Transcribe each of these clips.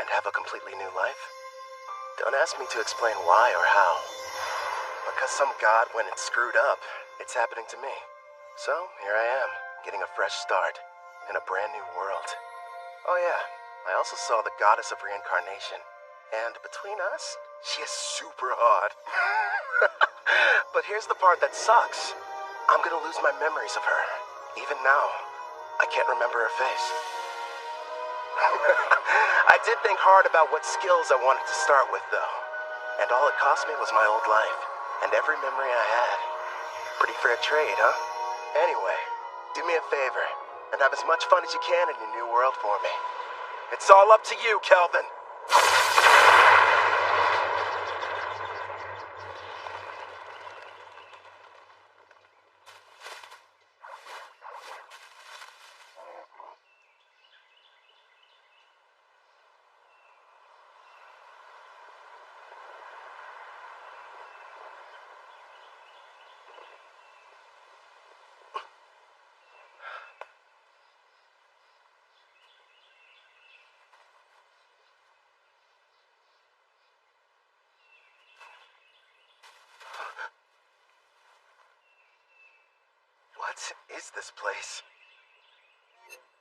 and have a completely new life? Don't ask me to explain why or how. Because some god went and screwed up, it's happening to me. So, here I am, getting a fresh start, in a brand new world. Oh yeah, I also saw the goddess of reincarnation. And between us, she is super hot. But here's the part that sucks. I'm gonna lose my memories of her. Even now, I can't remember her face. I did think hard about what skills I wanted to start with, though. And all it cost me was my old life, and every memory I had. Pretty fair trade, huh? Anyway, do me a favor, and have as much fun as you can in your new world for me. It's all up to you, Kelvin. What is this place?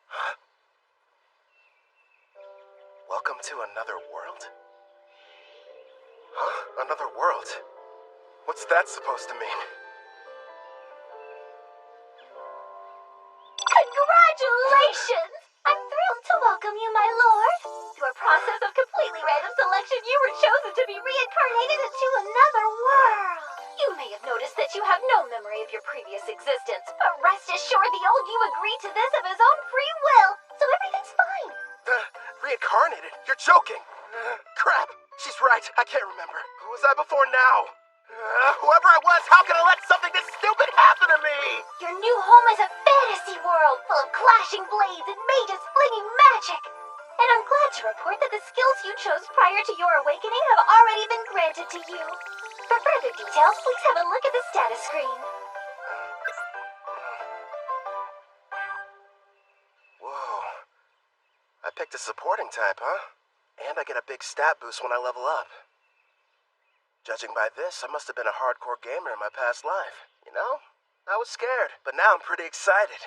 Huh? Welcome to another world? Huh? Another world? What's that supposed to mean? Congratulations! I'm thrilled to welcome you, my lord. Through a process of completely random selection, you were chosen to be reincarnated into another world. You may have noticed that you have no memory of your previous existence, but rest assured the old you agreed to this of his own free will, so everything's fine. Reincarnated? You're joking! Crap! She's right, I can't remember. Who was I before now? Whoever I was, how can I let something this stupid happen to me? Your new home is a fantasy world full of clashing blades and mages flinging magic. And I'm glad to report that the skills you chose prior to your awakening have already been granted to you. For further details, please have a look at the status screen. Whoa. I picked a supporting type, huh? And I get a big stat boost when I level up. Judging by this, I must have been a hardcore gamer in my past life. You know? I was scared, but now I'm pretty excited.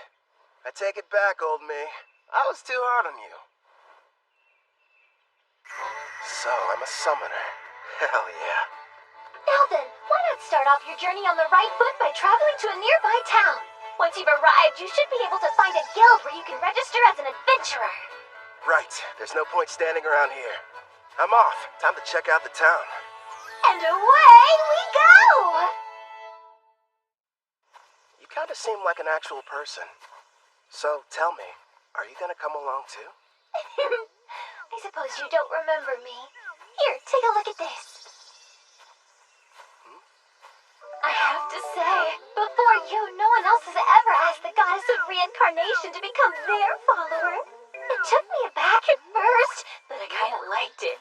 I take it back, old me. I was too hard on you. So, I'm a summoner. Hell yeah. Now then, why not start off your journey on the right foot by traveling to a nearby town? Once you've arrived, you should be able to find a guild where you can register as an adventurer. Right. There's no point standing around here. I'm off. Time to check out the town. And away we go! You kind of seem like an actual person. So, tell me, are you gonna come along too? I suppose you don't remember me. Here, take a look at this. I have to say, before you, no one else has ever asked the goddess of reincarnation to become their follower. It took me aback at first, but I kind of liked it.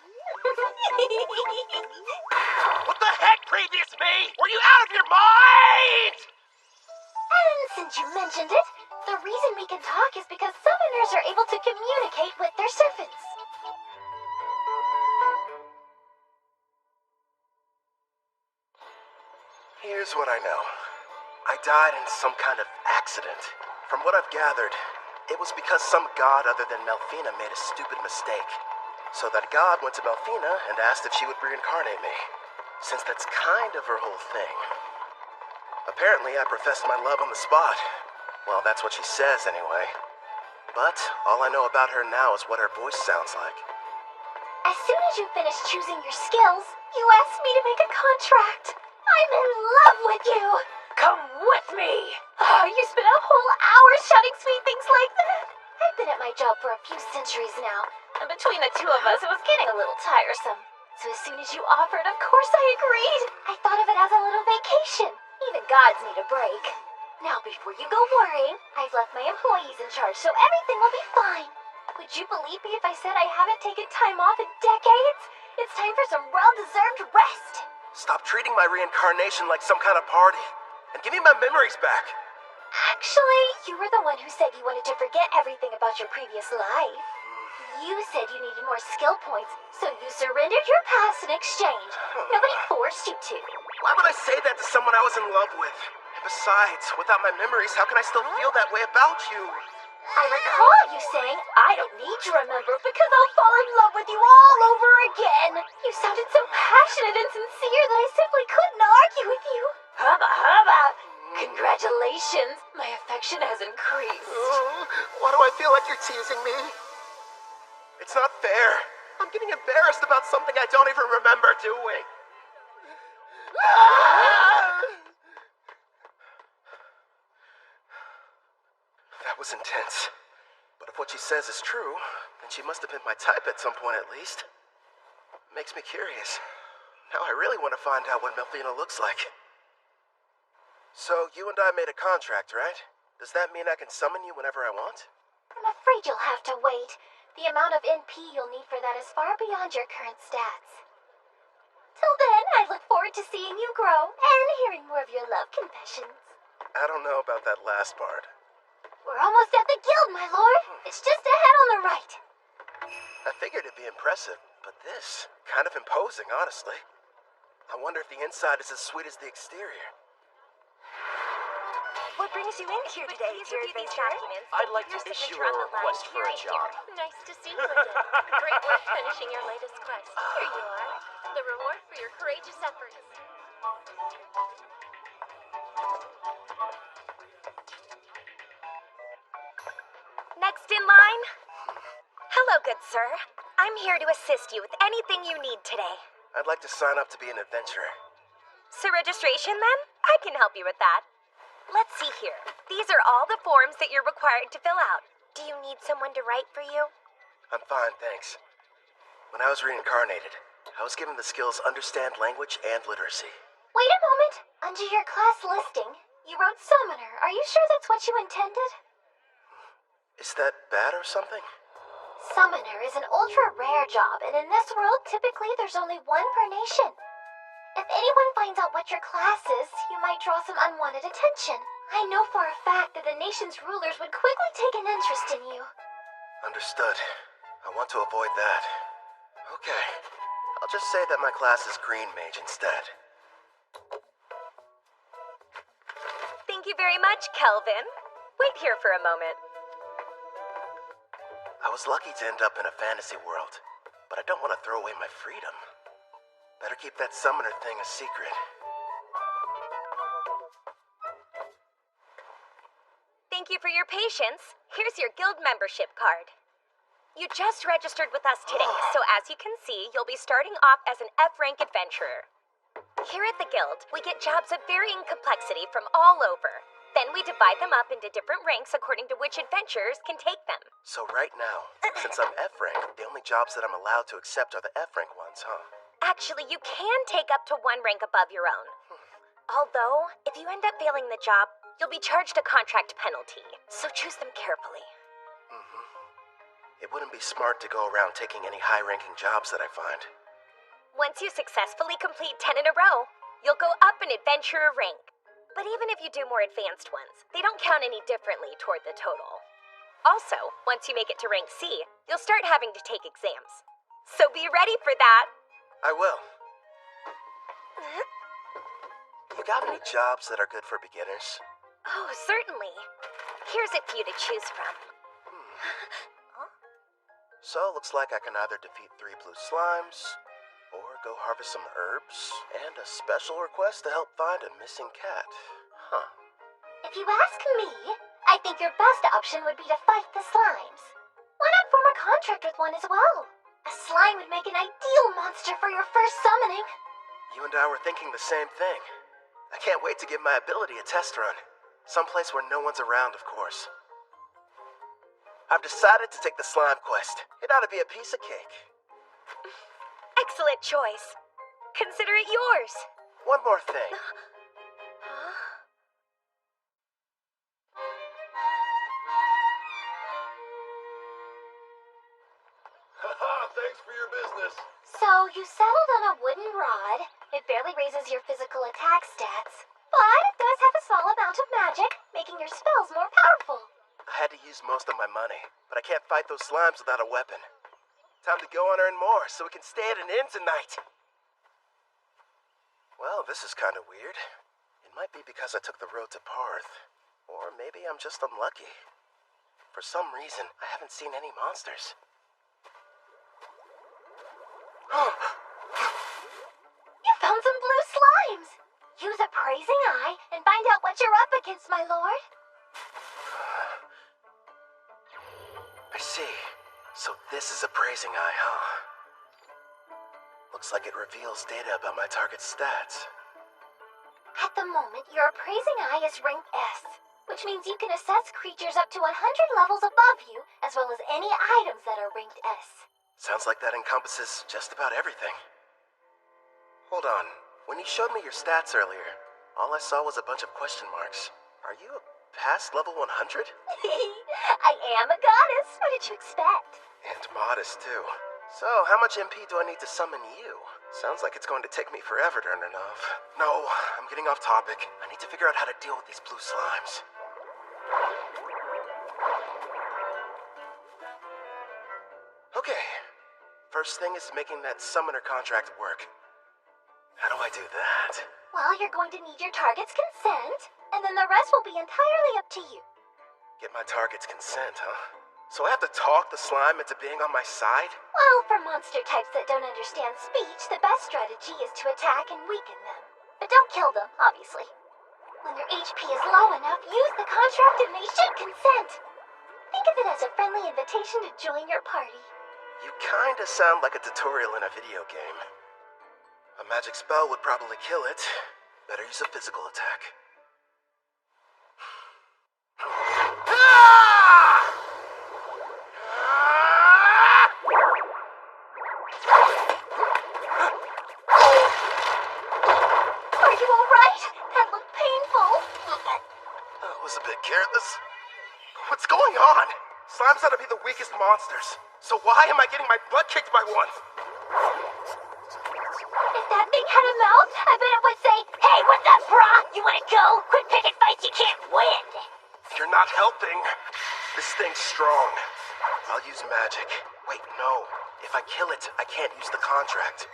What the heck, previous me? Were you out of your mind? And since you mentioned it, the reason we can talk is because summoners are able to communicate with their servants. Here's what I know. I died in some kind of accident. From what I've gathered, it was because some god other than Melfina made a stupid mistake. So that god went to Melfina and asked if she would reincarnate me, since that's kind of her whole thing. Apparently, I professed my love on the spot. Well, that's what she says anyway. But all I know about her now is what her voice sounds like. As soon as you finish choosing your skills, you asked me to make a contract. I'm in love with you. Come with me. Oh, you spent a whole hour shouting sweet things like that. I've been at my job for a few centuries now, and between the two of us, it was getting a little tiresome. So as soon as you offered, of course I agreed. I thought of it as a little vacation. Even gods need a break. Now, before you go worrying, I've left my employees in charge, so everything will be fine. Would you believe me if I said I haven't taken time off in decades? It's time for some well-deserved rest. Stop treating my reincarnation like some kind of party, and give me my memories back. Actually, you were the one who said you wanted to forget everything about your previous life. You said you needed more skill points, so you surrendered your past in exchange. Nobody forced you to. Why would I say that to someone I was in love with? And besides, without my memories, how can I still feel that way about you? I recall you saying, I don't need to remember because I'll fall in love with you all over again. You sounded so passionate and sincere that I simply couldn't argue with you. Hubba hubba! Congratulations, my affection has increased. Why do I feel like you're teasing me? It's not fair. I'm getting embarrassed about something I don't even remember doing. That was intense. But if what she says is true, then she must have been my type at some point at least. Makes me curious. Now I really want to find out what Melfina looks like. So you and I made a contract, right? Does that mean I can summon you whenever I want? I'm afraid you'll have to wait. The amount of NP you'll need for that is far beyond your current stats. Till then, I look forward to seeing you grow and hearing more of your love confessions. I don't know about that last part. We're almost at the guild, my lord. It's just ahead on the right. I figured it'd be impressive, but this, kind of imposing, honestly. I wonder if the inside is as sweet as the exterior. What brings you in here today, dear adventurer? I'd like to issue a request for a job. Nice to see you again. Great work finishing your latest quest. Here you are. The reward for your courageous efforts. Next in line? Hello, good sir. I'm here to assist you with anything you need today. I'd like to sign up to be an adventurer. So registration, then? I can help you with that. Let's see here. These are all the forms that you're required to fill out. Do you need someone to write for you? I'm fine, thanks. When I was reincarnated, I was given the skills Understand Language and Literacy. Wait a moment. Under your class listing, you wrote Summoner. Are you sure that's what you intended? Is that bad or something? Summoner is an ultra-rare job, and in this world, typically there's only one per nation. If anyone finds out what your class is, you might draw some unwanted attention. I know for a fact that the nation's rulers would quickly take an interest in you. Understood. I want to avoid that. Okay. I'll just say that my class is Green Mage instead. Thank you very much, Kelvin. Wait here for a moment. I was lucky to end up in a fantasy world, but I don't want to throw away my freedom. Better keep that summoner thing a secret. Thank you for your patience. Here's your guild membership card. You just registered with us today, so as you can see, you'll be starting off as an F-rank adventurer. Here at the guild, we get jobs of varying complexity from all over. Then we divide them up into different ranks according to which adventurers can take them. So right now, since I'm F-rank, the only jobs that I'm allowed to accept are the F-rank ones, huh? Actually, you can take up to one rank above your own. Although, if you end up failing the job, you'll be charged a contract penalty. So choose them carefully. It wouldn't be smart to go around taking any high-ranking jobs that I find. Once you successfully complete 10 in a row, you'll go up an adventurer rank. But even if you do more advanced ones, they don't count any differently toward the total. Also, once you make it to rank C, you'll start having to take exams. So be ready for that! I will. You got any jobs that are good for beginners? Oh, certainly. Here's a few to choose from. So, looks like I can either defeat 3 blue slimes, or go harvest some herbs, and a special request to help find a missing cat. Huh. If you ask me, I think your best option would be to fight the slimes. Why not form a contract with one as well? A slime would make an ideal monster for your first summoning. You and I were thinking the same thing. I can't wait to give my ability a test run. Someplace where no one's around, of course. I've decided to take the slime quest. It ought to be a piece of cake. Excellent choice. Consider it yours. One more thing. Thanks for your business. So, you settled on a wooden rod. It barely raises your physical attack stats, but it does have a small amount of magic, making your spells more powerful. I had to use most of my money, but I can't fight those slimes without a weapon. Time to go and earn more so we can stay at an inn tonight. Well, this is kind of weird. It might be because I took the road to Parth. Or maybe I'm just unlucky. For some reason, I haven't seen any monsters. You found some blue slimes! Use appraising eye and find out what you're up against, my lord. I see. So this is appraising eye, huh? Looks like it reveals data about my target's stats. At the moment, your appraising eye is rank S, which means you can assess creatures up to 100 levels above you, as well as any items that are ranked S. Sounds like that encompasses just about everything. Hold on. When you showed me your stats earlier, all I saw was a bunch of question marks. Are you past level 100? I am a goddess. What did you expect? And modest, too. So, how much MP do I need to summon you? Sounds like it's going to take me forever to earn enough. No, I'm getting off topic. I need to figure out how to deal with these blue slimes. Okay. First thing is making that summoner contract work. How do I do that? Well, you're going to need your target's consent, and then the rest will be entirely up to you. Get my target's consent, huh? So I have to talk the slime into being on my side? Well, for monster types that don't understand speech, the best strategy is to attack and weaken them. But don't kill them, obviously. When your HP is low enough, use the contract and they should consent. Think of it as a friendly invitation to join your party. You kinda sound like a tutorial in a video game. A magic spell would probably kill it. Better use a physical attack. Are you alright? That looked painful. That was a bit careless. What's going on? Slimes ought to be the weakest monsters. So why am I getting my butt kicked by one? If that thing had a mouth, I bet it would say, "Hey, what's up, brah? You wanna go? Quit picking fights you can't win." You're not helping. This thing's strong. I'll use magic. Wait, no. If I kill it, I can't use the contract.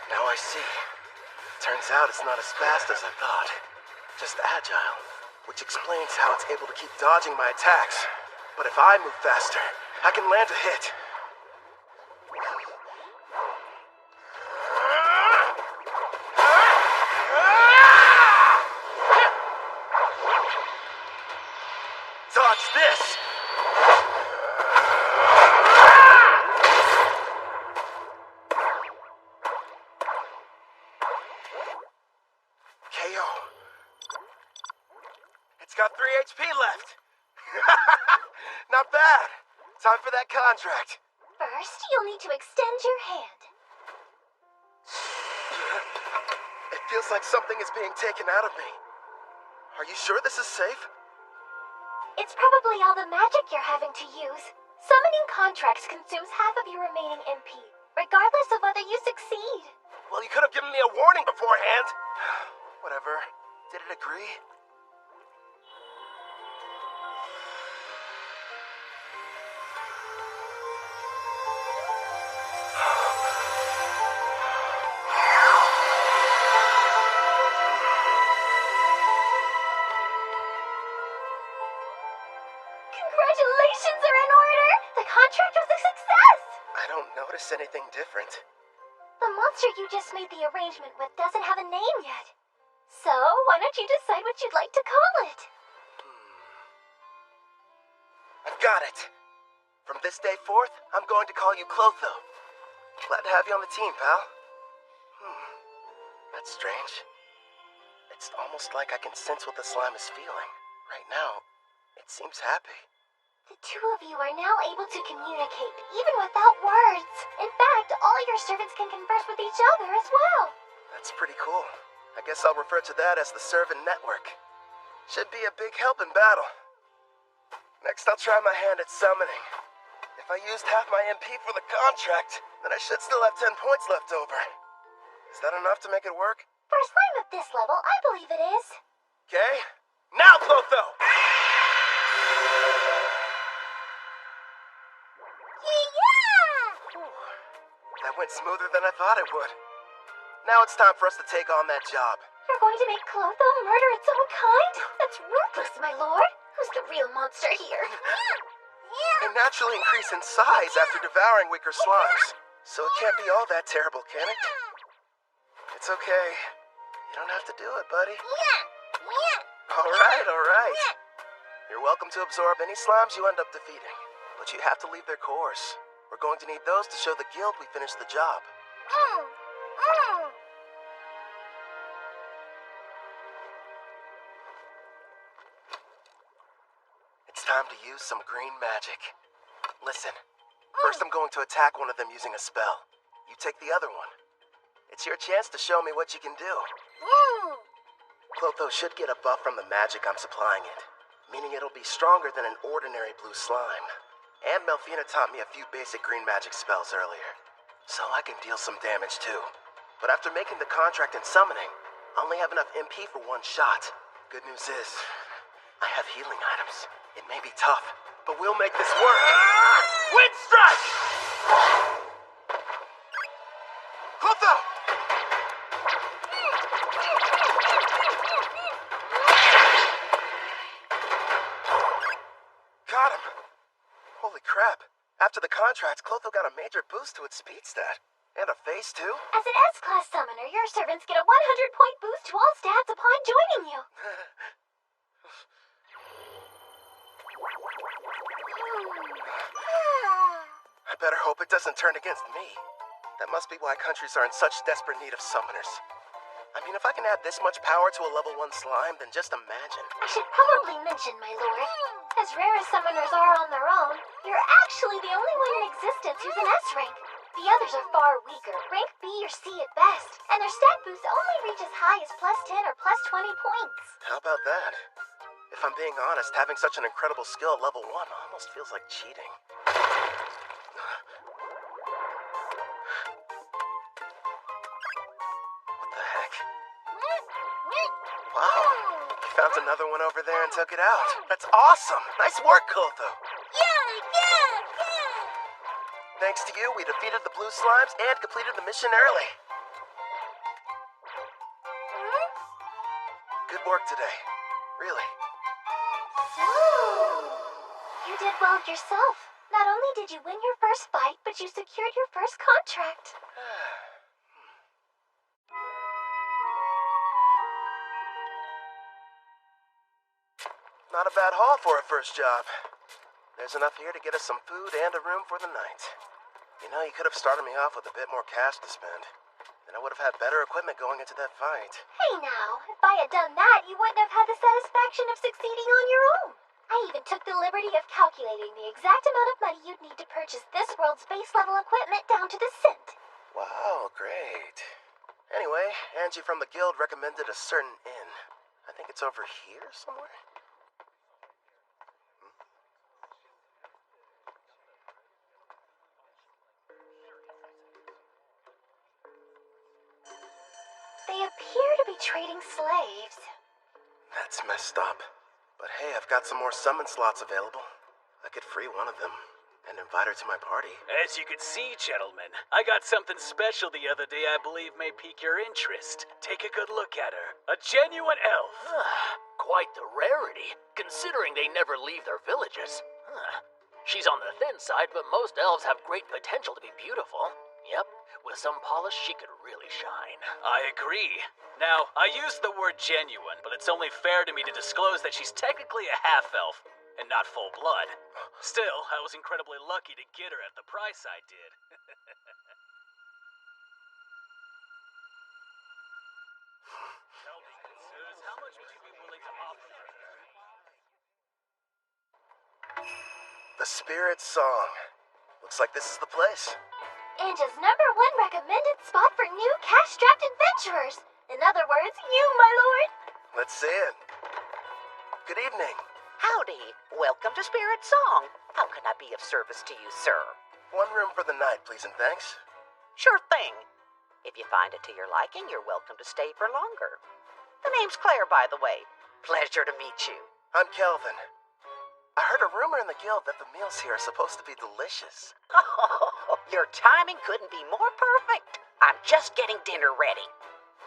Now I see. Turns out it's not as fast as I thought. Just agile, which explains how it's able to keep dodging my attacks. But if I move faster, I can land a hit. Dodge this! KO. It's got 3 HP left. Not bad. Time for that contract. First, you'll need to extend your hand. It feels like something is being taken out of me. Are you sure this is safe? It's probably all the magic you're having to use. Summoning contracts consumes half of your remaining MP, regardless of whether you succeed. Well, you could have given me a warning beforehand. Whatever. Did it agree? Congratulations are in order! The contract was a success! I don't notice anything different. The monster you just made the arrangement with doesn't have a name yet. So, why don't you decide what you'd like to call it? I've got it. From this day forth, I'm going to call you Clotho. Glad to have you on the team, pal. That's strange. It's almost like I can sense what the slime is feeling. Right now, it seems happy. The two of you are now able to communicate, even without words. In fact, all your servants can converse with each other as well. That's pretty cool. I guess I'll refer to that as the servant network. Should be a big help in battle. Next, I'll try my hand at summoning. If I used half my MP for the contract, then I should still have 10 points left over. Is that enough to make it work? For a slime of this level, I believe it is. Okay. Now, Clotho! Yeah! That went smoother than I thought it would. Now it's time for us to take on that job. You're going to make Clotho murder its own kind? That's ruthless, my lord. Who's the real monster here? They naturally increase in size after devouring weaker slimes. So it can't be all that terrible, can it? It's okay. You don't have to do it, buddy. Alright, alright. You're welcome to absorb any slimes you end up defeating. But you have to leave their cores. We're going to need those to show the guild we finished the job. It's time to use some green magic. Listen, first I'm going to attack one of them using a spell. You take the other one. It's your chance to show me what you can do. Clotho should get a buff from the magic I'm supplying it, meaning it'll be stronger than an ordinary blue slime. And Melfina taught me a few basic green magic spells earlier, so I can deal some damage too. But after making the contract and summoning, I only have enough MP for one shot. Good news is, I have healing items. It may be tough, but we'll make this work. Wind strike! Clotho! Got him. Holy crap. After the contract, Clotho got a major boost to its speed stat. And a face, too. As an S-Class summoner, your servants get a 100-point boost to all stats upon joining you. I better hope it doesn't turn against me. That must be why countries are in such desperate need of summoners. I mean, if I can add this much power to a level 1 slime, then just imagine. I should probably mention, my lord, as rare as summoners are on their own, you're actually the only one in existence who's an S rank. The others are far weaker, rank B or C at best, and their stat boosts only reach as high as +10 or +20 points. How about that? If I'm being honest, having such an incredible skill at level 1 almost feels like cheating. What the heck? Wow, you found another one over there and took it out. That's awesome! Nice work, Clotho! Thanks to you, we defeated the blue slimes and completed the mission early. Good work today. Really. You did well yourself. Not only did you win your first fight, but you secured your first contract. Not a bad haul for a first job. There's enough here to get us some food and a room for the night. You know, you could have started me off with a bit more cash to spend. Then I would have had better equipment going into that fight. Hey now, if I had done that, you wouldn't have had the satisfaction of succeeding on your own. I even took the liberty of calculating the exact amount of money you'd need to purchase this world's base level equipment down to the cent. Wow, great. Anyway, Angie from the guild recommended a certain inn. I think it's over here somewhere? They appear to be trading slaves. That's messed up. But hey, I've got some more summon slots available. I could free one of them and invite her to my party. As you can see, gentlemen, I got something special the other day I believe may pique your interest. Take a good look at her. A genuine elf. Quite the rarity, considering they never leave their villages. She's on the thin side, but most elves have great potential to be beautiful. Yep, with some polish, she could really shine. I agree. Now, I used the word genuine, but it's only fair to me to disclose that she's technically a half-elf, and not full blood. Still, I was incredibly lucky to get her at the price I did. Tell me, Zeus, how much would you be willing to offer her? The Spirit Song. Looks like this is the place. Anja's #1 recommended spot for new cash-strapped adventurers. In other words, you, my lord. Let's see it. Good evening. Howdy. Welcome to Spirit Song. How can I be of service to you, sir? One room for the night, please and thanks. Sure thing. If you find it to your liking, you're welcome to stay for longer. The name's Claire, by the way. Pleasure to meet you. I'm Kelvin. I heard a rumor in the guild that the meals here are supposed to be delicious. Your timing couldn't be more perfect. I'm just getting dinner ready.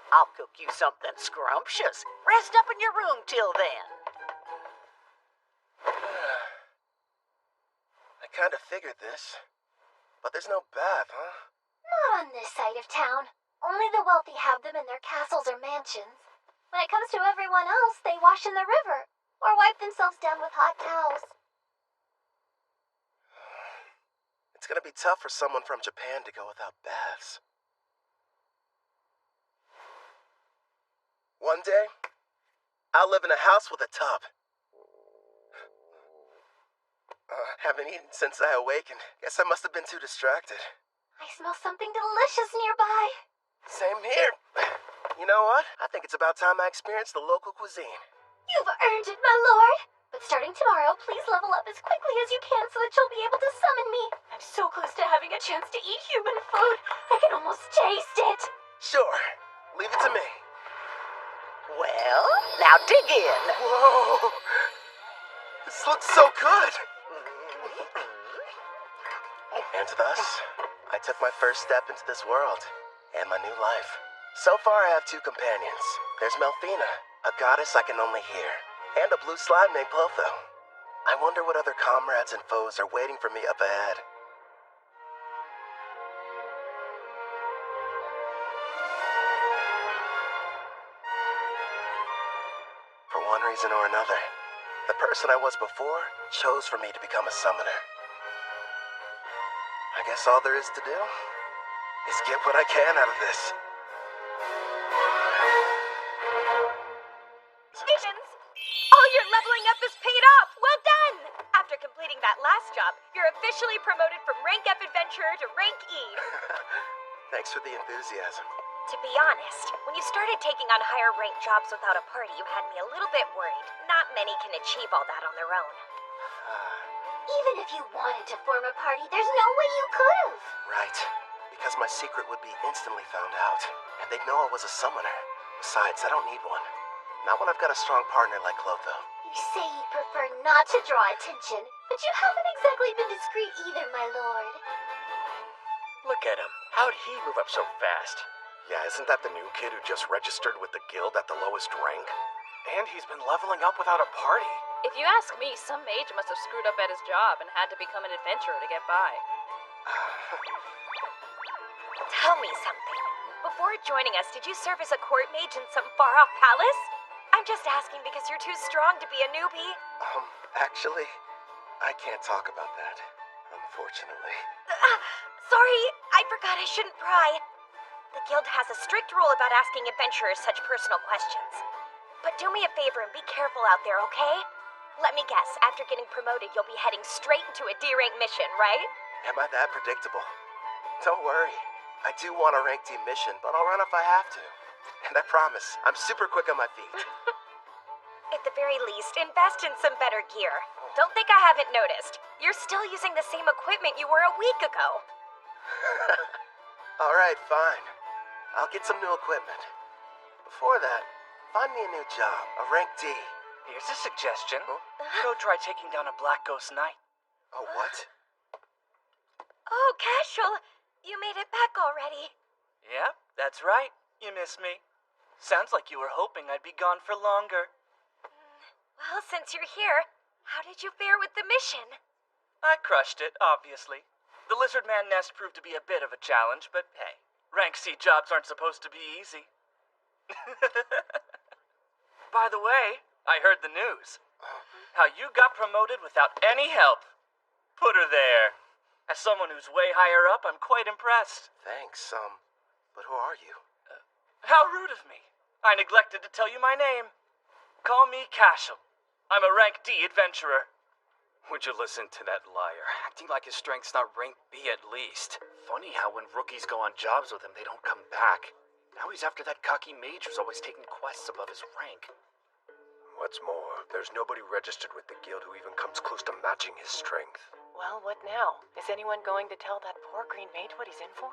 I'll cook you something scrumptious. Rest up in your room till then. I kind of figured this. But there's no bath, huh? Not on this side of town. Only the wealthy have them in their castles or mansions. When it comes to everyone else, they wash in the river or wipe themselves down with hot towels. It's gonna be tough for someone from Japan to go without baths. One day, I'll live in a house with a tub. Haven't eaten since I awakened. Guess I must have been too distracted. I smell something delicious nearby. Same here. You know what? I think it's about time I experienced the local cuisine. You've earned it, my lord. But starting tomorrow, please level up as quickly as you can so that you'll be able to summon me. I'm so close to having a chance to eat human food. I can almost taste it. Sure. Leave it to me. Well, now dig in. Whoa! This looks so good! And thus, I took my first step into this world and my new life. So far, I have 2 companions. There's Melfina, a goddess I can only hear, and a blue slime named Plotho. I wonder what other comrades and foes are waiting for me up ahead. For one reason or another, the person I was before chose for me to become a summoner. I guess all there is to do is get what I can out of this. Congratulations! All your leveling up is paid off! Well done! After completing that last job, you're officially promoted from Rank F Adventurer to Rank E. Thanks for the enthusiasm. To be honest, when you started taking on higher rank jobs without a party, you had me a little bit worried. Not many can achieve all that on their own. Even if you wanted to form a party, there's no way you could've. Right. Because my secret would be instantly found out, and they'd know I was a summoner. Besides, I don't need one. Not when I've got a strong partner like Clotho. You say you prefer not to draw attention, but you haven't exactly been discreet either, my lord. Look at him. How'd he move up so fast? Yeah, isn't that the new kid who just registered with the guild at the lowest rank? And he's been leveling up without a party. If you ask me, some mage must have screwed up at his job and had to become an adventurer to get by. Tell me something. Before joining us, did you serve as a court mage in some far-off palace? I'm just asking because you're too strong to be a newbie. Actually, I can't talk about that, unfortunately. Sorry, I forgot I shouldn't pry. The guild has a strict rule about asking adventurers such personal questions. But do me a favor and be careful out there, okay? Let me guess, after getting promoted, you'll be heading straight into a D-rank mission, right? Am I that predictable? Don't worry. I do want a rank D mission, but I'll run if I have to. And I promise, I'm super quick on my feet. At the very least, invest in some better gear. Don't think I haven't noticed. You're still using the same equipment you were a week ago. Alright, fine. I'll get some new equipment. Before that, find me a new job, a rank D. Here's a suggestion. Go try taking down a Black Ghost Knight. Oh, what? Oh, Casual, you made it back already. Yeah, that's right. You missed me. Sounds like you were hoping I'd be gone for longer. Well, since you're here, how did you fare with the mission? I crushed it, obviously. The Lizard Man nest proved to be a bit of a challenge, but hey, rank C jobs aren't supposed to be easy. By the way, I heard the news. How you got promoted without any help. Put her there. As someone who's way higher up, I'm quite impressed. Thanks, but who are you? How rude of me. I neglected to tell you my name. Call me Cashel. I'm a rank D adventurer. Would you listen to that liar? Acting like his strength's not rank B at least. Funny how when rookies go on jobs with him, they don't come back. Now he's after that cocky mage who's always taking quests above his rank. What's more, there's nobody registered with the guild who even comes close to matching his strength. Well, what now? Is anyone going to tell that poor green mage what he's in for?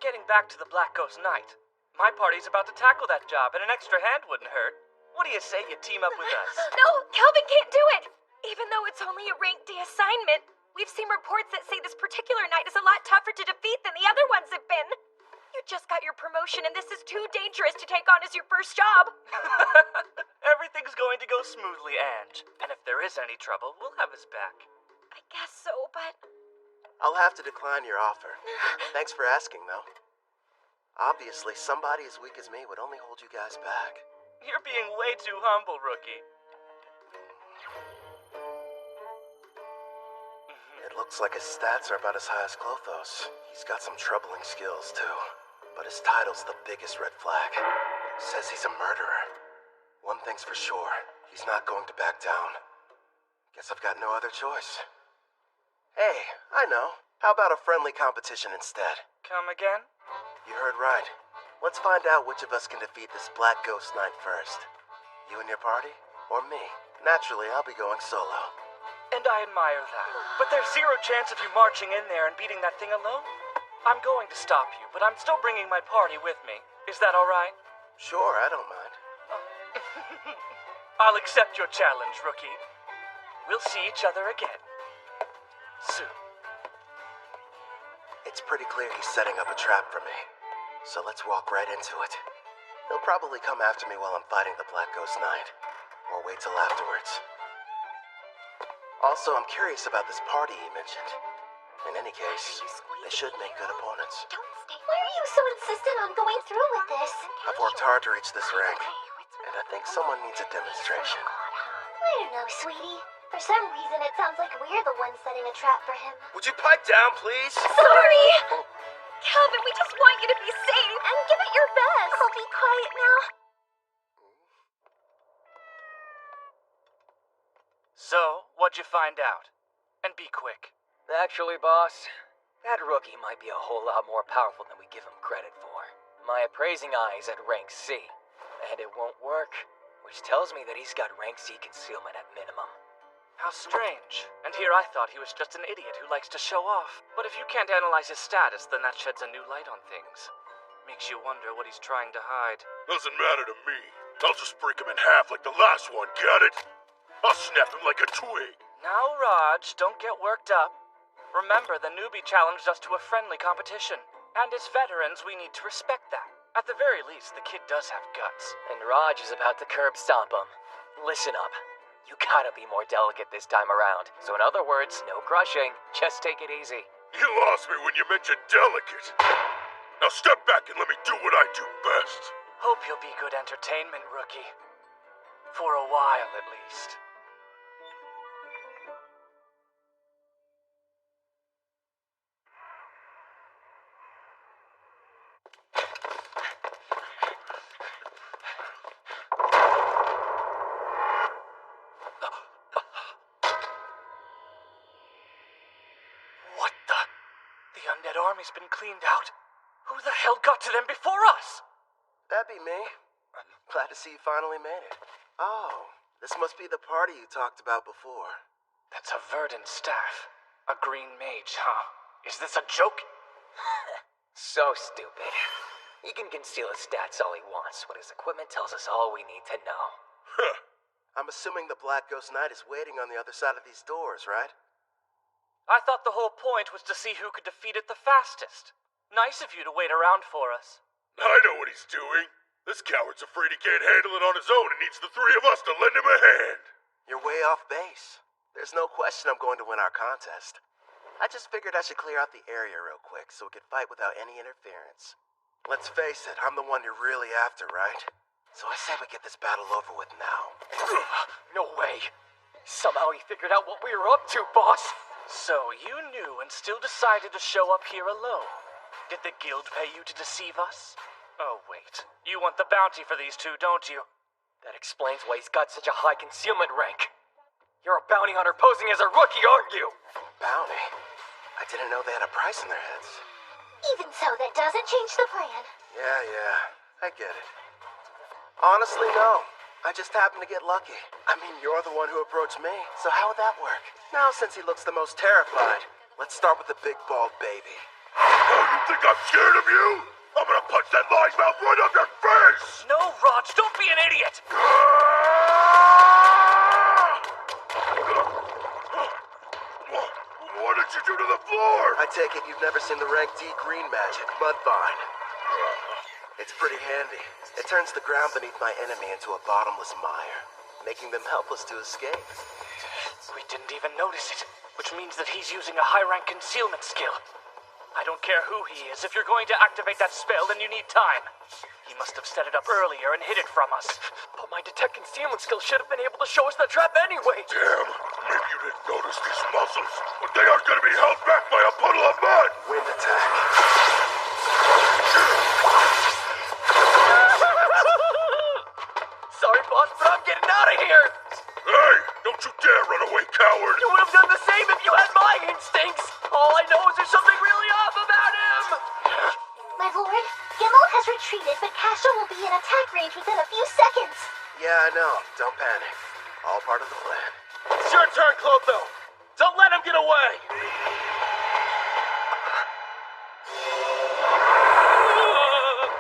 Getting back to the Black Ghost Knight. My party's about to tackle that job, and an extra hand wouldn't hurt. What do you say you team up with us? No, Kelvin can't do it! Even though it's only a rank D assignment, we've seen reports that say this particular knight is a lot tougher to defeat than the other ones have been. You just got your promotion and this is too dangerous to take on as your first job. Everything's going to go smoothly, Ange. And if there is any trouble, we'll have his back. I guess so, but... I'll have to decline your offer. Thanks for asking, though. Obviously, somebody as weak as me would only hold you guys back. You're being way too humble, rookie. It looks like his stats are about as high as Clotho's. He's got some troubling skills, too. But his title's the biggest red flag. Says he's a murderer. One thing's for sure, he's not going to back down. Guess I've got no other choice. Hey, I know. How about a friendly competition instead? Come again? You heard right. Let's find out which of us can defeat this Black Ghost Knight first. You and your party? Or me? Naturally, I'll be going solo. And I admire that. But there's zero chance of you marching in there and beating that thing alone. I'm going to stop you, but I'm still bringing my party with me. Is that all right? Sure, I don't mind. I'll accept your challenge, rookie. We'll see each other again. Soon. It's pretty clear he's setting up a trap for me. So let's walk right into it. He'll probably come after me while I'm fighting the Black Ghost Knight. Or wait till afterwards. Also, I'm curious about this party he mentioned. In any case, they should make good opponents. Don't stay. Why are you so insistent on going through with this? I've worked hard to reach this rank, and I think someone needs a demonstration. I don't know, sweetie. For some reason, it sounds like we're the ones setting a trap for him. Would you pipe down, please? Sorry! Kelvin, we just want you to be safe and give it your best. I'll be quiet now. So, what'd you find out? And be quick. Actually, boss, that rookie might be a whole lot more powerful than we give him credit for. My appraising eye is at rank C, and it won't work, which tells me that he's got rank C concealment at minimum. How strange. And here I thought he was just an idiot who likes to show off. But if you can't analyze his status, then that sheds a new light on things. Makes you wonder what he's trying to hide. Doesn't matter to me. I'll just break him in half like the last one, got it? I'll snap him like a twig. Now, Raj, don't get worked up. Remember, the newbie challenged us to a friendly competition. And as veterans, we need to respect that. At the very least, the kid does have guts. And Raj is about to curb stomp him. Listen up. You gotta be more delicate this time around. So in other words, no crushing. Just take it easy. You lost me when you mentioned delicate. Now step back and let me do what I do best. Hope you'll be good entertainment, rookie. For a while, at least. Army's been cleaned out? Who the hell got to them before us? That'd be me. Glad to see you finally made it. Oh, this must be the party you talked about before. That's a verdant staff. A green mage, huh? Is this a joke? So stupid. He can conceal his stats all he wants, but his equipment tells us all we need to know. I'm assuming the Black Ghost Knight is waiting on the other side of these doors, right? I thought the whole point was to see who could defeat it the fastest. Nice of you to wait around for us. I know what he's doing. This coward's afraid he can't handle it on his own and needs the three of us to lend him a hand. You're way off base. There's no question I'm going to win our contest. I just figured I should clear out the area real quick so we could fight without any interference. Let's face it, I'm the one you're really after, right? So I say we get this battle over with now. No way. Somehow he figured out what we were up to, boss. So you knew and still decided to show up here alone. Did the guild pay you to deceive us? Oh, wait. You want the bounty for these two, don't you? That explains why he's got such a high concealment rank. You're a bounty hunter posing as a rookie, aren't you? Bounty? I didn't know they had a price in their heads. Even so, that doesn't change the plan. Yeah, I get it. Honestly, no. I just happened to get lucky. I mean, you're the one who approached me, so how would that work? Now, since he looks the most terrified, let's start with the big bald baby. Oh, you think I'm scared of you? I'm gonna punch that lying mouth right up your face! No, Raj, don't be an idiot! What did you do to the floor? I take it you've never seen the rank D green magic, Mudvine. It's pretty handy. It turns the ground beneath my enemy into a bottomless mire, making them helpless to escape. We didn't even notice it, which means that he's using a high-rank concealment skill. I don't care who he is. If you're going to activate that spell, then you need time. He must have set it up earlier and hid it from us. But my detect concealment skill should have been able to show us the trap anyway. Damn, maybe you didn't notice these muscles, but they aren't gonna be held back by a puddle of mud! Wind attack. Sorry, boss, but I'm getting out of here. Hey, don't you dare run away, coward! You would have done the same if you had my instincts. All I know is there's something really off about him. My lord, Gimel has retreated, but Cassia will be in attack range within a few seconds. Yeah, I know. Don't panic. All part of the plan. It's your turn, Clotho. Don't let him get away.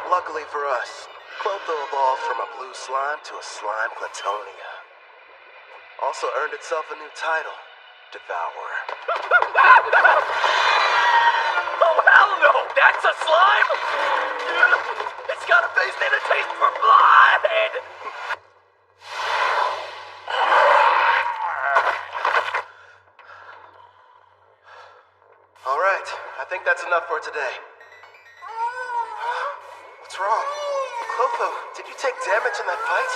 Luckily for us, Clotho evolved from a blue slime to a slime Platonia. Also earned itself a new title, Devourer. Oh, hell no! That's a slime? It's got a face and a taste for blood! All right, I think that's enough for today. What's wrong? Clotho, did you take damage in that fight?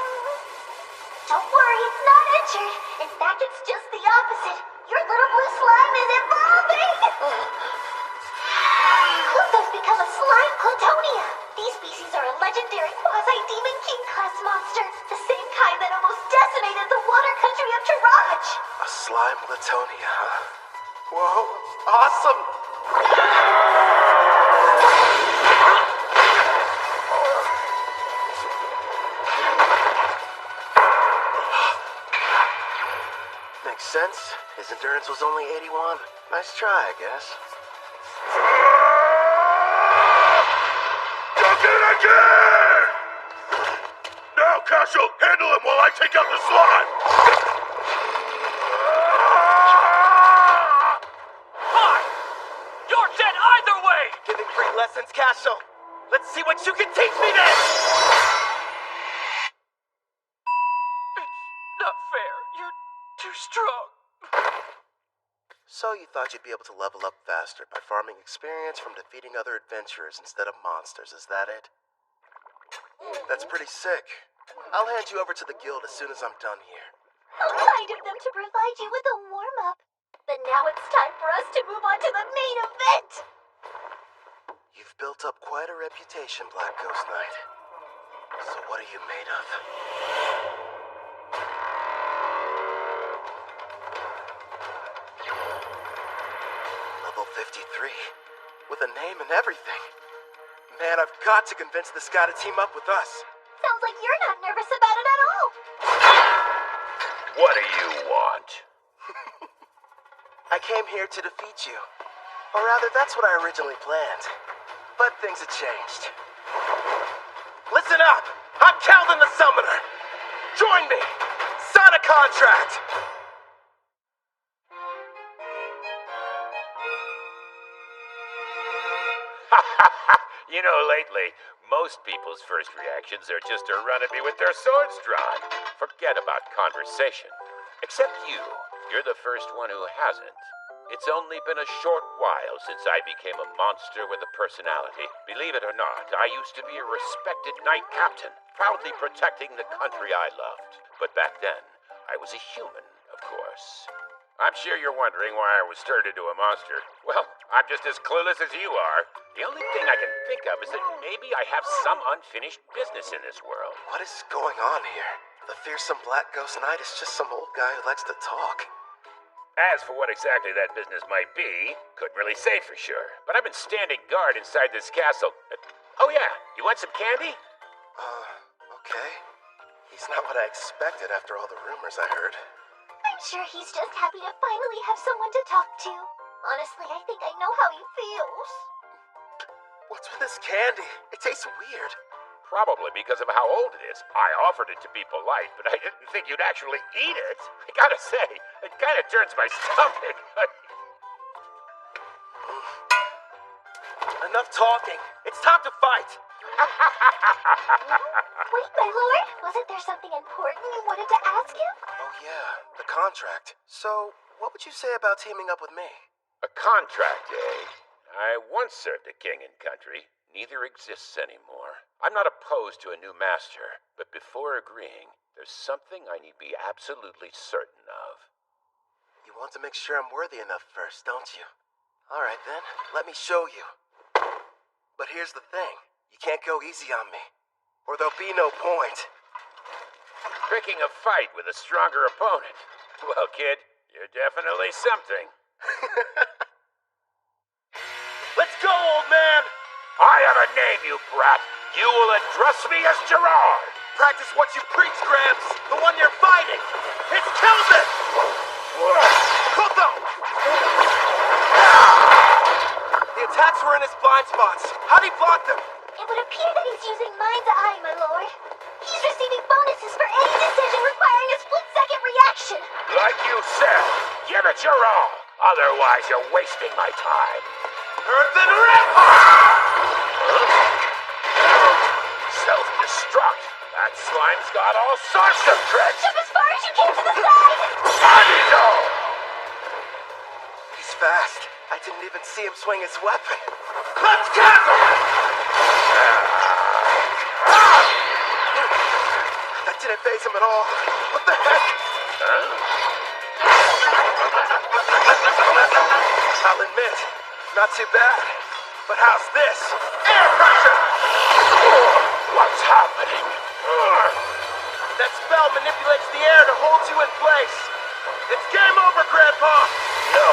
Don't worry, it's not injured. In fact, it's just the opposite. Your little blue slime is evolving! Clutho's become a slime Clatonia. These species are a legendary quasi-demon king-class monster, the same kind that almost decimated the water country of Taraj. A slime Platonia, huh? Whoa, awesome! Makes sense. His endurance was only 81. Nice try, I guess. Duck it again! Now, Castle, handle him while I take out the slime! Fine! You're dead either way! Giving free lessons, Castle. Let's see what you can teach me then! It's not fair. You're too strong. So you thought you'd be able to level up faster by farming experience from defeating other adventurers instead of monsters, is that it? That's pretty sick. I'll hand you over to the guild as soon as I'm done here. How kind of them to provide you with a warm-up. But now it's time for us to move on to the main event! You've built up quite a reputation, Black Ghost Knight. So what are you made of? Level 53. With a name and everything. Man, I've got to convince this guy to team up with us. Sounds like you're not nervous about it at all. What do you want? I came here to defeat you. Or rather, that's what I originally planned. But things have changed. Listen up! I'm Calvin the Summoner! Join me! Sign a contract! You know, lately, most people's first reactions are just to run at me with their swords drawn. Forget about conversation. Except you. You're the first one who hasn't. It's only been a short while since I became a monster with a personality. Believe it or not, I used to be a respected knight captain, proudly protecting the country I loved. But back then, I was a human, of course. I'm sure you're wondering why I was turned into a monster. Well, I'm just as clueless as you are. The only thing I can think of is that maybe I have some unfinished business in this world. What is going on here? The fearsome Black Ghost Knight is just some old guy who likes to talk. As for what exactly that business might be, couldn't really say for sure. But I've been standing guard inside this castle. Oh yeah, you want some candy? Okay. He's not what I expected after all the rumors I heard. I'm sure he's just happy to finally have someone to talk to. Honestly, I think I know how he feels. What's with this candy? It tastes weird. Probably because of how old it is. I offered it to be polite, but I didn't think you'd actually eat it. I gotta say, it kind of turns my stomach. Enough talking. It's time to fight. Wait, my lord, wasn't there something important you wanted to ask him? Oh yeah, the contract. So, what would you say about teaming up with me? A contract, eh? I once served a king and country. Neither exists anymore. I'm not opposed to a new master, but before agreeing, there's something I need to be absolutely certain of. You want to make sure I'm worthy enough first, don't you? Alright then, let me show you. But here's the thing. You can't go easy on me, or there'll be no point. Picking a fight with a stronger opponent. Well, kid, you're definitely something. Let's go, old man! I have a name, you brat. You will address me as Gerard. Practice what you preach, Gramps. The one you're fighting. It's Kelvin! Koto! The attacks were in his blind spots. How'd he block them? It would appear that he's using Mind's Eye, my lord. He's receiving bonuses for any decision requiring a split-second reaction. Like you said, give it your all. Otherwise, you're wasting my time. Earth and Rip! Self-destruct. That slime's got all sorts of tricks. Jump as far as you can to the side! Bonito! He's fast. I didn't even see him swing his weapon. Let's cackle! That didn't faze him at all. What the heck? I'll admit, not too bad. But how's this? Air pressure! What's happening? That spell manipulates the air to hold you in place. It's game over, Grandpa! No,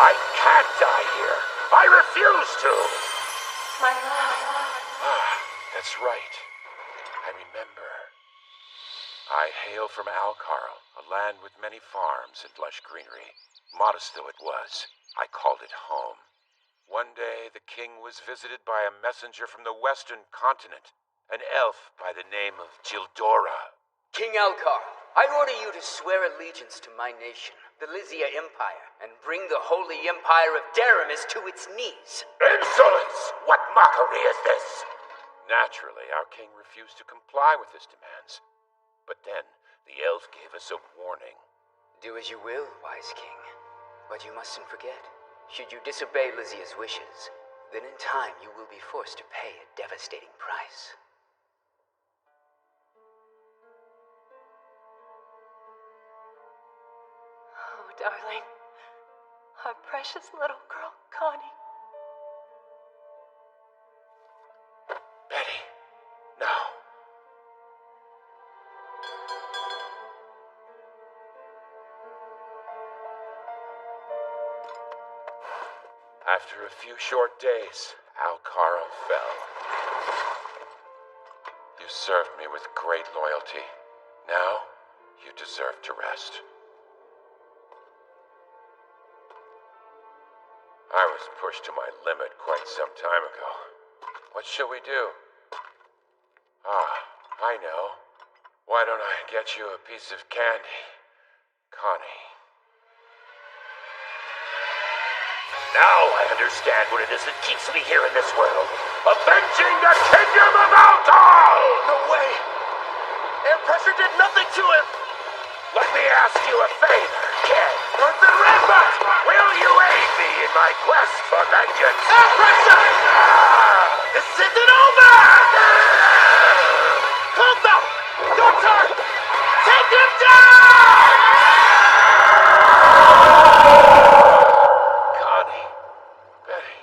I can't die here. I refuse to. My love. That's right. I remember. I hail from Alcarl, a land with many farms and lush greenery. Modest though it was, I called it home. One day, the king was visited by a messenger from the western continent, an elf by the name of Gildora. King Alcar, I order you to swear allegiance to my nation, the Lysia Empire, and bring the holy empire of Daramis to its knees. Insolence! What mockery is this? Naturally, our king refused to comply with his demands. But then, the elf gave us a warning. Do as you will, wise king. But you mustn't forget, should you disobey Lysia's wishes, then in time you will be forced to pay a devastating price. Oh, darling. Our precious little girl, Connie. Betty, no. After a few short days, Alcarl fell. You served me with great loyalty. Now, you deserve to rest. I was pushed to my limit quite some time ago. What shall we do? I know. Why don't I get you a piece of candy, Connie? Now I understand what it is that keeps me here in this world. Avenging the kingdom of Altar! No way! Air pressure did nothing to him! Let me ask you a favor, kid. Earth and Rainbow! Will you aid me in my quest for vengeance? Air pressure! This isn't over! Koto! Your turn! Take him down! Connie, Betty,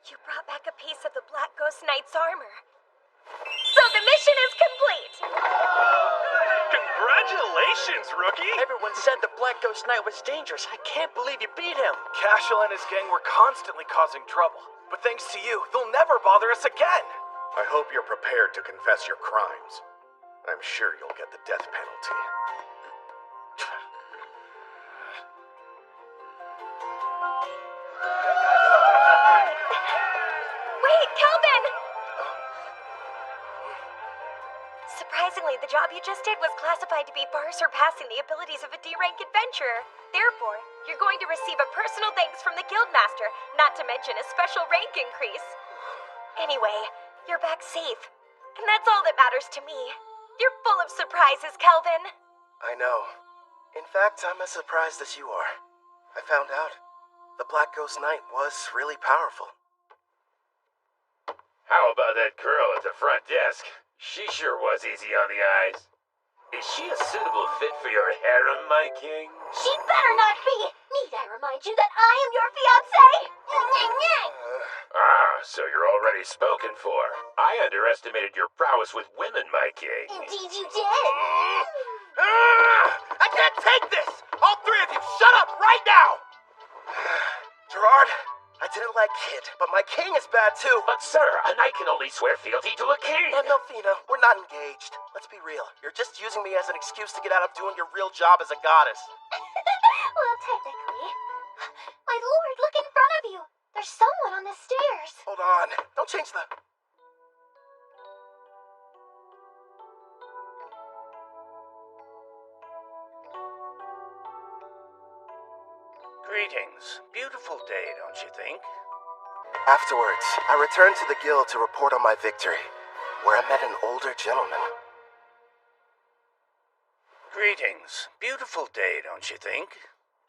You brought back a piece of the Black Ghost Knight's armor. So the mission is complete! Congratulations, rookie! Everyone said the Black Ghost Knight was dangerous. I can't believe you beat him. Cashel and his gang were constantly causing trouble. But thanks to you, they'll never bother us again. I hope you're prepared to confess your crimes. I'm sure you'll get the death penalty. Wait, Kelvin! Surprisingly, the job you just did was classified to be far surpassing the abilities of a D-rank adventurer. Therefore, you're going to receive a personal thanks from the Guildmaster, not to mention a special rank increase. Anyway, you're back safe. And that's all that matters to me. You're full of surprises, Kelvin. I know. In fact, I'm as surprised as you are. I found out the Black Ghost Knight was really powerful. How about that girl at the front desk? She sure was easy on the eyes. Is she a suitable fit for your harem, my king? She better not be! Need I remind you that I am your fiancé? So you're already spoken for. I underestimated your prowess with women, my king. Indeed you did! I can't take this! All three of you, shut up right now! Gerard, I didn't like Kid, but my king is bad too. But sir, a knight can only swear fealty to a king. No, Fina, we're not engaged. Let's be real. You're just using me as an excuse to get out of doing your real job as a goddess. Well, technically. My lord, look in front of you. There's someone on the stairs. Hold on. Don't change the... Greetings. Beautiful day, don't you think? Afterwards, I returned to the guild to report on my victory, where I met an older gentleman. Greetings. Beautiful day, don't you think?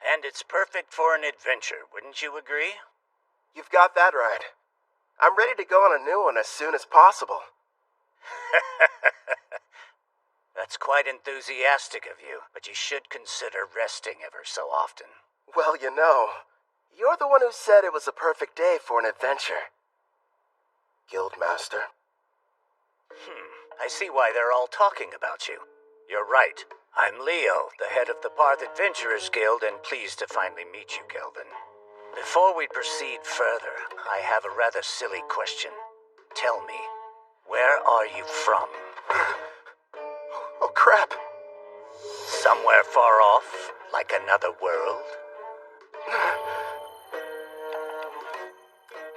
And it's perfect for an adventure, wouldn't you agree? You've got that right. I'm ready to go on a new one as soon as possible. That's quite enthusiastic of you, but you should consider resting ever so often. Well, you know, you're the one who said it was a perfect day for an adventure. Guildmaster. I see why they're all talking about you. You're right. I'm Leo, the head of the Parth Adventurers Guild, and pleased to finally meet you, Kelvin. Before we proceed further, I have a rather silly question. Tell me, where are you from? Oh, crap. Somewhere far off, like another world?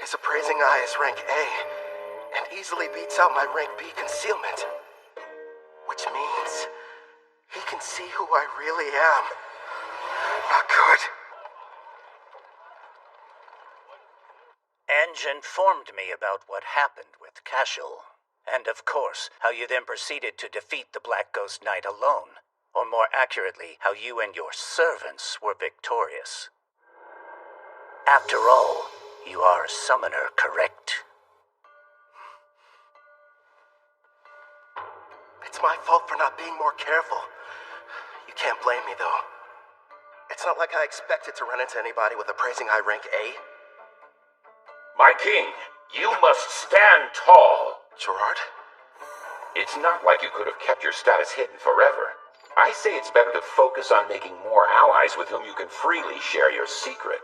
His appraising eye is rank A, and easily beats out my rank B concealment. Which means he can see who I really am. Not good. Ange informed me about what happened with Cashel, and of course, how you then proceeded to defeat the Black Ghost Knight alone, or more accurately, how you and your servants were victorious. After all, you are a summoner, correct? It's my fault for not being more careful. You can't blame me, though. It's not like I expected to run into anybody with appraising eye rank A. My king, you must stand tall. Gerard? It's not like you could have kept your status hidden forever. I say it's better to focus on making more allies with whom you can freely share your secret.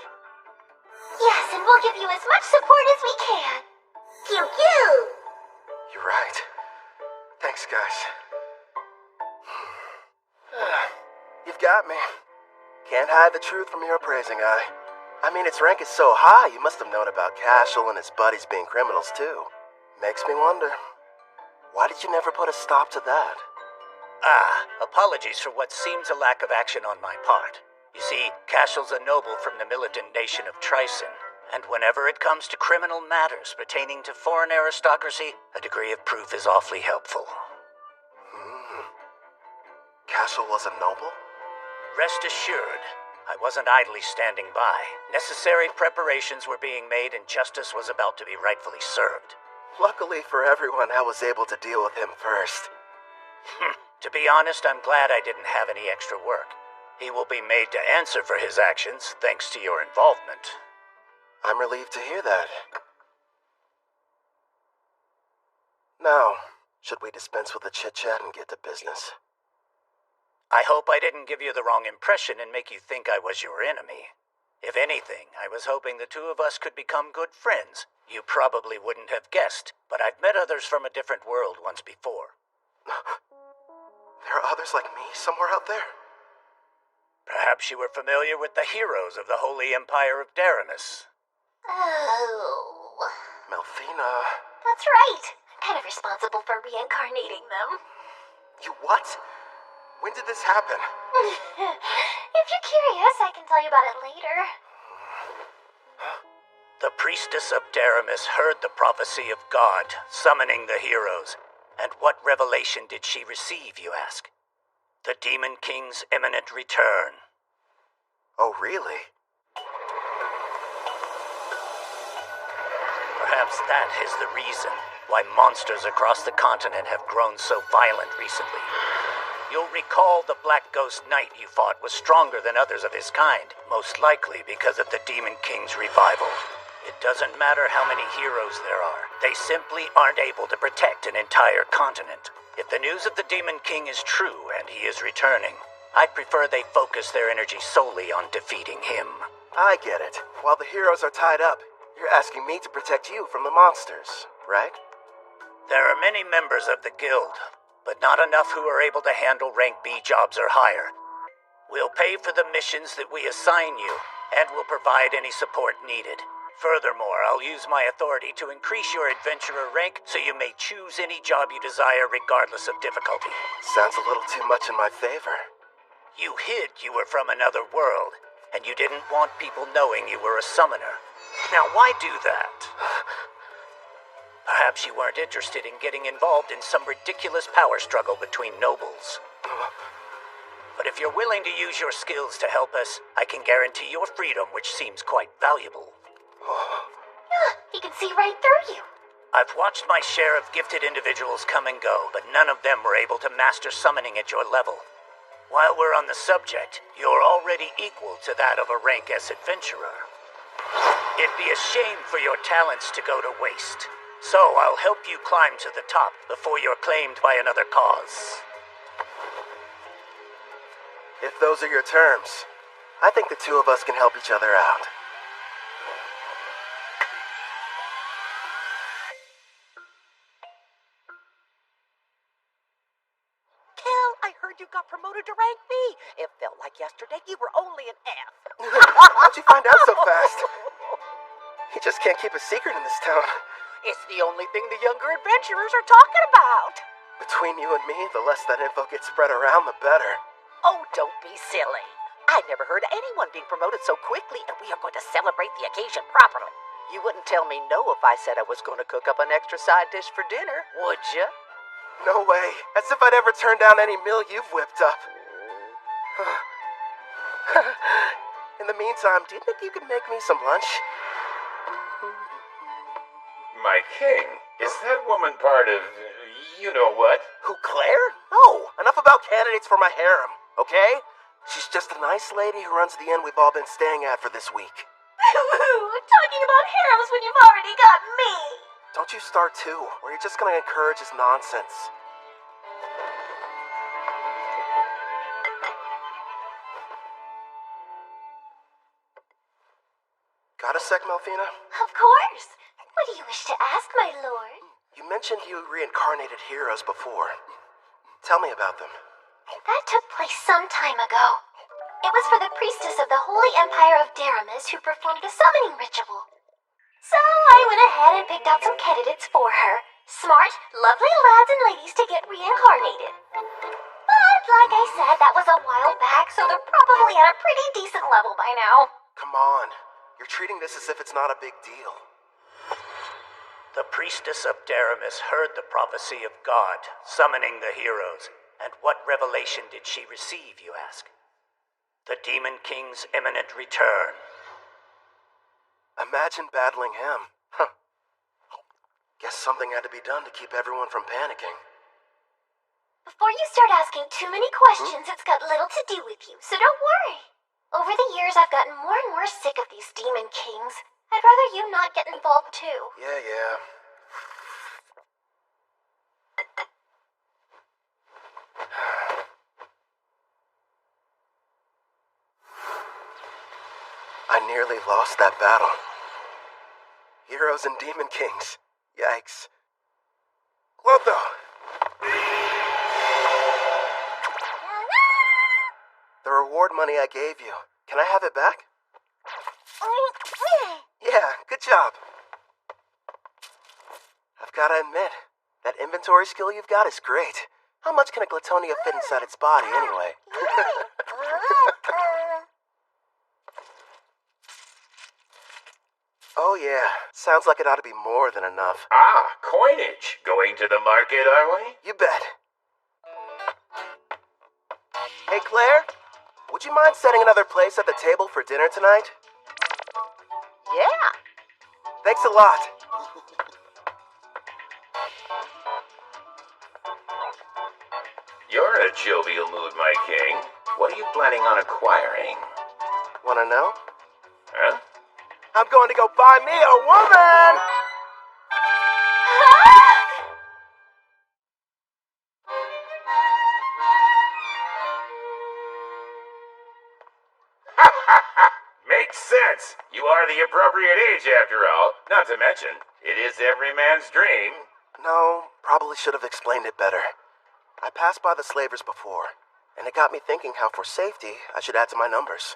Yes, and we'll give you as much support as we can. Pew pew! You're right. Thanks, guys. You've got me. Can't hide the truth from your appraising eye. I mean, its rank is so high, you must have known about Cashel and his buddies being criminals, too. Makes me wonder, why did you never put a stop to that? Apologies for what seems a lack of action on my part. You see, Cashel's a noble from the militant nation of Tryson, and whenever it comes to criminal matters pertaining to foreign aristocracy, a degree of proof is awfully helpful. Cashel was a noble? Rest assured, I wasn't idly standing by. Necessary preparations were being made and justice was about to be rightfully served. Luckily for everyone, I was able to deal with him first. To be honest, I'm glad I didn't have any extra work. He will be made to answer for his actions, thanks to your involvement. I'm relieved to hear that. Now, should we dispense with the chit-chat and get to business? I hope I didn't give you the wrong impression and make you think I was your enemy. If anything, I was hoping the two of us could become good friends. You probably wouldn't have guessed, but I've met others from a different world once before. There are others like me somewhere out there? Perhaps you were familiar with the heroes of the Holy Empire of Daramus. Oh. Melfina... That's right. I'm kind of responsible for reincarnating them. You what? When did this happen? If you're curious, I can tell you about it later. The priestess of Daramus heard the prophecy of God, summoning the heroes. And what revelation did she receive, you ask? The Demon King's imminent return. Oh, really? Perhaps that is the reason why monsters across the continent have grown so violent recently. You'll recall the Black Ghost Knight you fought was stronger than others of his kind, most likely because of the Demon King's revival. It doesn't matter how many heroes there are. They simply aren't able to protect an entire continent. If the news of the Demon King is true and he is returning, I'd prefer they focus their energy solely on defeating him. I get it. While the heroes are tied up, you're asking me to protect you from the monsters, right? There are many members of the guild, but not enough who are able to handle rank B jobs or higher. We'll pay for the missions that we assign you, and we'll provide any support needed. Furthermore, I'll use my authority to increase your adventurer rank so you may choose any job you desire regardless of difficulty. Sounds a little too much in my favor. You hid you were from another world, and you didn't want people knowing you were a summoner. Now why do that? Perhaps you weren't interested in getting involved in some ridiculous power struggle between nobles. But if you're willing to use your skills to help us, I can guarantee your freedom, which seems quite valuable. He can see right through you. I've watched my share of gifted individuals come and go, but none of them were able to master summoning at your level. While we're on the subject, you're already equal to that of a rank S adventurer. It'd be a shame for your talents to go to waste. So I'll help you climb to the top before you're claimed by another cause. If those are your terms, I think the two of us can help each other out. I heard you got promoted to rank B. It felt like yesterday you were only an F. How'd you find out so fast? You just can't keep a secret in this town. It's the only thing the younger adventurers are talking about. Between you and me, the less that info gets spread around, the better. Oh, don't be silly. I've never heard of anyone being promoted so quickly, and we are going to celebrate the occasion properly. You wouldn't tell me no if I said I was going to cook up an extra side dish for dinner, would you? No way. As if I'd ever turn down any meal you've whipped up. In the meantime, do you think you could make me some lunch? My king, is that woman part of you-know-what? Who, Claire? No. Enough about candidates for my harem, okay? She's just a nice lady who runs the inn we've all been staying at for this week. Talking about harems when you've already got me. Don't you start too, or you're just gonna encourage his nonsense. Got a sec, Melfina? Of course. What do you wish to ask, my lord? You mentioned you reincarnated heroes before. Tell me about them. That took place some time ago. It was for the priestess of the Holy Empire of Daramus who performed the summoning ritual. So I went ahead and picked out some candidates for her. Smart, lovely lads and ladies to get reincarnated. But like I said, that was a while back, so they're probably at a pretty decent level by now. Come on. You're treating this as if it's not a big deal. The priestess of Daramus heard the prophecy of God, summoning the heroes. And what revelation did she receive, you ask? The Demon King's imminent return. Imagine battling him. Huh. Guess something had to be done to keep everyone from panicking. Before you start asking too many questions, it's got little to do with you, so don't worry. Over the years, I've gotten more and more sick of these Demon Kings. I'd rather you not get involved too. Yeah. nearly lost that battle. Heroes and Demon Kings. Yikes. Lotho! The reward money I gave you. Can I have it back? Yeah, good job. I've gotta admit, that inventory skill you've got is great. How much can a Glatonia fit inside its body, anyway? Oh yeah, sounds like it ought to be more than enough. Ah, coinage. Going to the market, are we? You bet. Hey Claire, would you mind setting another place at the table for dinner tonight? Yeah. Thanks a lot. You're in a jovial mood, my king. What are you planning on acquiring? Wanna know? Huh? I'm going to go buy me a woman! Makes sense. You are the appropriate age, after all. Not to mention, it is every man's dream. No, probably should have explained it better. I passed by the slavers before, and it got me thinking how for safety, I should add to my numbers.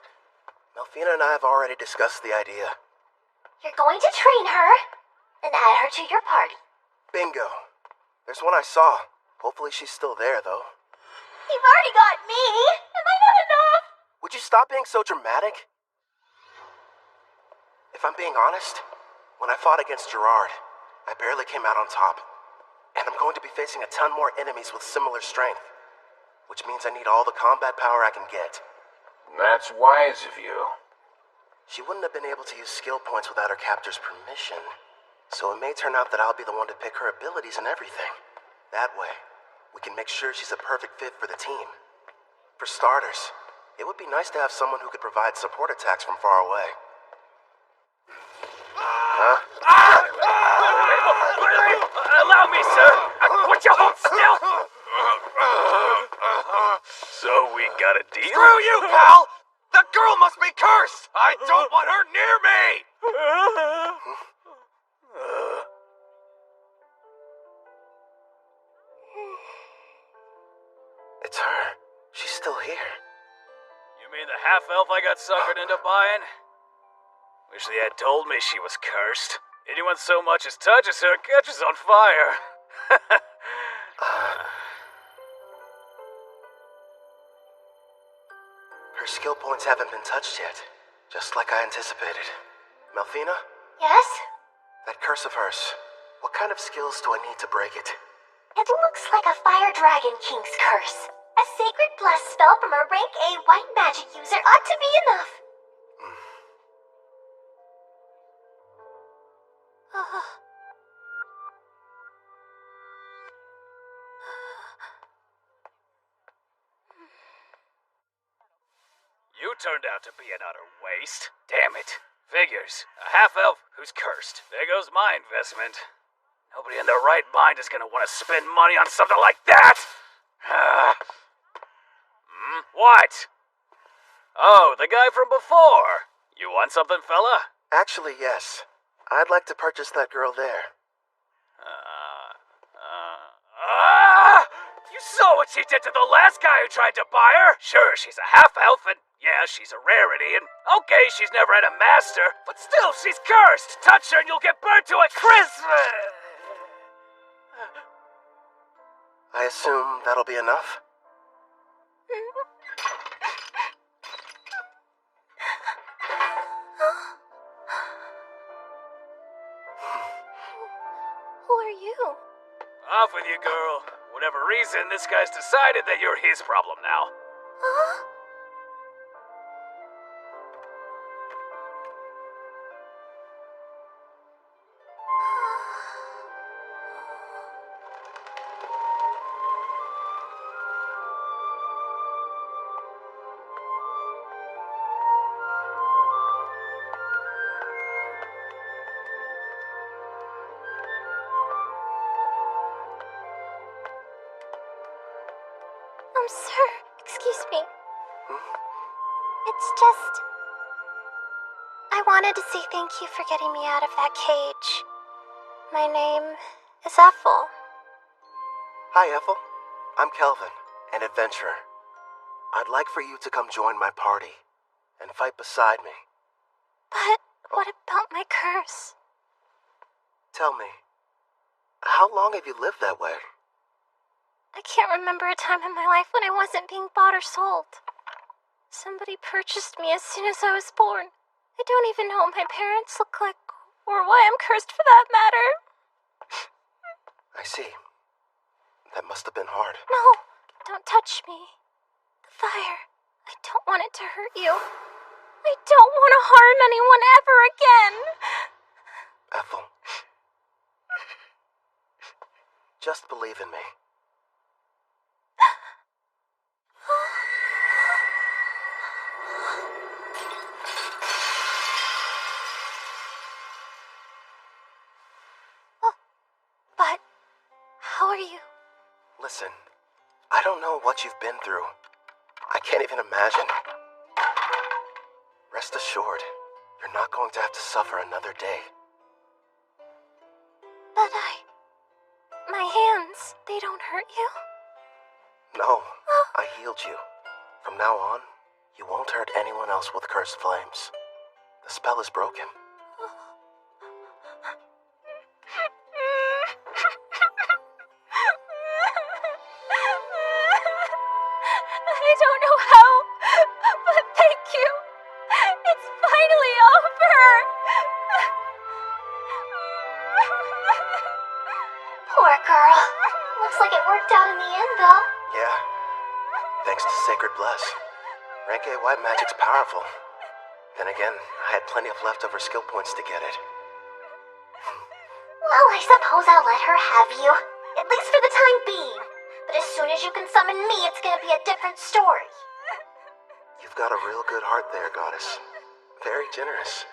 Melfina and I have already discussed the idea. You're going to train her and add her to your party. Bingo. There's one I saw. Hopefully she's still there, though. You've already got me. Am I not enough? Would you stop being so dramatic? If I'm being honest, when I fought against Gerard, I barely came out on top. And I'm going to be facing a ton more enemies with similar strength. Which means I need all the combat power I can get. That's wise of you. She wouldn't have been able to use skill points without her captor's permission. So it may turn out that I'll be the one to pick her abilities and everything. That way, we can make sure she's a perfect fit for the team. For starters, it would be nice to have someone who could provide support attacks from far away. Huh? Allow me, sir. Would you hold still? So we got a deal? Screw you, pal! The girl must be cursed! I don't want her near me! It's her. She's still here. You mean the half-elf I got suckered into buying? Wish they had told me she was cursed. Anyone so much as touches her catches on fire. Her skill points haven't been touched yet, just like I anticipated. Melfina? Yes? That curse of hers, what kind of skills do I need to break it? It looks like a Fire Dragon King's curse. A sacred bless spell from a rank A white magic user ought to be enough. You turned out to be an utter waste. Damn it. Figures. A half-elf who's cursed. There goes my investment. Nobody in their right mind is gonna want to spend money on something like that! What? Oh, the guy from before. You want something, fella? Actually, yes. I'd like to purchase that girl there. You saw what she did to the last guy who tried to buy her? Sure, she's a half-elf, and yeah, she's a rarity, and okay, she's never had a master, but still, she's cursed! Touch her and you'll get burned to a crisp! I assume that'll be enough? Who are you? Off with you, girl. Whatever reason, this guy's decided that you're his problem now. Huh? Sir, excuse me. It's just... I wanted to say thank you for getting me out of that cage. My name is Ethel. Hi, Ethel. I'm Kelvin, an adventurer. I'd like for you to come join my party and fight beside me. But what about my curse? Tell me, how long have you lived that way? I can't remember a time in my life when I wasn't being bought or sold. Somebody purchased me as soon as I was born. I don't even know what my parents look like, or why I'm cursed for that matter. I see. That must have been hard. No, don't touch me. The fire. I don't want it to hurt you. I don't want to harm anyone ever again. Ethel. Just believe in me. But how are you? Listen, I don't know what you've been through. I can't even imagine. Rest assured, you're not going to have to suffer another day. But my hands, they don't hurt you? No, I healed you. From now on, you won't hurt anyone else with cursed flames. The spell is broken. I don't know how, but thank you. It's finally over. Poor girl. Looks like it worked out in the end, though. Yeah, thanks to Sacred Bless. Rank A white magic's powerful. Then again, I had plenty of leftover skill points to get it. Well, I suppose I'll let her have you. At least for the time being. But as soon as you can summon me, it's gonna be a different story. You've got a real good heart there, Goddess. Very generous.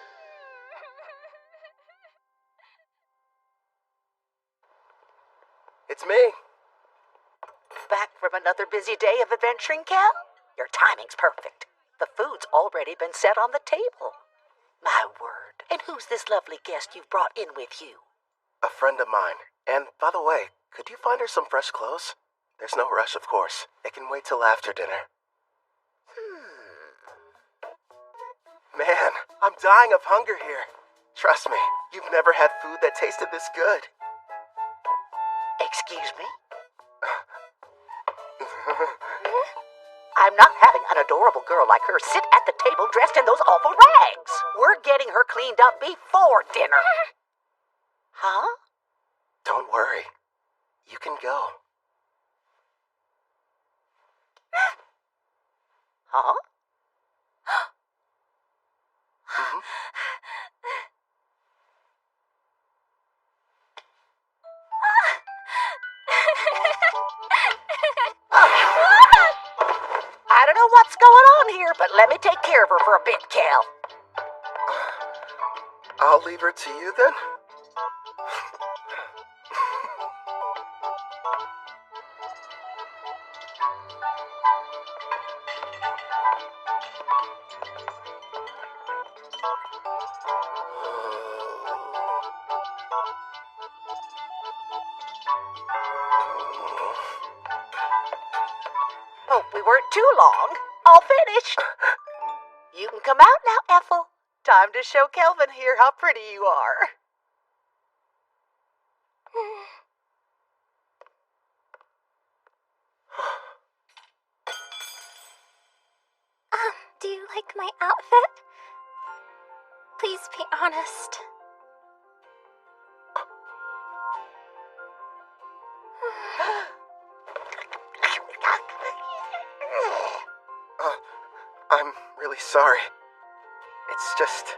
It's me. Back from another busy day of adventuring, Cal? Your timing's perfect. The food's already been set on the table. My word. And who's this lovely guest you've brought in with you? A friend of mine. And, by the way, could you find her some fresh clothes? There's no rush, of course. It can wait till after dinner. Man, I'm dying of hunger here. Trust me, you've never had food that tasted this good. Excuse me? I'm not having an adorable girl like her sit at the table dressed in those awful rags. We're getting her cleaned up before dinner. Huh? Don't worry. You can go. Huh? Mm-hmm. I don't know what's going on here, but let me take care of her for a bit, Cal. I'll leave her to you then. Hope we weren't too long. All finished. You can come out now, Ethel. Time to show Kelvin here how pretty you are. Do you like my outfit? Please be honest. I'm really sorry. It's just...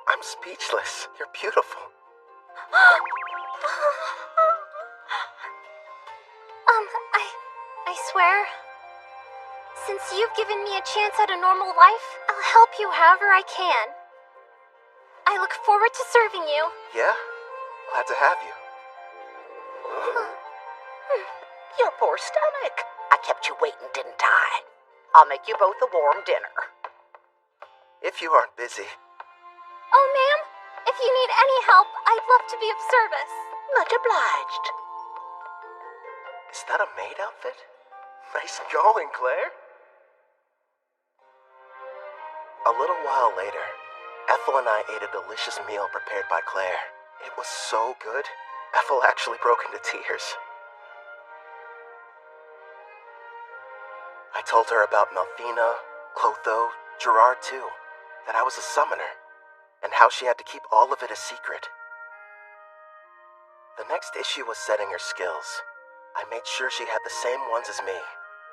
I'm speechless. You're beautiful. I swear, since you've given me a chance at a normal life, I'll help you however I can. I look forward to serving you. Yeah? Glad to have you. Your poor stomach. I kept you waiting, didn't I? I'll make you both a warm dinner. If you aren't busy, Oh, ma'am, if you need any help, I'd love to be of service. Much obliged. Is that a maid outfit? Nice going, Claire. A little while later, Ethel and I ate a delicious meal prepared by Claire. It was so good, Ethel actually broke into tears. I told her about Melfina, Clotho, Gerard too, that I was a summoner, and how she had to keep all of it a secret. The next issue was setting her skills. I made sure she had the same ones as me.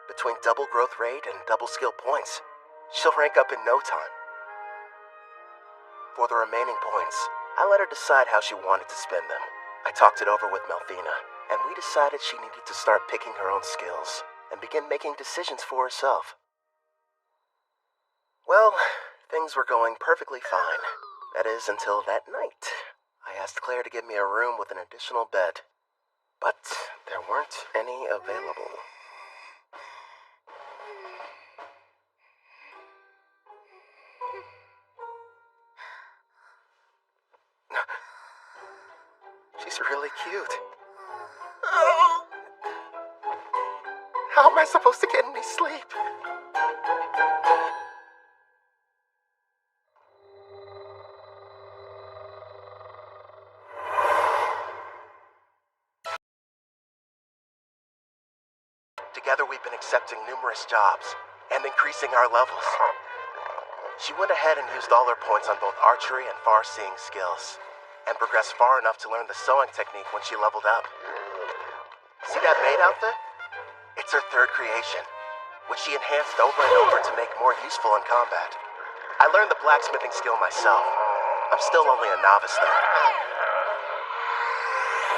Between double growth rate and double skill points, she'll rank up in no time. For the remaining points, I let her decide how she wanted to spend them. I talked it over with Melfina, and we decided she needed to start picking her own skills and begin making decisions for herself. Well, things were going perfectly fine. That is, until that night. I asked Claire to give me a room with an additional bed, but there weren't any available. She's really cute. Oh. How am I supposed to get any sleep? Together we've been accepting numerous jobs and increasing our levels. She went ahead and used all her points on both archery and far-seeing skills, and progressed far enough to learn the sewing technique when she leveled up. See that maid outfit? It's her third creation, which she enhanced over and over to make more useful in combat. I learned the blacksmithing skill myself. I'm still only a novice though.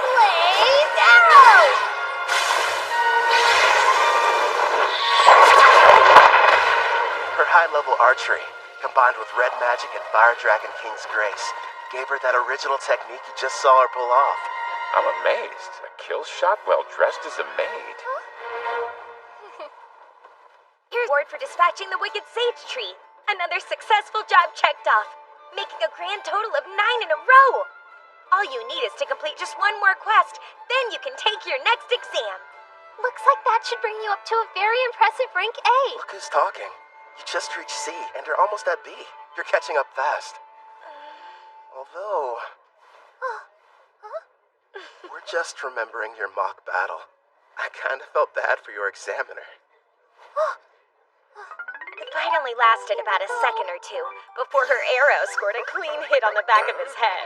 Blaze arrow! Her high-level archery, combined with red magic and Fire Dragon King's grace, gave her that original technique you just saw her pull off. I'm amazed. A kill shot while dressed as a maid. Here's a reward for dispatching the Wicked Sage Tree. Another successful job checked off, making a grand total of 9 in a row. All you need is to complete just one more quest, then you can take your next exam. Looks like that should bring you up to a very impressive rank A. Look who's talking. You just reached C, and you're almost at B. You're catching up fast. Although... we're just remembering your mock battle. I kind of felt bad for your examiner. The fight only lasted about a second or two before her arrow scored a clean hit on the back of his head.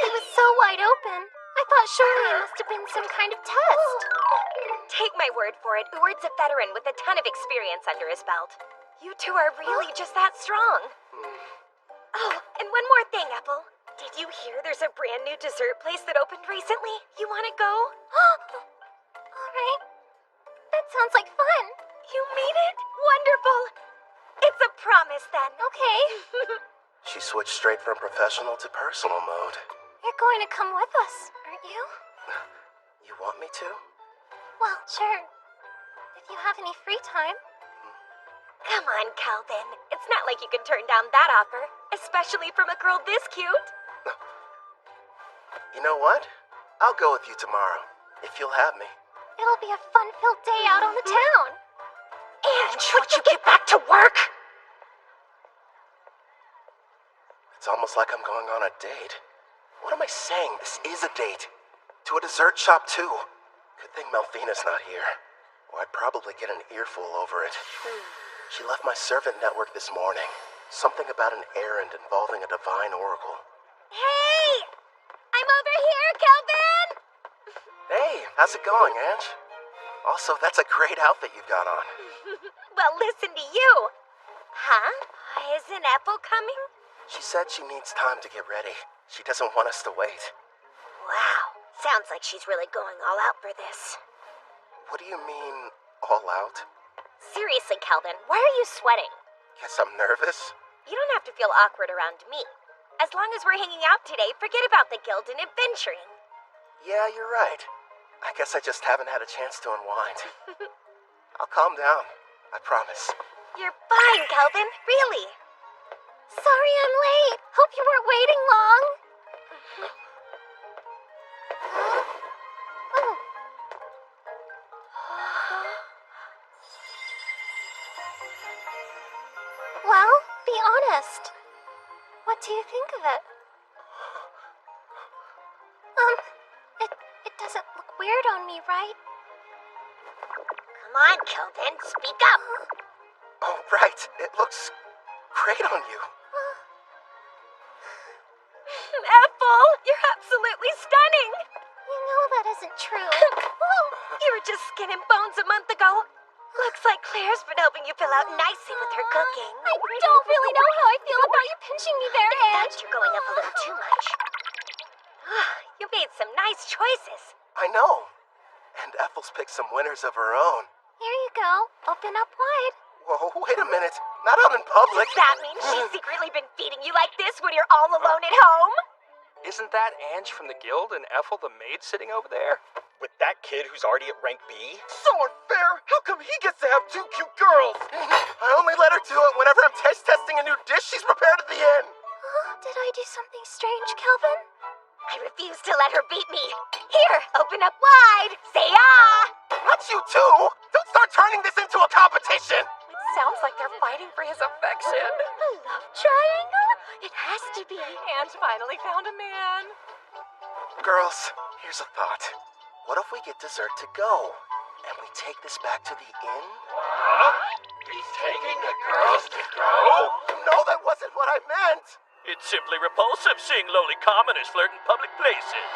It was so wide open. I thought surely it must have been some kind of test. Take my word for it, Uward's a veteran with a ton of experience under his belt. You two are really just that strong. Oh, and one more thing, Apple. Did you hear there's a brand new dessert place that opened recently? You want to go? Alright. That sounds like fun. You mean it? Wonderful. It's a promise then. Okay. She switched straight from professional to personal mode. You're going to come with us, aren't you? You want me to? Well, sure. If you have any free time. Come on, Calvin. It's not like you can turn down that offer, especially from a girl this cute. You know what? I'll go with you tomorrow, if you'll have me. It'll be a fun-filled day out on the town. And would you get back to work? It's almost like I'm going on a date. What am I saying? This is a date. To a dessert shop, too. Good thing Melfina's not here, or I'd probably get an earful over it. She left my servant network this morning. Something about an errand involving a divine oracle. Hey! I'm over here, Calvin! Hey, how's it going, Ange? Also, that's a great outfit you've got on. Well, listen to you. Huh? Isn't Apple coming? She said she needs time to get ready. She doesn't want us to wait. Wow. Sounds like she's really going all out for this. What do you mean, all out? Seriously, Calvin, why are you sweating? Guess I'm nervous. You don't have to feel awkward around me. As long as we're hanging out today, forget about the guild and adventuring. Yeah, you're right. I guess I just haven't had a chance to unwind. I'll calm down. I promise. You're fine, Calvin. Really. Sorry I'm late. Hope you weren't waiting. What do you think of it? It doesn't look weird on me, right? Come on, Kelvin, speak up. Oh, right. It looks great on you. Ethel, you're absolutely stunning. You know that isn't true. You were just skin and bones a month ago. Looks like Claire's been helping you fill out nicely with her cooking. I don't really know how I feel about you pinching me there, Ange. You're going up a little too much. You made some nice choices. I know. And Ethel's picked some winners of her own. Here you go. Open up wide. Whoa, wait a minute. Not out in public. That means she's secretly been feeding you like this when you're all alone at home? Isn't that Ange from the guild and Ethel the maid sitting over there? With that kid who's already at rank B? So unfair! How come he gets to have two cute girls? I only let her do it whenever I'm taste testing a new dish she's prepared at the inn. Did I do something strange, Kelvin? I refuse to let her beat me. Here, open up wide. Say ah! Not you too! Don't start turning this into a competition! It sounds like they're fighting for his affection. A love triangle? It has to be. Ange finally found a man. Girls, here's a thought. What if we get dessert to go? And we take this back to the inn? Huh? He's taking the girls to go? No, that wasn't what I meant! It's simply repulsive seeing lowly commoners flirt in public places.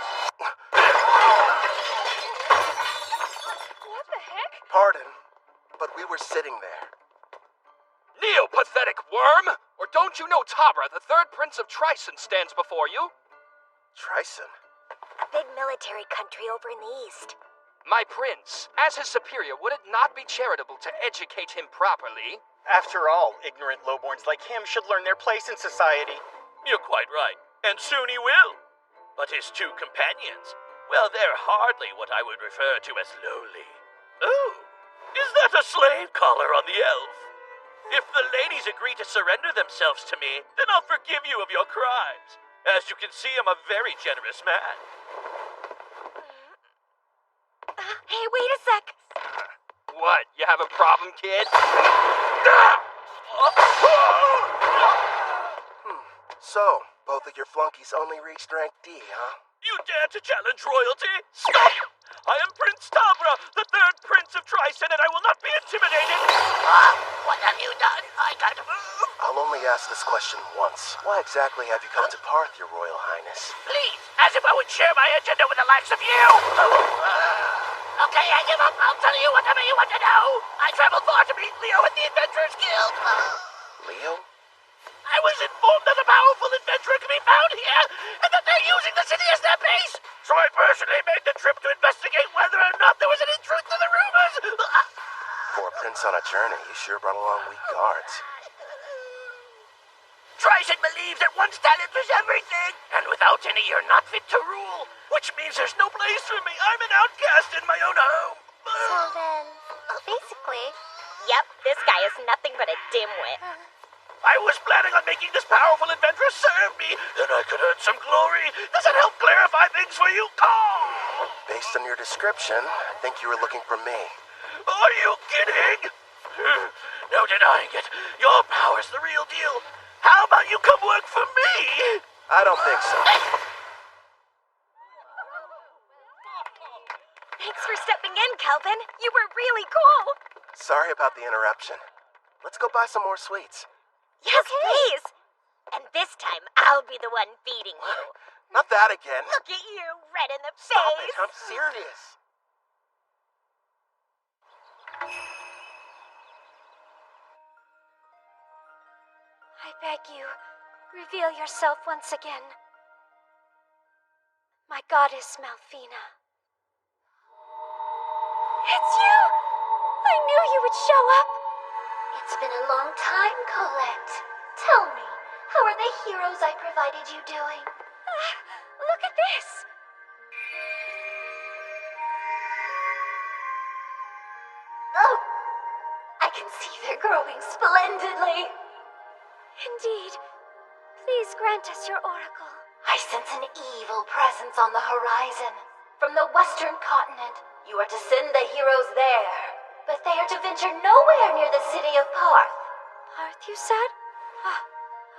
What the heck? Pardon, but we were sitting there. Neo-pathetic worm! Or don't you know Tabra, the third prince of Tryson, stands before you? Tryson? A big military country over in the east. My prince, as his superior, would it not be charitable to educate him properly? After all, ignorant lowborns like him should learn their place in society. You're quite right, and soon he will. But his two companions, well, they're hardly what I would refer to as lowly. Oh, is that a slave collar on the elf? If the ladies agree to surrender themselves to me, then I'll forgive you of your crimes. As you can see, I'm a very generous man. Hey, wait a sec. What, you have a problem, kid? So, both of your flunkies only reached rank D, huh? You dare to challenge royalty? Stop! I am Prince Tabra, the third prince of Tryson, and I will not be intimidated! What have you done? I can't move. I'll only ask this question once. Why exactly have you come to Parth, your royal highness? Please, as if I would share my agenda with the likes of you. Okay, I give up. I'll tell you whatever you want to know. I traveled far to meet Leo at the Adventurers Guild. Leo? I was informed that a powerful adventurer can be found here, and that they're using the city as their base. So I personally made the trip to investigate whether or not there was any truth to the rumors. For a prince on a journey, you sure brought along weak guards. Tryson believes that one's talent is everything, and without any, you're not fit to rule. Which means there's no place for me. I'm an outcast in my own home. So then, basically... Yep, this guy is nothing but a dimwit. I was planning on making this powerful adventurer serve me, then I could earn some glory. Does that help clarify things for you? Oh! Based on your description, I think you were looking for me. Are you kidding? No denying it. Your power's the real deal. How about you come work for me? I don't think so. Thanks for stepping in, Kelvin. You were really cool. Sorry about the interruption. Let's go buy some more sweets. Yes, please. And this time, I'll be the one feeding you. Not that again. Look at you, red in the Stop face. it, I'm serious. I beg you, reveal yourself once again. My goddess Malfina. It's you! I knew you would show up! It's been a long time, Colette. Tell me, how are the heroes I provided you doing? Look at this! Oh, I can see they're growing splendidly. Indeed. Please grant us your oracle. I sense an evil presence on the horizon. From the western continent, you are to send the heroes there. But they are to venture nowhere near the city of Parth. Parth, you said? Ah,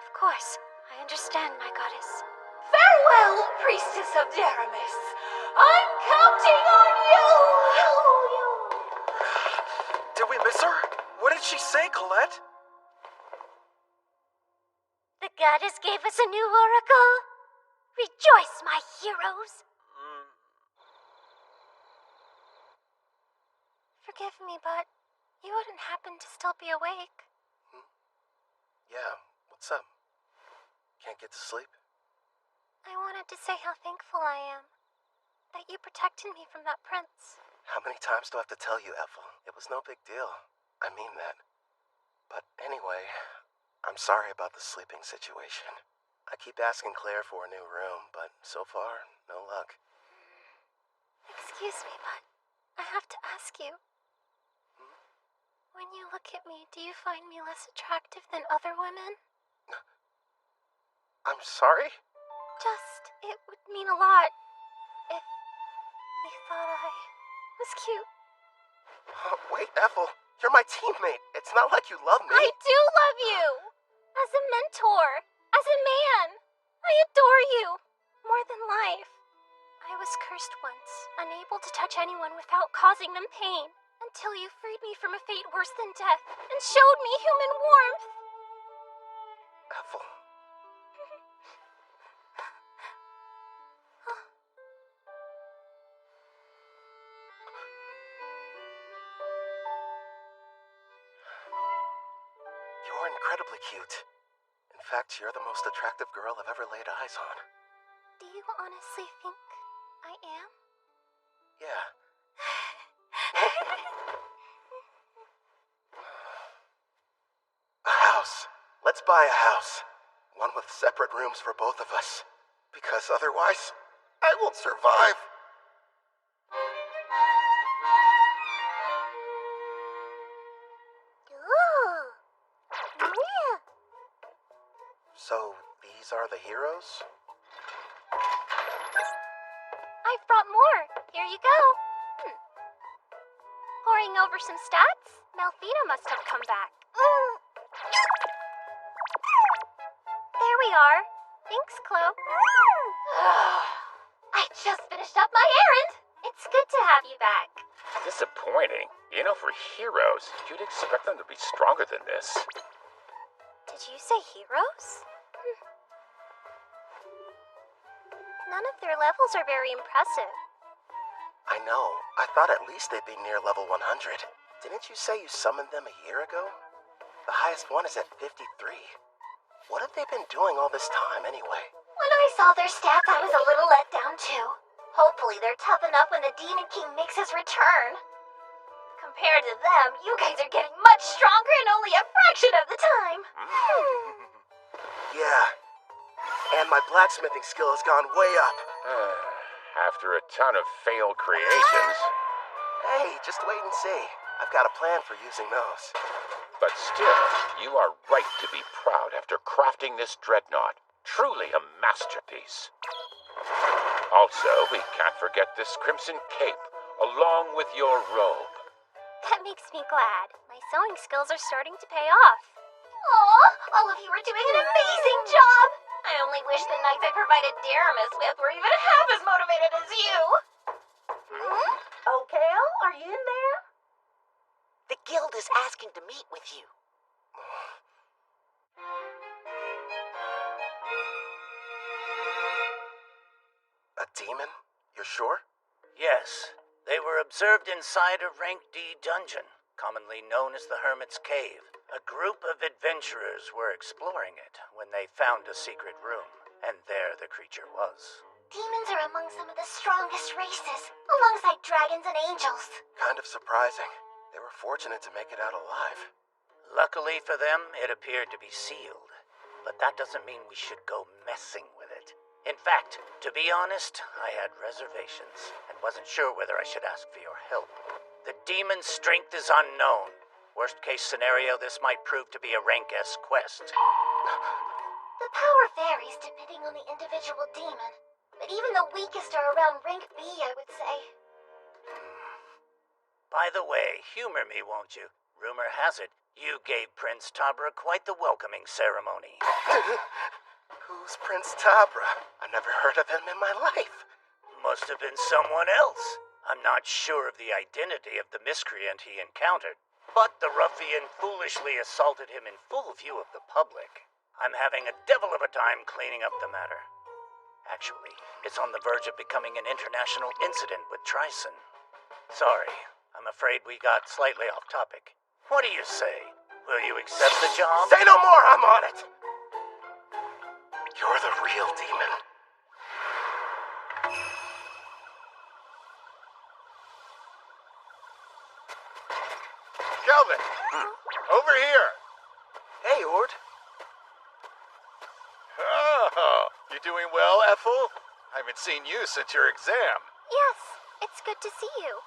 of course. I understand, my goddess. Farewell, Priestess of Deramis. I'm counting on you! Did we miss her? What did she say, Colette? The goddess gave us a new oracle. Rejoice, my heroes. Forgive me, but you wouldn't happen to still be awake. Yeah, what's up? Can't get to sleep? I wanted to say how thankful I am that you protected me from that prince. How many times do I have to tell you, Ethel? It was no big deal. I mean that. But anyway, I'm sorry about the sleeping situation. I keep asking Claire for a new room, but so far, no luck. Excuse me, but I have to ask you. When you look at me, do you find me less attractive than other women? I'm sorry? It would mean a lot if you thought I was cute. Wait, Ethel, you're my teammate. It's not like you love me. I do love you! As a mentor, as a man. I adore you, more than life. I was cursed once, unable to touch anyone without causing them pain, until you freed me from a fate worse than death and showed me human warmth. Ethel. You're incredibly cute. In fact, you're the most attractive girl I've ever laid eyes on. Do you honestly think I am? Yeah. A house. Let's buy a house. One with separate rooms for both of us. Because otherwise, I won't survive. So, these are the heroes? I've brought more. Here you go. Poring over some stats? Malthina must have come back. There we are. Thanks, Chloe. I just finished up my errand. It's good to have you back. Disappointing. You know, for heroes, you'd expect them to be stronger than this. Did you say heroes? None of their levels are very impressive. I know. I thought at least they'd be near level 100. Didn't you say you summoned them a year ago? The highest one is at 53. What have they been doing all this time, anyway? When I saw their stats, I was a little let down, too. Hopefully they're tough enough when the Demon King makes his return. Compared to them, you guys are getting much stronger in only a fraction of the time. Yeah. And my blacksmithing skill has gone way up. After a ton of failed creations. Hey, just wait and see. I've got a plan for using those. But still, you are right to be proud after crafting this dreadnought. Truly a masterpiece. Also, we can't forget this crimson cape, along with your robe. That makes me glad. My sewing skills are starting to pay off. Aw, all of you are doing an amazing job. I only wish the knights I provided Deramis with were even half as motivated as you. Okay, are you in there? The guild is asking to meet with you. A demon? You're sure? Yes. They were observed inside a Rank D dungeon, commonly known as the Hermit's Cave. A group of adventurers were exploring it when they found a secret room, and there the creature was. Demons are among some of the strongest races, alongside dragons and angels. Kind of surprising. They were fortunate to make it out alive. Luckily for them, it appeared to be sealed. But that doesn't mean we should go messing with it. In fact, to be honest, I had reservations and wasn't sure whether I should ask for your help. The demon's strength is unknown. Worst case scenario, this might prove to be a Rank S quest. The power varies depending on the individual demon, but even the weakest are around Rank B, I would say. By the way, humor me, won't you? Rumor has it, you gave Prince Tabra quite the welcoming ceremony. Who's Prince Tabra? I've never heard of him in my life. Must have been someone else. I'm not sure of the identity of the miscreant he encountered, but the ruffian foolishly assaulted him in full view of the public. I'm having a devil of a time cleaning up the matter. Actually, it's on the verge of becoming an international incident with Trison. Sorry, I'm afraid we got slightly off topic. What do you say? Will you accept the job? Say no more, I'm on it! You're the real demon. Kelvin! Over here! Hey, Ord. Oh, you doing well, Ethel? I haven't seen you since your exam. Yes, it's good to see you.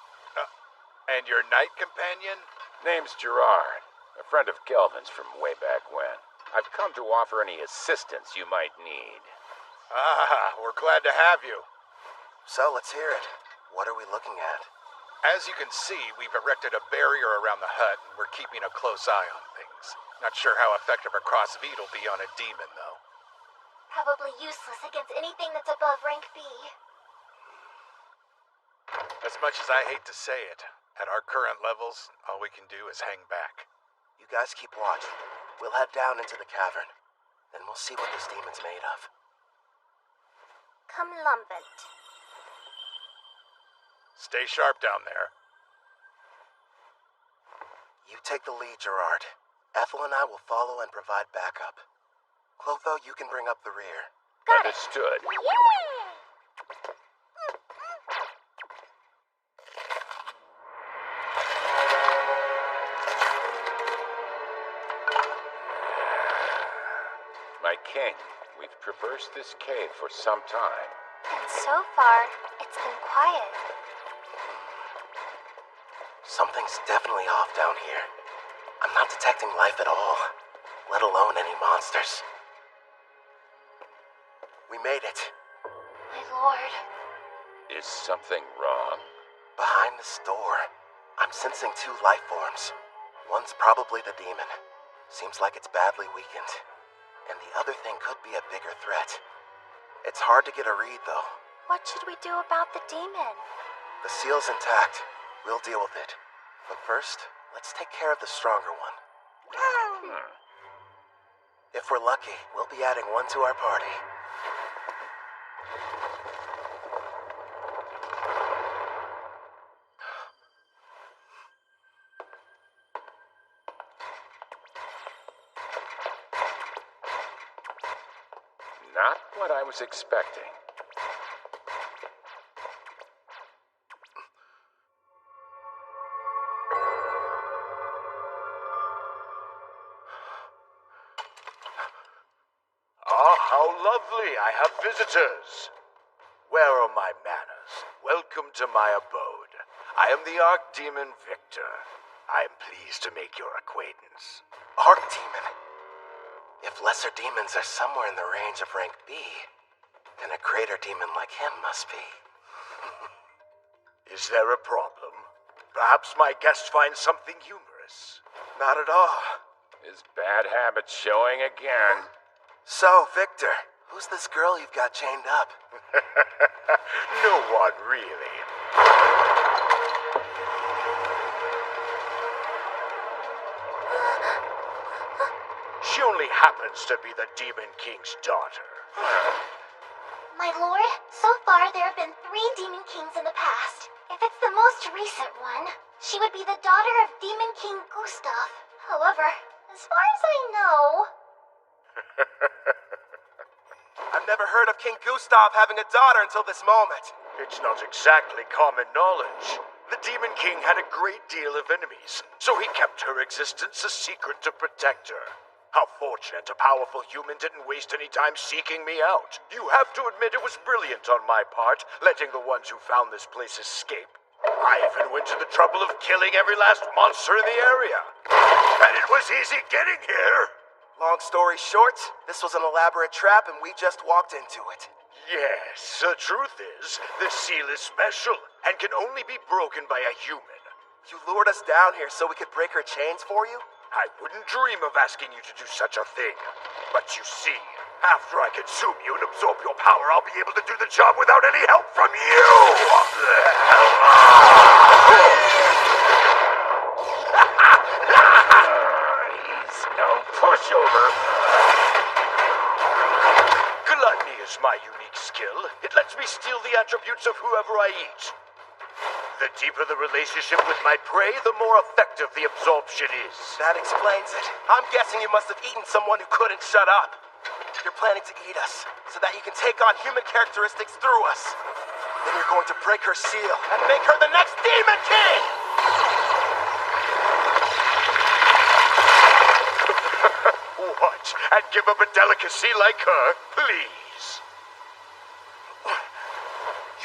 And your knight companion? Name's Gerard, a friend of Kelvin's from way back when. I've come to offer any assistance you might need. Ah, we're glad to have you. So, let's hear it. What are we looking at? As you can see, we've erected a barrier around the hut, and we're keeping a close eye on things. Not sure how effective a crossfeed will be on a demon, though. Probably useless against anything that's above rank B. As much as I hate to say it, at our current levels, all we can do is hang back. You guys keep watch. We'll head down into the cavern. Then we'll see what this demon's made of. Come lumbent. Stay sharp down there. You take the lead, Gerard. Ethel and I will follow and provide backup. Clotho, you can bring up the rear. Understood. My king, we've traversed this cave for some time. And so far, it's been quiet. Something's definitely off down here. I'm not detecting life at all, let alone any monsters. We made it. My lord. Is something wrong? Behind this door, I'm sensing two life forms. One's probably the demon. Seems like it's badly weakened. And the other thing could be a bigger threat. It's hard to get a read, though. What should we do about the demon? The seal's intact. We'll deal with it. But first, let's take care of the stronger one. If we're lucky, we'll be adding one to our party. Not what I was expecting. Ah, how lovely! I have visitors. Where are my manners? Welcome to my abode. I am the Archdemon Victor. I am pleased to make your acquaintance. Archdemon? If lesser demons are somewhere in the range of rank B, then a greater demon like him must be. Is there a problem? Perhaps my guest finds something humorous. Not at all. His bad habits showing again. So, Victor, who's this girl you've got chained up? No one, really. She only happens to be the Demon King's daughter. My lord, so far there have been 3 Demon Kings in the past. If it's the most recent one, she would be the daughter of Demon King Gustav. However, as far as I know... I've never heard of King Gustav having a daughter until this moment. It's not exactly common knowledge. The Demon King had a great deal of enemies, so he kept her existence a secret to protect her. How fortunate a powerful human didn't waste any time seeking me out. You have to admit it was brilliant on my part, letting the ones who found this place escape. I even went to the trouble of killing every last monster in the area. And it was easy getting here. Long story short, this was an elaborate trap and we just walked into it. Yes, the truth is, this seal is special and can only be broken by a human. You lured us down here so we could break her chains for you? I wouldn't dream of asking you to do such a thing. But you see, After I consume you and absorb your power, I'll be able to do the job without any help from you! He's no pushover. Gluttony is my unique skill. It lets me steal the attributes of whoever I eat. The deeper the relationship with my prey, the more effective the absorption is. That explains it. I'm guessing you must have eaten someone who couldn't shut up. You're planning to eat us, so that you can take on human characteristics through us. Then you're going to break her seal and make her the next Demon King! What? And give up a delicacy like her? Please.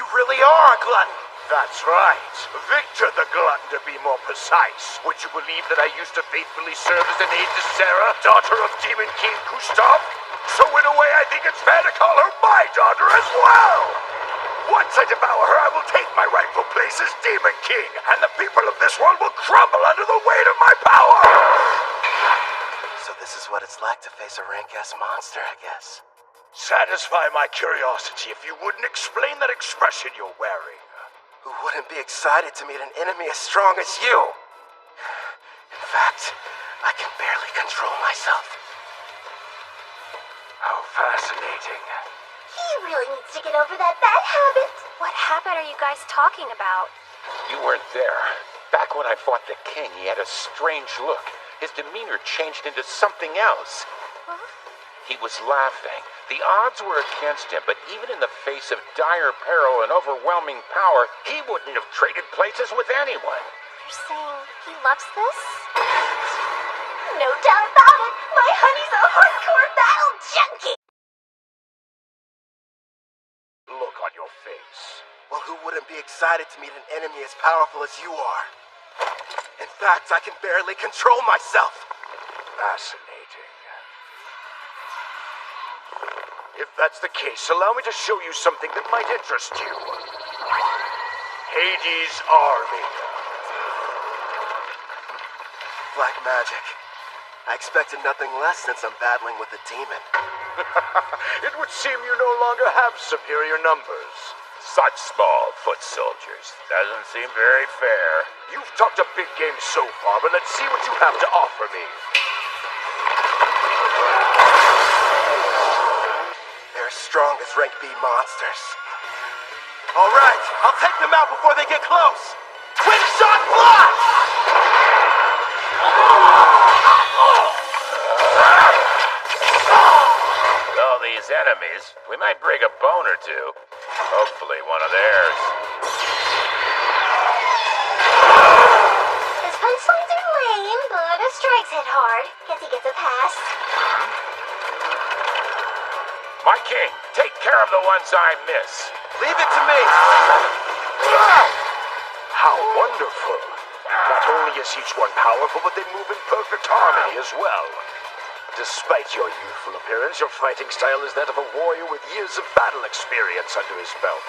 You really are a glutton! That's right. Victor the Glutton, to be more precise. Would you believe that I used to faithfully serve as an aide to Sarah, daughter of Demon King Gustav? So in a way, I think it's fair to call her my daughter as well! Once I devour her, I will take my rightful place as Demon King, and the people of this world will crumble under the weight of my power! So this is what it's like to face a rank-ass monster, I guess. Satisfy my curiosity if you wouldn't explain that expression you're wearing. Who wouldn't be excited to meet an enemy as strong as you? In fact, I can barely control myself. How fascinating. He really needs to get over that bad habit. What habit are you guys talking about? You weren't there. Back when I fought the king, he had a strange look. His demeanor changed into something else. Huh? He was laughing. The odds were against him, but even in the face of dire peril and overwhelming power, he wouldn't have traded places with anyone. You're saying he loves this? No doubt about it. My honey's a hardcore battle junkie. Look on your face. Well, who wouldn't be excited to meet an enemy as powerful as you are? In fact, I can barely control myself. Fascinating. If that's the case, allow me to show you something that might interest you. Hades' army. Black magic. I expected nothing less since I'm battling with a demon. It would seem you no longer have superior numbers. Such small foot soldiers. Doesn't seem very fair. You've talked a big game so far, but let's see what you have to offer me. They're as strong as rank B monsters. All right, I'll take them out before they get close. Twin shot block! With all these enemies, we might break a bone or two. Hopefully one of theirs. His punchlines are lame, but his strikes hit hard. Guess he gets a pass. My king, take care of the ones I miss. Leave it to me. How wonderful. Not only is each one powerful, but they move in perfect harmony as well. Despite your youthful appearance, your fighting style is that of a warrior with years of battle experience under his belt.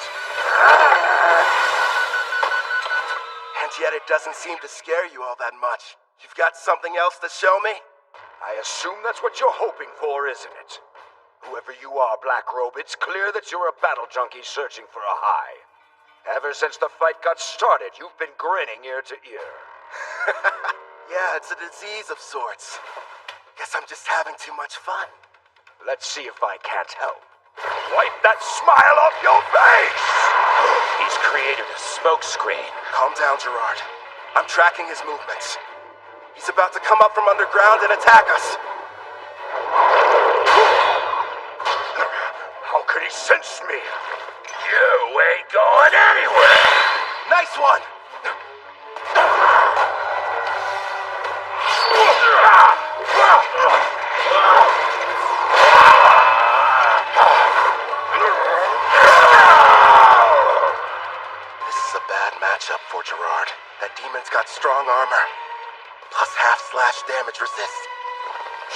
And yet it doesn't seem to scare you all that much. You've got something else to show me? I assume that's what you're hoping for, isn't it? Whoever you are, Black Robe, it's clear that you're a battle junkie searching for a high. Ever since the fight got started, you've been grinning ear to ear. Yeah, it's a disease of sorts. Guess I'm just having too much fun. Let's see if I can't help. Wipe that smile off your face! He's created a smoke screen. Calm down, Gerard. I'm tracking his movements. He's about to come up from underground and attack us. How could he sense me? You ain't going anywhere! Nice one! This is a bad matchup for Gerard. That demon's got strong armor. Plus half-slash damage resist.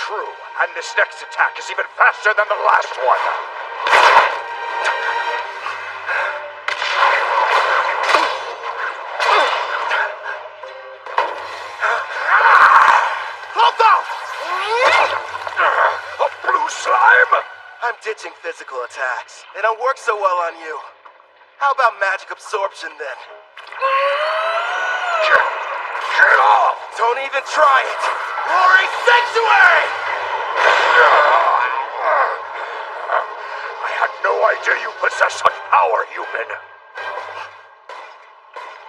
True, and this next attack is even faster than the last one. Hold on! A blue slime? I damaging physical attacks. They don't work so well on you. How about magic absorption then? Get off! Don't even try it! Glory Sanctuary! I had no idea you possess such power, human.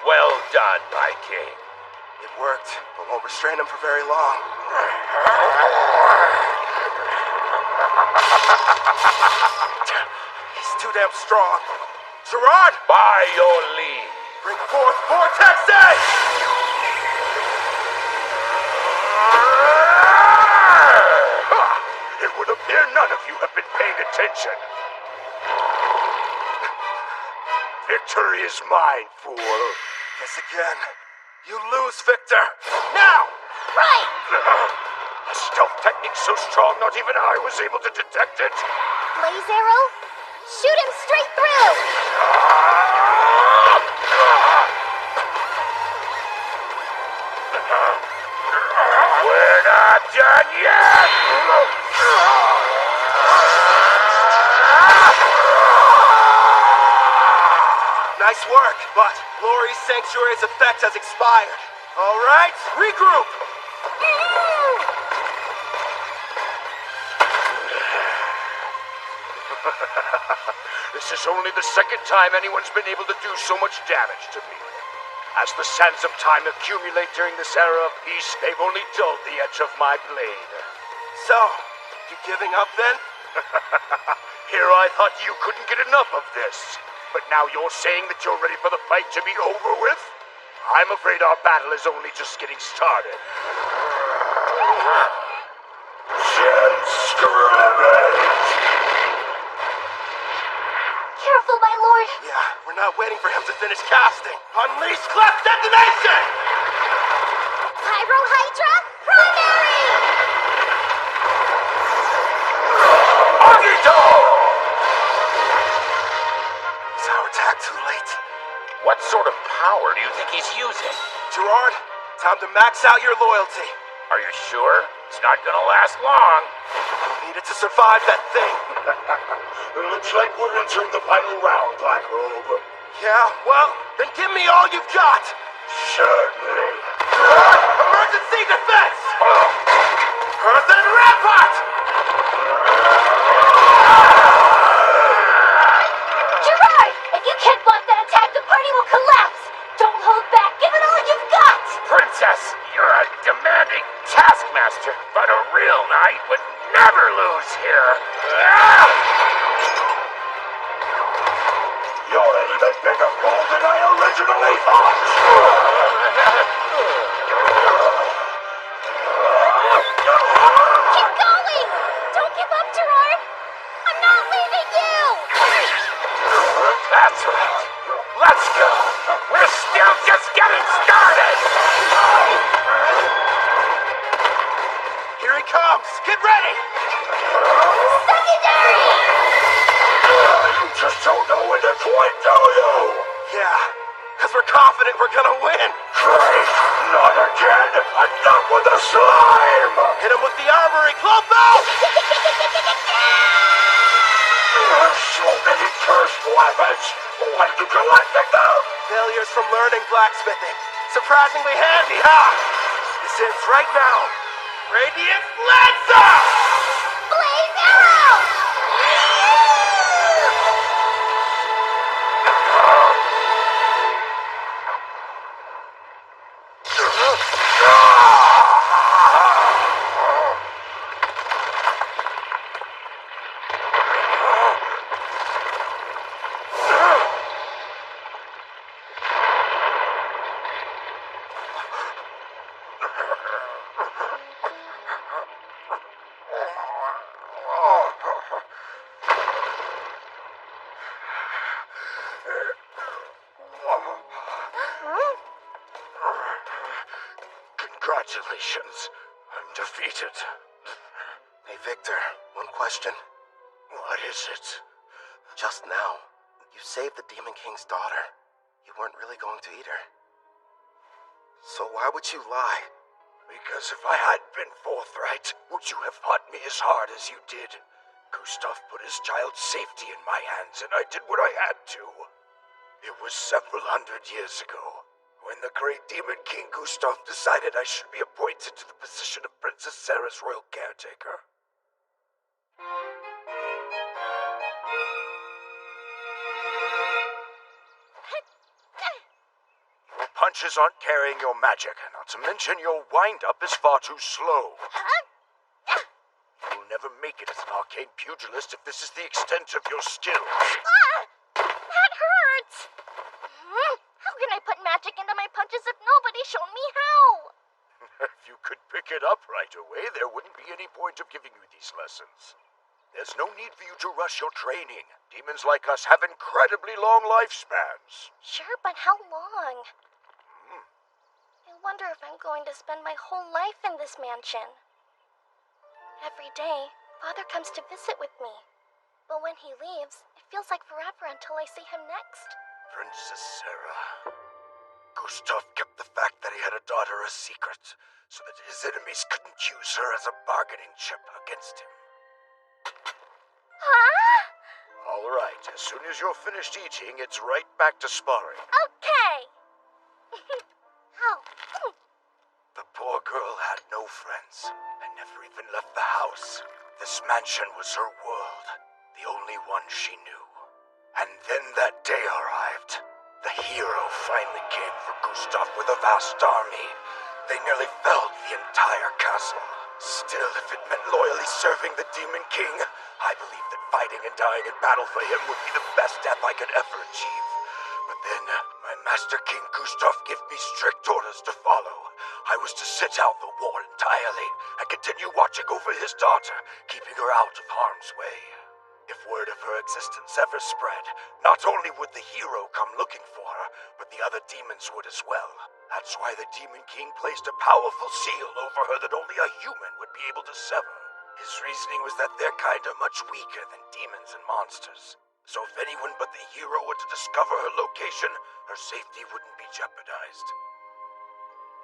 Well done, my king. It worked, but won't restrain him for very long. He's too damn strong. Gerard! By your leave. Bring forth Vortex Edge! It would appear none of you have been paying attention. Victory is mine, fool. Guess again. You lose, Victor. Now! Right! A stealth technique so strong not even I was able to detect it. Blaze arrow? Shoot him straight through! We're not done yet! Nice work, but Glory's Sanctuary's effect has expired. All right, regroup! This is only the second time anyone's been able to do so much damage to me. As the sands of time accumulate during this era of peace, they've only dulled the edge of my blade. So, you giving up then? Here I thought you couldn't get enough of this. But now you're saying that you're ready for the fight to be over with? I'm afraid our battle is only just getting started. Careful, my lord! Yeah, we're not waiting for him to finish casting. Unleash Clef Detonation! Pyro Hydra, primary! Agito! Is our attack too late? What sort of power do you think he's using? Gerard, time to max out your loyalty. Are you sure? It's not gonna last long. You needed to survive that thing. Looks like we're entering the final round, Black Robe. Yeah, well, then give me all you've got. Certainly. Gerard, emergency defense! Earthen Rampart! Gerard! If you can't block that attack, the party will collapse! Don't hold back! Give it all you've got! Princess, you're a demanding taskmaster, but a real knight would never lose here. You're an even bigger fool than I originally thought! Keep going! Don't give up, Gerard! I'm not leaving you! That's right. Let's go. We're still just getting started. Here he comes! Get ready! Secondary! You just don't know when to quit, do you? Yeah, because we're confident we're gonna win. Christ, not again! Enough with the slime! Hit him with the armory, Clotho! So many cursed weapons! What did you collect them? Failures from learning blacksmithing. Surprisingly handy, huh? This ends right now. Radiant Lancer! Blaze arrow! Congratulations. I'm defeated. Hey, Victor, one question. What is it? Just now, you saved the Demon King's daughter. You weren't really going to eat her. So why would you lie? Because if I had been forthright, would you have fought me as hard as you did? Gustav put his child's safety in my hands, and I did what I had to. It was several hundred years ago, when the great demon king Gustav decided I should be appointed to the position of Princess Sarah's royal caretaker. Your punches aren't carrying your magic, not to mention your wind-up is far too slow. You'll never make it as an arcane pugilist if this is the extent of your skills. That hurts! How can I put magic into my punches if nobody's shown me how? If you could pick it up right away, there wouldn't be any point of giving you these lessons. There's no need for you to rush your training. Demons like us have incredibly long lifespans. Sure, but how long? I wonder if I'm going to spend my whole life in this mansion. Every day, Father comes to visit with me. But when he leaves, it feels like forever until I see him next. Princess Sarah. Gustav kept the fact that he had a daughter a secret, so that his enemies couldn't use her as a bargaining chip against him. Huh? All right, as soon as you're finished eating, it's right back to sparring. Okay. Ow. The poor girl had no friends, and never even left the house. This mansion was her world, the only one she knew. And then that day arrived. The hero finally came for Gustav with a vast army. They nearly felled the entire castle. Still, if it meant loyally serving the Demon King, I believed that fighting and dying in battle for him would be the best death I could ever achieve. But then, my Master King Gustav gave me strict orders to follow. I was to sit out the war entirely and continue watching over his daughter, keeping her out of harm's way. If word of her existence ever spread, not only would the hero come looking for her, but the other demons would as well. That's why the Demon King placed a powerful seal over her that only a human would be able to sever. His reasoning was that their kind are much weaker than demons and monsters. So if anyone but the hero were to discover her location, her safety wouldn't be jeopardized.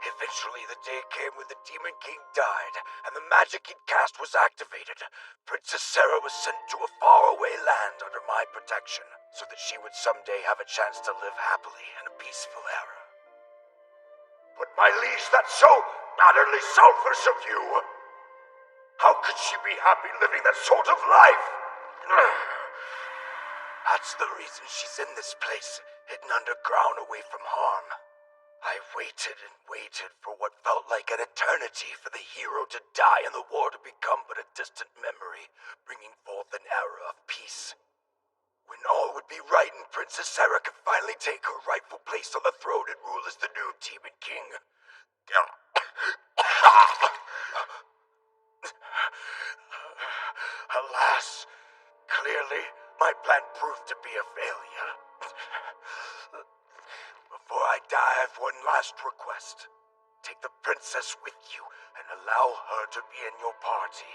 Eventually, the day came when the Demon King died, and the magic he'd cast was activated. Princess Sarah was sent to a faraway land under my protection, so that she would someday have a chance to live happily in a peaceful era. But my liege, that's so utterly selfish of you! How could she be happy living that sort of life? That's the reason she's in this place, hidden underground away from harm. I waited and waited for what felt like an eternity for the hero to die and the war to become but a distant memory, bringing forth an era of peace. When all would be right and Princess Sarah could finally take her rightful place on the throne and rule as the new Demon King. Alas, clearly my plan proved to be a failure. Before I die, I have one last request. Take the princess with you and allow her to be in your party.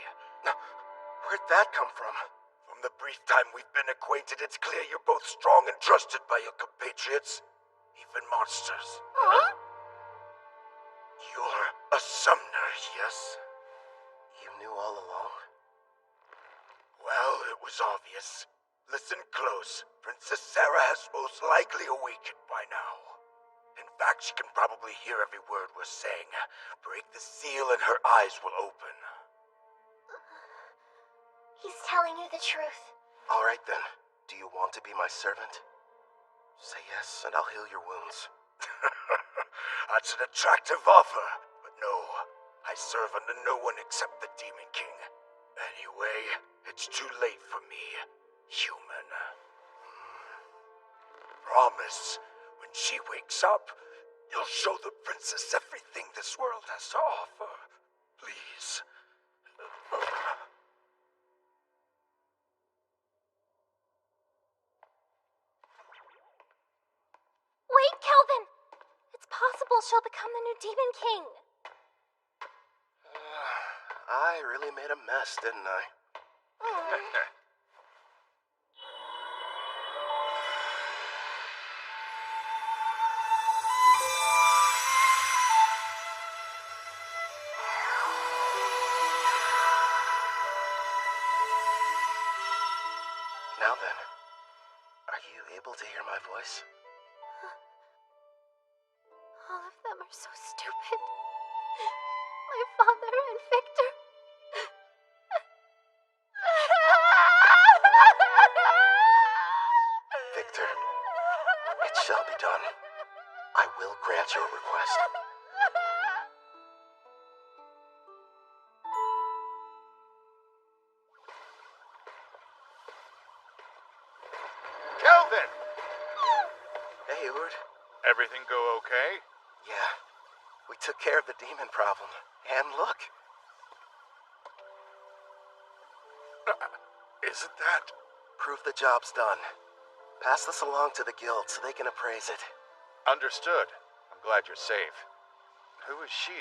Where'd that come from? From the brief time we've been acquainted, it's clear you're both strong and trusted by your compatriots, even monsters. Huh? You're a summoner, yes? You knew all along? Well, it was obvious. Listen close. Princess Sarah has most likely awakened by now. In fact, she can probably hear every word we're saying. Break the seal and her eyes will open. He's telling you the truth. All right then. Do you want to be my servant? Say yes, and I'll heal your wounds. That's an attractive offer. But no, I serve under no one except the Demon King. Anyway, it's too late for me, human. Promise, when she wakes up, you'll show the princess everything this world has to offer. Please. Wait, Kelvin! It's possible she'll become the new Demon King. I really made a mess, didn't I? Are you able to hear my voice? All of them are so stupid. My father and Victor. Victor, it shall be done. I will grant your request. Kelvin! Hey, Ord. Everything go okay? Yeah, we took care of the demon problem. And look. Isn't that? Proof the job's done. Pass this along to the guild so they can appraise it. Understood. I'm glad you're safe. Who is she?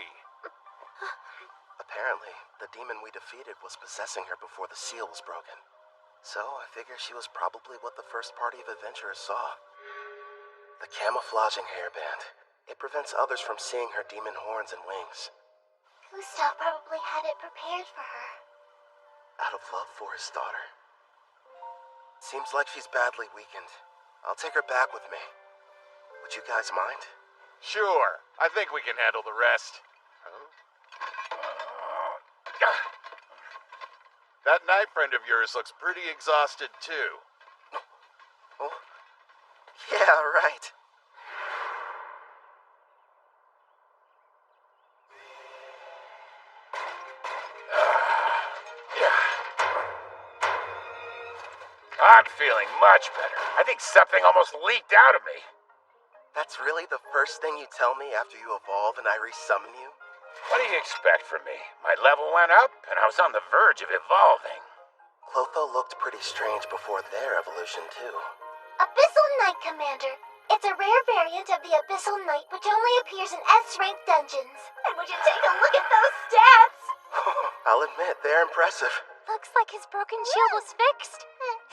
Apparently, the demon we defeated was possessing her before the seal was broken. So I figure she was probably what the first party of adventurers saw. The camouflaging hairband. It prevents others from seeing her demon horns and wings. Gustav probably had it prepared for her. Out of love for his daughter? Seems like she's badly weakened. I'll take her back with me. Would you guys mind? Sure. I think we can handle the rest. That knight friend of yours looks pretty exhausted, too. Oh, yeah, right. I'm feeling much better. I think something almost leaked out of me. That's really the first thing you tell me after you evolve and I resummon you? What do you expect from me? My level went up, and I was on the verge of evolving. Clotho looked pretty strange before their evolution, too. Abyssal Knight, Commander. It's a rare variant of the Abyssal Knight which only appears in S-rank dungeons. And would you take a look at those stats? I'll admit, they're impressive. Looks like his broken shield was fixed.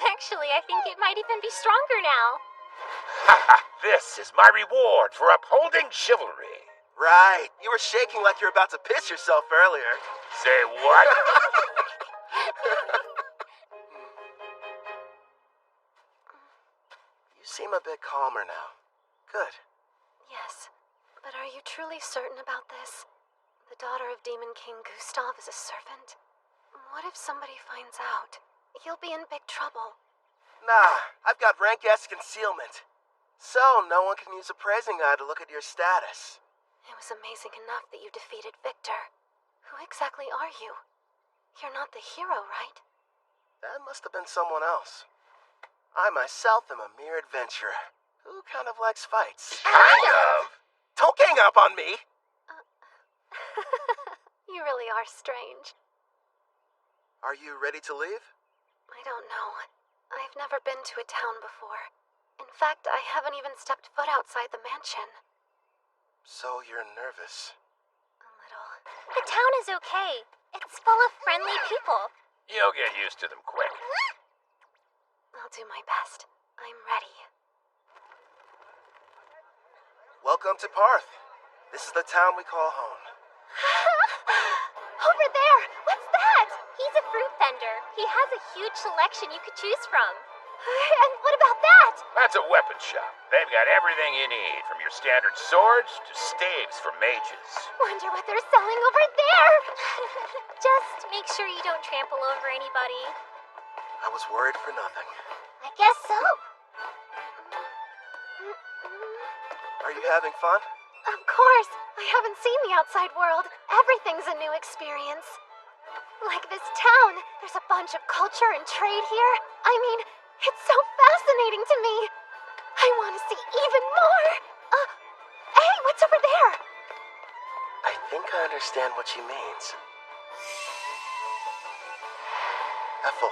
Actually, I think it might even be stronger now. Haha, this is my reward for upholding chivalry. Right. You were shaking like you were about to piss yourself earlier. Say what? You seem a bit calmer now. Good. Yes, but are you truly certain about this? The daughter of Demon King Gustav is a servant? What if somebody finds out? You'll be in big trouble. Nah, I've got rank S concealment. So no one can use a praising eye to look at your status. It was amazing enough that you defeated Victor. Who exactly are you? You're not the hero, right? That must have been someone else. I myself am a mere adventurer who kind of likes fights. Kind of? Don't gang up on me! You really are strange. Are you ready to leave? I don't know. I've never been to a town before. In fact, I haven't even stepped foot outside the mansion. So you're nervous. A little. The town is okay. It's full of friendly people. You'll get used to them quick. I'll do my best. I'm ready. Welcome to Parth. This is the town we call home. Over there! What's that? He's a fruit vendor. He has a huge selection you could choose from. And what about that? That's a weapon shop. They've got everything you need, from your standard swords to staves for mages. Wonder what they're selling over there. Just make sure you don't trample over anybody. I was worried for nothing. I guess so. Are you having fun? Of course. I haven't seen the outside world. Everything's a new experience. Like this town. There's a bunch of culture and trade here. I mean, it's so fascinating to me. I want to see even more. Hey, what's over there? I think I understand what she means. Ethel,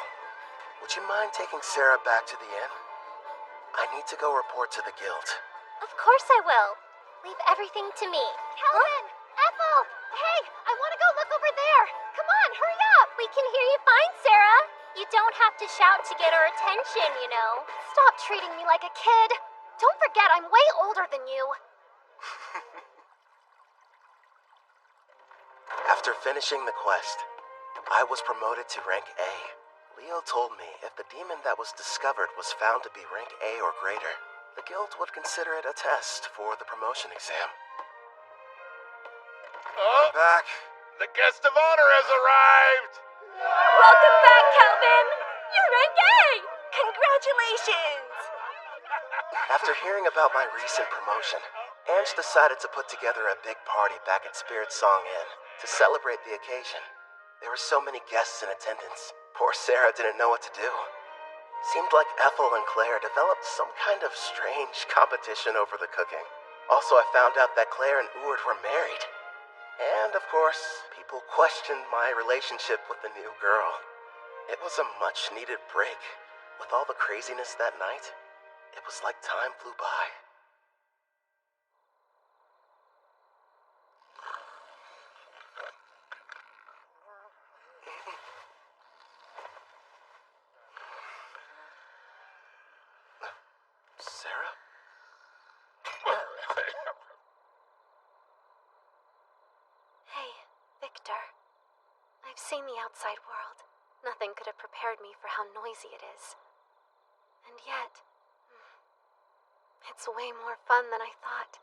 would you mind taking Sarah back to the inn? I need to go report to the guild. Of course I will. Leave everything to me. Kelvin! Ethel! Hey, I want to go look over there. Come on, hurry up. We can hear you fine, Sarah. You don't have to shout to get her attention, you know. Stop treating me like a kid. Don't forget I'm way older than you. After finishing the quest, I was promoted to rank A, Leo told me if the demon that was discovered was found to be rank A or greater, the guild would consider it a test for the promotion exam. Oh, I'm back. the guest of honor has arrived! Welcome back, Calvin! You're rank A! Congratulations! After hearing about my recent promotion, Ange decided to put together a big party back at Spirit Song Inn to celebrate the occasion. There were so many guests in attendance. Poor Sarah didn't know what to do. Seemed like Ethel and Claire developed some kind of strange competition over the cooking. Also, I found out that Claire and Ord were married. And, of course, people questioned my relationship with the new girl. It was a much-needed break. With all the craziness that night, it was like time flew by. Sarah? Hey, Victor. I've seen the outside world. Nothing could have prepared me for how noisy it is. And yet, it's way more fun than I thought.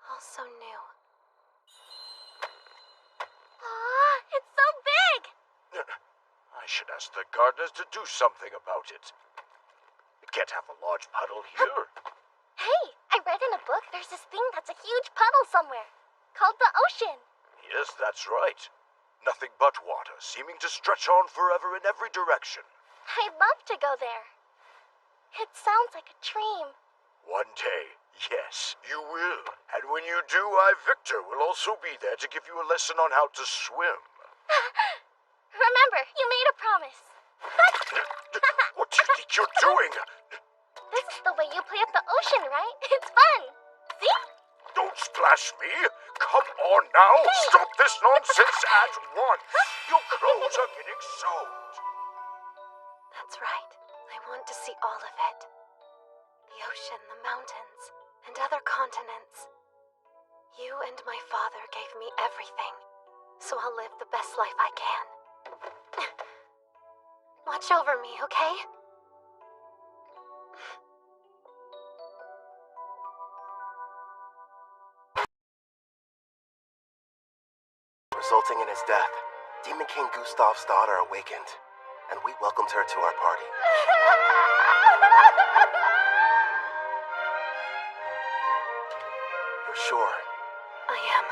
All so new. Aw, it's so big! I should ask the gardeners to do something about it. We can't have a large puddle here. Hey, I read in a book there's this thing that's a huge puddle somewhere, called the ocean. Yes, that's right. Nothing but water, seeming to stretch on forever in every direction. I'd love to go there. It sounds like a dream. One day, yes, you will. And when you do, I, Victor, will also be there to give you a lesson on how to swim. Remember, you made a promise. What do you think you're doing? This is the way you play at the ocean, right? It's fun. See? Don't splash me! Come on now! Stop this nonsense at once! Your clothes are getting soaked! That's right. I want to see all of it. The ocean, the mountains, and other continents. You and my father gave me everything, so I'll live the best life I can. Watch over me, okay? Resulting in his death, Demon King Gustav's daughter awakened, and we welcomed her to our party. You're sure? I am.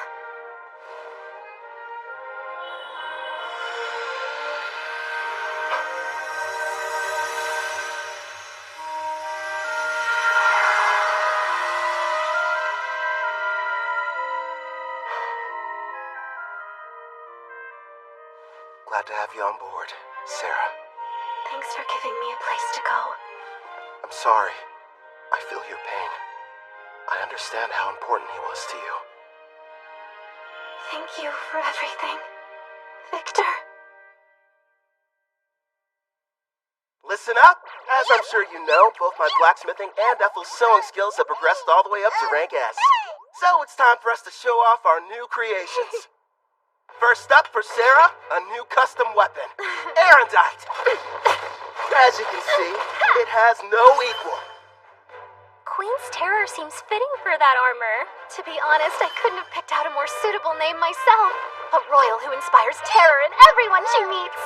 Glad to have you on board, Sarah. Thanks for giving me a place to go. I'm sorry. I feel your pain. I understand how important he was to you. Thank you for everything, Victor. Listen up! As I'm sure you know, both my blacksmithing and Ethel's sewing skills have progressed all the way up to rank S. So it's time for us to show off our new creations. First up for Sarah, a new custom weapon, Erendite. As you can see, it has no equal. Queen's Terror seems fitting for that armor. To be honest, I couldn't have picked out a more suitable name myself. A royal who inspires terror in everyone she meets.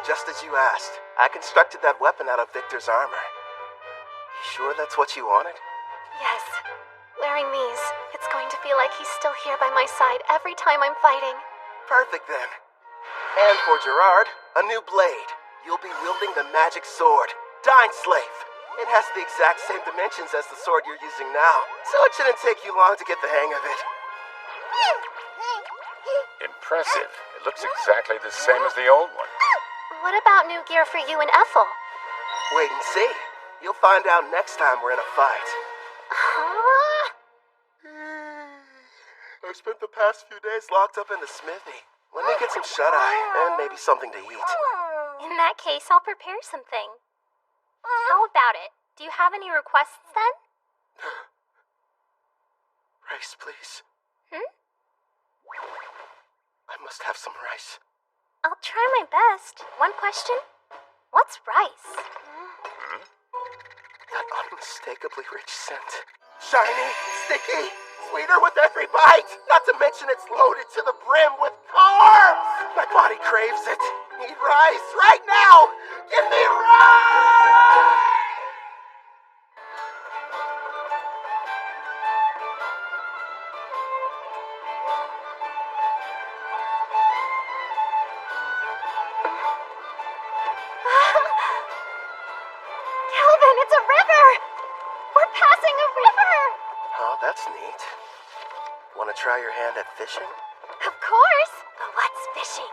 Just as you asked, I constructed that weapon out of Victor's armor. You sure that's what you wanted? Yes. Wearing these, it's going to feel like he's still here by my side every time I'm fighting. Perfect then. And for Gerard, a new blade. You'll be wielding the magic sword, Dying Slave. It has the exact same dimensions as the sword you're using now, so it shouldn't take you long to get the hang of it. Impressive. It looks exactly the same as the old one. What about new gear for you and Ethel? Wait and see. You'll find out next time we're in a fight. I spent the past few days locked up in the smithy. Let me get some shut-eye and maybe something to eat. In that case, I'll prepare something. How about it? Do you have any requests then? Rice, please. Hmm? I must have some rice. I'll try my best. One question? What's rice? That unmistakably rich scent. Shiny, sticky, sweeter with every bite. Not to mention it's loaded to the brim with carbs. My body craves it. Need rice right now. Give me rice! Calvin, it's a river! We're passing a river! Oh, that's neat. Want to try your hand at fishing? Of course! But what's fishing?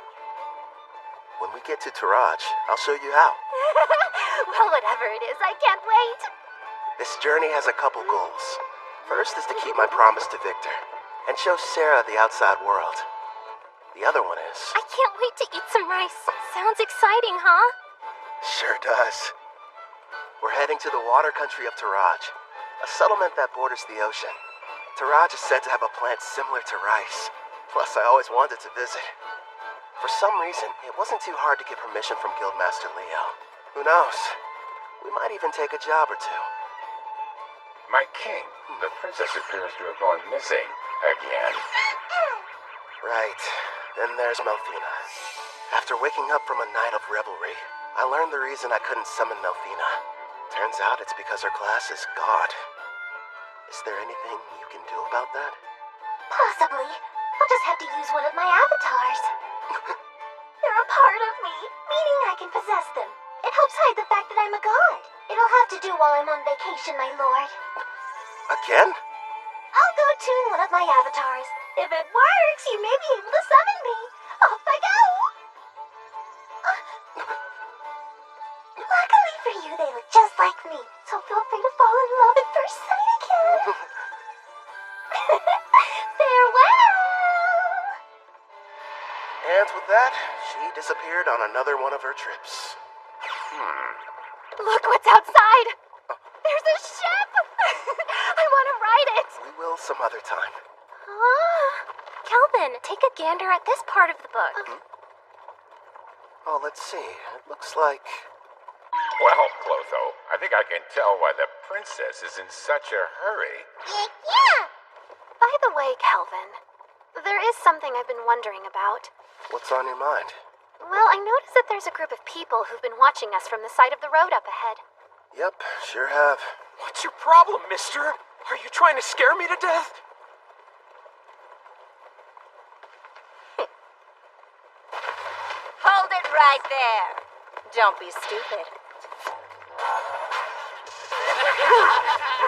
When we get to Taraj, I'll show you how. Well, whatever it is, I can't wait! This journey has a couple goals. First is to keep my promise to Victor and show Sarah the outside world. The other one is... I can't wait to eat some rice. Sounds exciting, huh? Sure does. We're heading to the water country of Taraj, a settlement that borders the ocean. Taraj is said to have a plant similar to rice. Plus, I always wanted to visit. For some reason, it wasn't too hard to get permission from Guildmaster Leo. Who knows? We might even take a job or two. My king, the princess appears to have gone missing again. Right. Then there's Melfina. After waking up from a night of revelry, I learned the reason I couldn't summon Melfina. Turns out it's because her class is God. Is there anything you can do about that? Possibly. I'll just have to use one of my avatars. They're a part of me, meaning I can possess them. It helps hide the fact that I'm a god. It'll have to do while I'm on vacation, my lord. Again? I'll go tune one of my avatars. If it works, you may be able to summon me. Off I go! Luckily for you, they look just like me, so feel free to fall in love at first sight again. Farewell! And with that, she disappeared on another one of her trips. Look what's outside! There's a ship! I want to ride it! We will some other time. Calvin, take a gander at this part of the book. Oh, let's see. It looks like... Well, Clotho, I think I can tell why the princess is in such a hurry. Yeah! By the way, Calvin, there is something I've been wondering about. What's on your mind? Well, I noticed that there's a group of people who've been watching us from the side of the road up ahead. Yep, sure have. What's your problem, mister? Are you trying to scare me to death? Hold it right there. Don't be stupid.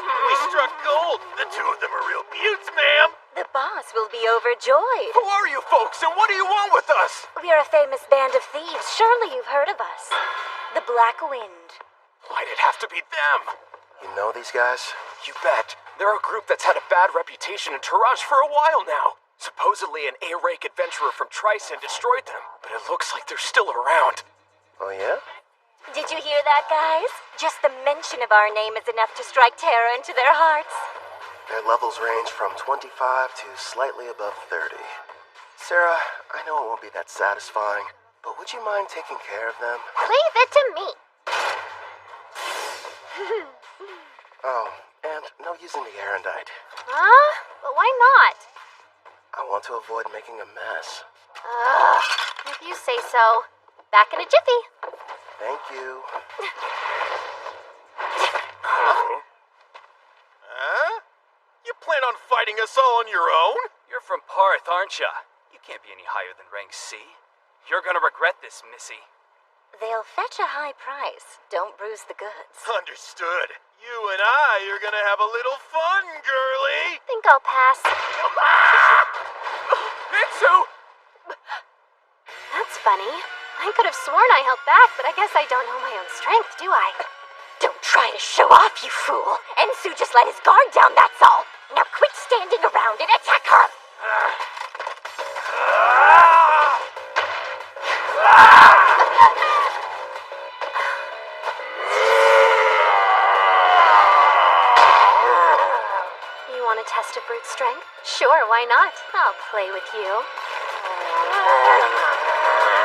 We struck gold. The two of them are real beauts, ma'am. The boss will be overjoyed. Who are you folks, and what do you want with us? We are a famous band of thieves. Surely you've heard of us. The Black Wind. Why'd it have to be them? You know these guys? You bet. They're a group that's had a bad reputation in Taraj for a while now. Supposedly an A-rank adventurer from Tristan destroyed them, but it looks like they're still around. Oh, yeah? Did you hear that, guys? Just the mention of our name is enough to strike terror into their hearts. Their levels range from 25 to slightly above 30. Sarah, I know it won't be that satisfying, but would you mind taking care of them? Leave it to me. Oh, and no using the erendite. Huh? But why not? I want to avoid making a mess. If you say so. Back in a jiffy. Thank you. Huh? You plan on fighting us all on your own? You're from Parth, aren't ya? You can't be any higher than rank C. You're gonna regret this, Missy. They'll fetch a high price. Don't bruise the goods. Understood. You and I are gonna have a little fun, girlie. Think I'll pass. Mitsu! That's funny. I could have sworn I held back, but I guess I don't know my own strength, do I? Don't try to show off, you fool. Ensu just let his guard down, that's all. Now quit standing around and attack her. You want a test of brute strength? Sure, why not? I'll play with you.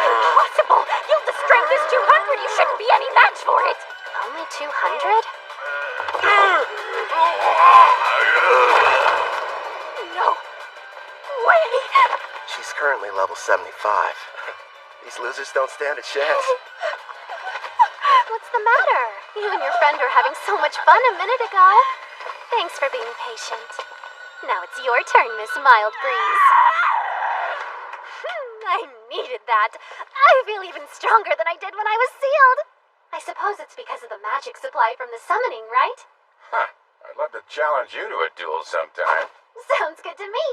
Impossible! You'll destroy strength is 200. You shouldn't be any match for it. Only 200? No way. She's currently level 75. These losers don't stand a chance. What's the matter? You and your friend were having so much fun a minute ago. Thanks for being patient. Now it's your turn, Miss Mild Breeze. I needed that. I feel even stronger than I did when I was sealed. I suppose it's because of the magic supply from the summoning, right? Huh. I'd love to challenge you to a duel sometime. Sounds good to me.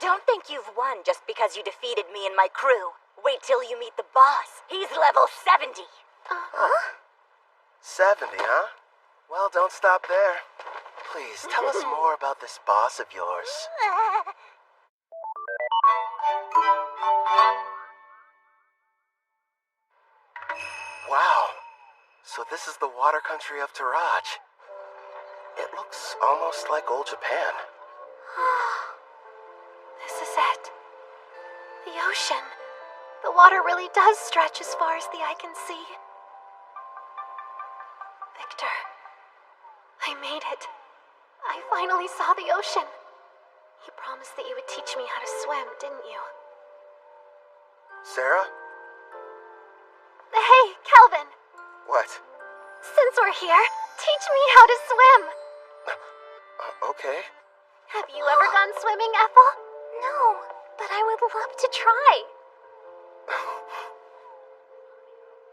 Don't think you've won just because you defeated me and my crew. Wait till you meet the boss. He's level 70. 70, huh? Well, don't stop there. Please, tell us more about this boss of yours. Wow. So this is the water country of Taraj. It looks almost like old Japan. This is it. The ocean. The water really does stretch as far as the eye can see. Victor, I made it. I finally saw the ocean. You promised that you would teach me how to swim, didn't you? Sarah? Hey, Kelvin. What? Since we're here, teach me how to swim. Okay. Have you ever gone swimming, Ethel? No, but I would love to try.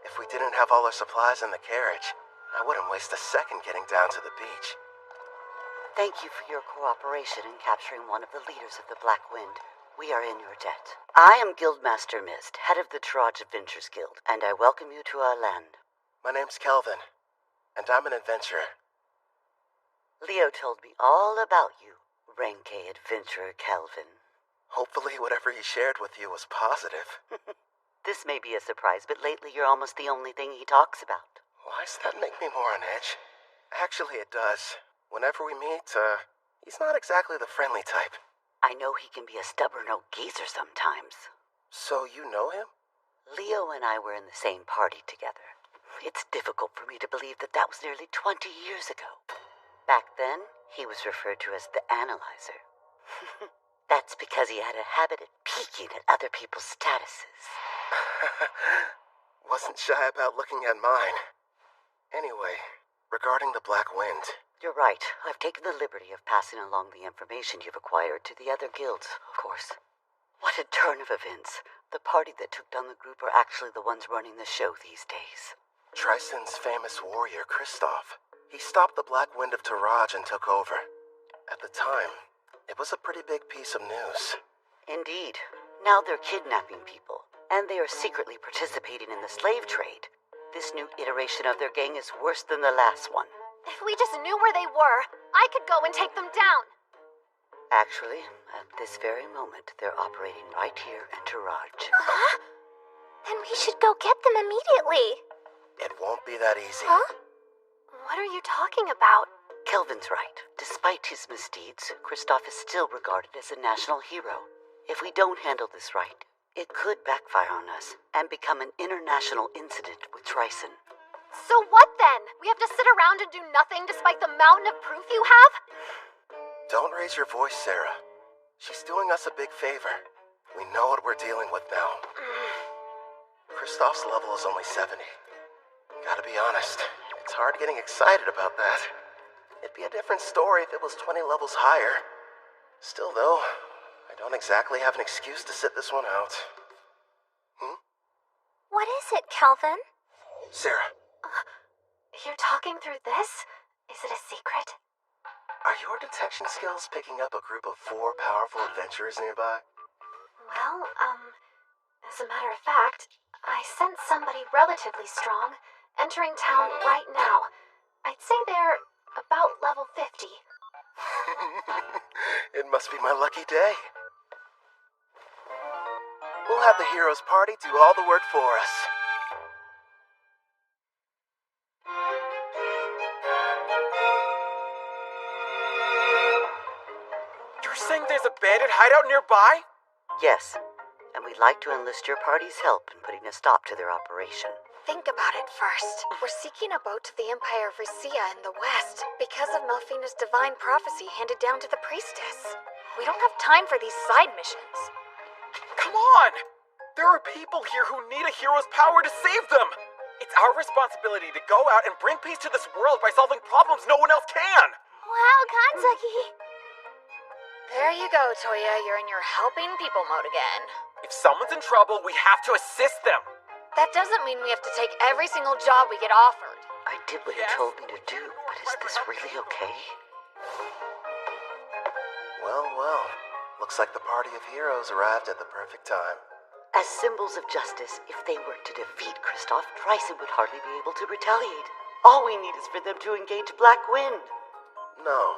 If we didn't have all our supplies in the carriage, I wouldn't waste a second getting down to the beach. Thank you for your cooperation in capturing one of the leaders of the Black Wind. We are in your debt. I am Guildmaster Mist, head of the Taraj Adventures Guild, and I welcome you to our land. My name's Kelvin, and I'm an adventurer. Leo told me all about you, Renke Adventurer Kelvin. Hopefully whatever he shared with you was positive. This may be a surprise, but lately you're almost the only thing he talks about. Why does that make me more on edge? Actually, it does. Whenever we meet, he's not exactly the friendly type. I know he can be a stubborn old geezer sometimes. So you know him? Leo and I were in the same party together. It's difficult for me to believe that that was nearly 20 years ago. Back then, he was referred to as the Analyzer. That's because he had a habit of peeking at other people's statuses. Wasn't shy about looking at mine. Anyway, regarding the Black Wind. You're right. I've taken the liberty of passing along the information you've acquired to the other guilds, of course. What a turn of events. The party that took down the group are actually the ones running the show these days. Tristan's famous warrior, Kristoff. He stopped the Black Wind of Taraj and took over. At the time, it was a pretty big piece of news. Indeed. Now they're kidnapping people, and they are secretly participating in the slave trade. This new iteration of their gang is worse than the last one. If we just knew where they were, I could go and take them down. Actually, at this very moment, they're operating right here in Taraj. Huh? Then we should go get them immediately. It won't be that easy. Huh? What are you talking about? Kelvin's right. Despite his misdeeds, Kristoff is still regarded as a national hero. If we don't handle this right, it could backfire on us and become an international incident with Trison. So what then? We have to sit around and do nothing despite the mountain of proof you have? Don't raise your voice, Sarah. She's doing us a big favor. We know what we're dealing with now. Kristoff's level is only 70. Gotta be honest, it's hard getting excited about that. It'd be a different story if it was 20 levels higher. Still, though, I don't exactly have an excuse to sit this one out. What is it, Kelvin? Sarah. You're talking through this? Is it a secret? Are your detection skills picking up a group of 4 powerful adventurers nearby? Well, as a matter of fact, I sense somebody relatively strong entering town right now. I'd say they're about level 50. It must be my lucky day. We'll have the heroes party do all the work for us. You're saying there's a bandit hideout nearby? Yes. and we'd like to enlist your party's help in putting a stop to their operation. Think about it first. We're seeking a boat to the Empire of Risia in the west because of Melfina's divine prophecy handed down to the priestess. We don't have time for these side missions. Come on! There are people here who need a hero's power to save them! It's our responsibility to go out and bring peace to this world by solving problems no one else can! Wow, Kanzaki! There you go, Toya. You're in your helping people mode again. If someone's in trouble, we have to assist them! That doesn't mean we have to take every single job we get offered. I did what you told me to do, but is this really okay? Well, well. Looks like the party of heroes arrived at the perfect time. As symbols of justice, if they were to defeat Kristoff, Tryson would hardly be able to retaliate. All we need is for them to engage Black Wind. No.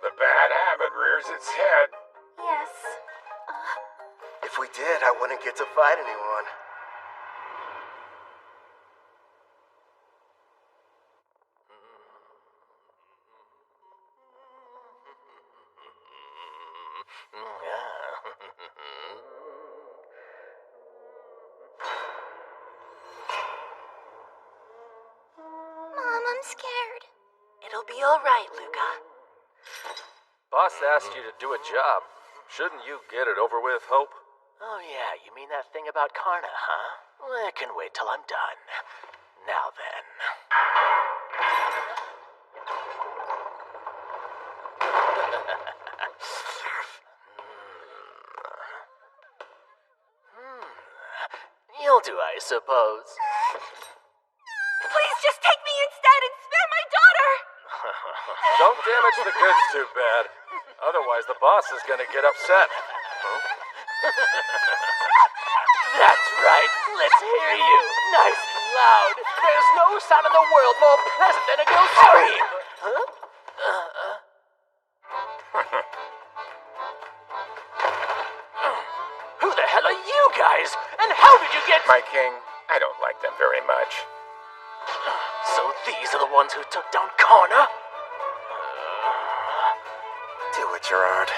The bad habit rears its head. Yes. If we did, I wouldn't get to fight anyone. Mom, I'm scared. It'll be all right, Luca. Boss asked you to do a job. Shouldn't you get it over with, Hope? Oh yeah, you mean that thing about Karna, huh? Well, I can wait till I'm done. Now then. You'll do, I suppose. Please just take me instead and spare my daughter! Don't damage the goods too bad. Otherwise, the boss is gonna get upset. Huh? That's right. Let's hear you. Nice and loud. There's no sound in the world more pleasant than a girl's scream. Huh? Who the hell are you guys? And how did you get... My king, I don't like them very much. So these are the ones who took down Karna? Do it, Gerard.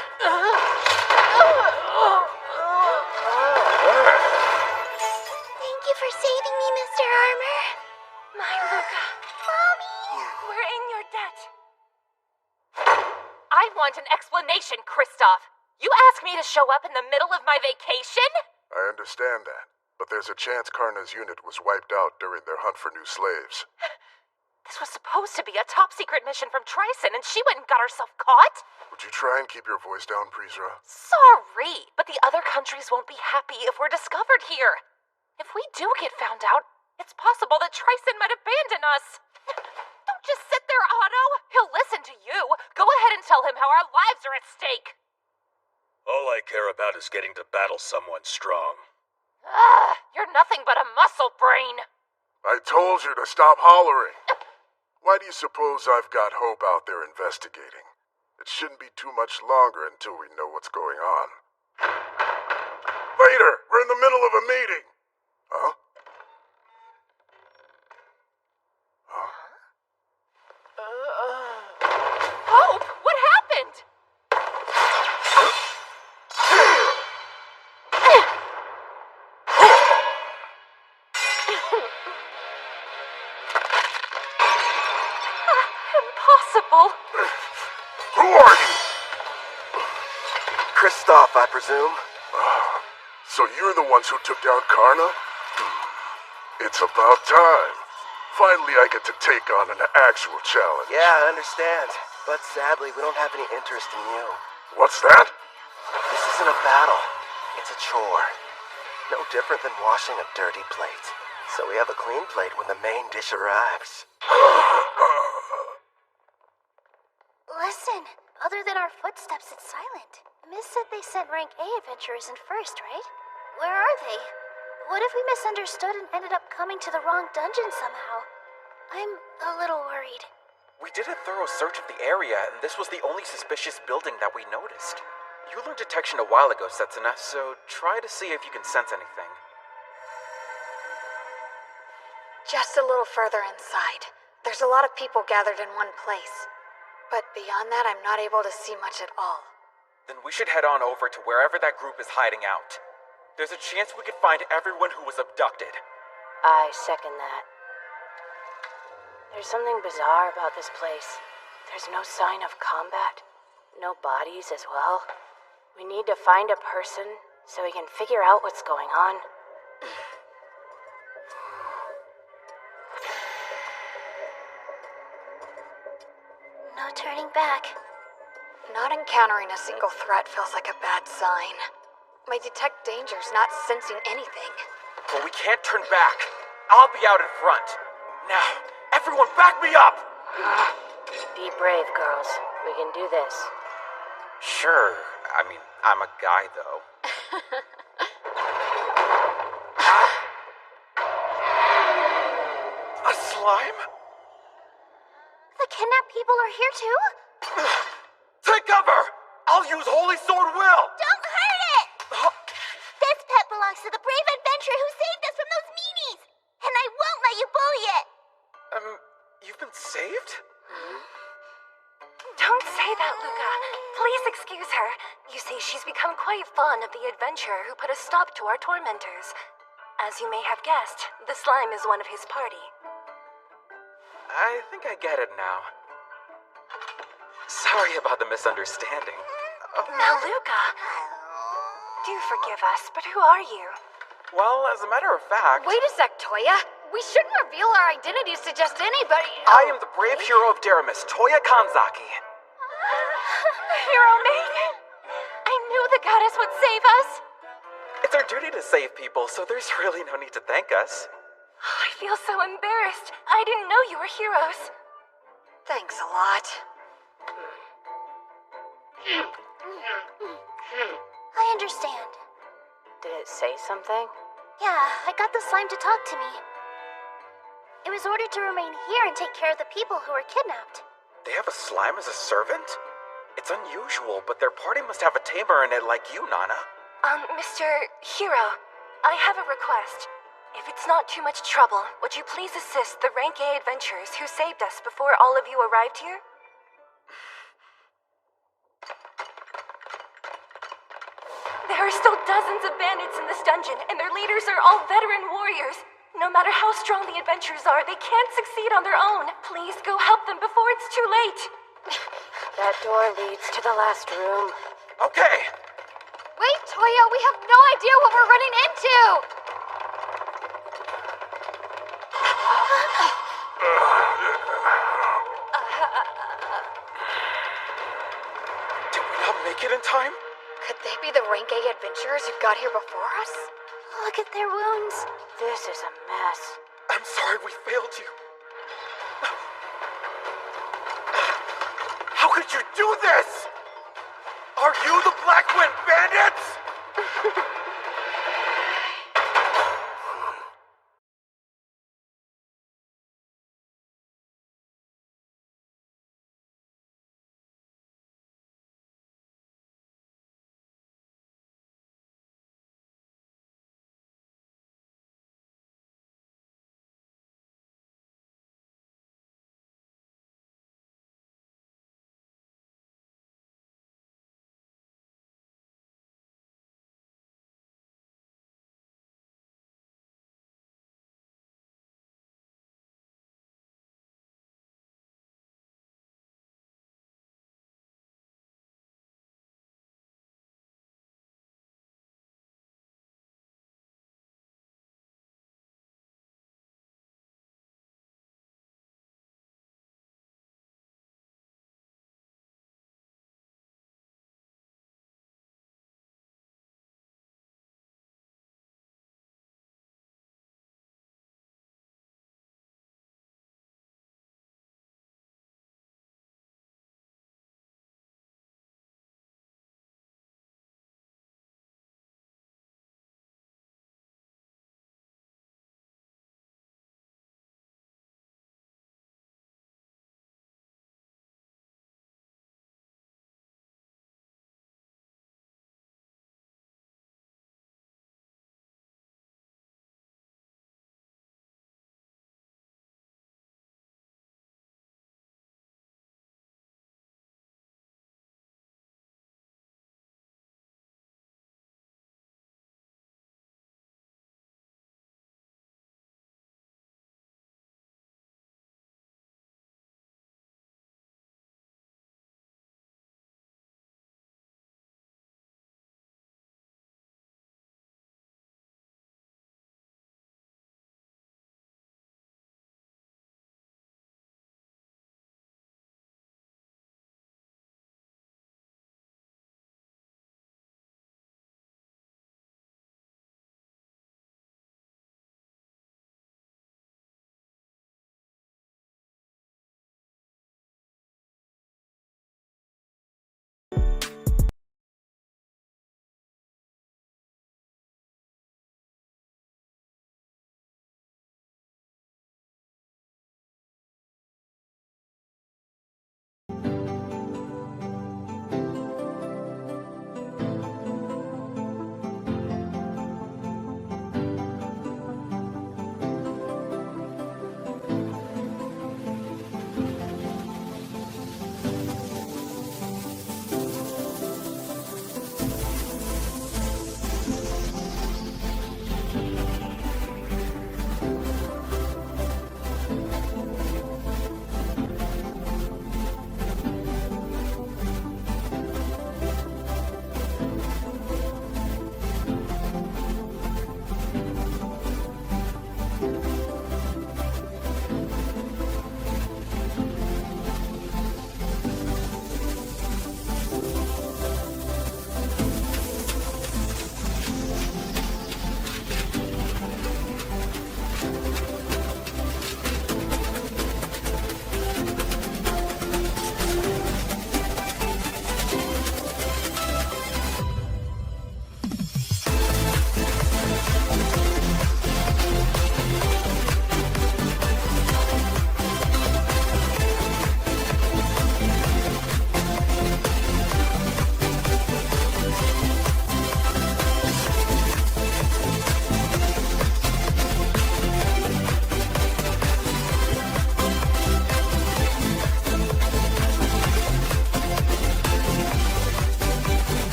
Thank you for saving me, Mr. Armor. My Luca. Mommy! We're in your debt. I want an explanation, Kristoff. You asked me to show up in the middle of my vacation? I understand that, but there's a chance Karna's unit was wiped out during their hunt for new slaves. This was supposed to be a top-secret mission from Tryson, and she went and got herself caught? Would you try and keep your voice down, Prisra? Sorry, but the other countries won't be happy if we're discovered here. If we do get found out, it's possible that Tryson might abandon us. Don't just sit there, Otto. He'll listen to you. Go ahead and tell him how our lives are at stake. All I care about is getting to battle someone strong. You're nothing but a muscle brain. I told you to stop hollering. Why do you suppose I've got Hope out there investigating? It shouldn't be too much longer until we know what's going on. Later! We're in the middle of a meeting! Huh? Hope, what happened? Impossible. Who are you? Kristoff, I presume. So you're the ones who took down Karna? It's about time. Finally, I get to take on an actual challenge. Yeah, I understand. But sadly, we don't have any interest in you. What's that? This isn't a battle. It's a chore. No different than washing a dirty plate. So we have a clean plate when the main dish arrives. Listen, other than our footsteps, it's silent. Miss said they sent rank A adventurers in first, right? Where are they? What if we misunderstood and ended up coming to the wrong dungeon somehow? I'm a little worried. We did a thorough search of the area, and this was the only suspicious building that we noticed. You learned detection a while ago, Setsuna, so try to see if you can sense anything. Just a little further inside. There's a lot of people gathered in one place. But beyond that, I'm not able to see much at all. then we should head on over to wherever that group is hiding out. There's a chance we could find everyone who was abducted. I second that. There's something bizarre about this place. There's no sign of combat. No bodies as well. We need to find a person so we can figure out what's going on. No turning back. Not encountering a single threat feels like a bad sign. My detect danger's not sensing anything. But we can't turn back. I'll be out in front. Now, everyone back me up! Be brave, girls. We can do this. Sure. I mean, I'm a guy, though. A slime? The kidnapped people are here too? Take cover! I'll use Holy Sword Will! Don't hurt it! This pet belongs to the brave adventurer who saved us from those meanies! And I won't let you bully it! You've been saved? Don't say that, Luca. Please excuse her. You see, she's become quite fond of the adventurer who put a stop to our tormentors. As you may have guessed, the slime is one of his party. I think I get it now. Sorry about the misunderstanding. Now, Luca, do forgive us, but who are you? Well, as a matter of fact... Wait a sec, Toya. We shouldn't reveal our identities to just anybody. I am the brave hero of Deramis, Toya Kanzaki. Hero maiden! I knew the goddess would save us! It's our duty to save people, so there's really no need to thank us. I feel so embarrassed. I didn't know you were heroes. Thanks a lot. I understand. Did it say something? Yeah, I got the slime to talk to me. It was ordered to remain here and take care of the people who were kidnapped. They have a slime as a servant? It's unusual, but their party must have a tamer in it like you, Nana. Mr. Hero, I have a request. If it's not too much trouble, would you please assist the Rank A adventurers who saved us before all of you arrived here? There are still dozens of bandits in this dungeon, and their leaders are all veteran warriors. No matter how strong the adventurers are, they can't succeed on their own. Please go help them before it's too late. That door leads to the last room. Okay. Wait, Toya, we have no idea what we're running into! Did we not make it in time? Could they be the Rank A adventurers who got here before us? Look at their wounds. This is a mess. I'm sorry we failed you. How could you do this? Are you the Black Wind Bandits?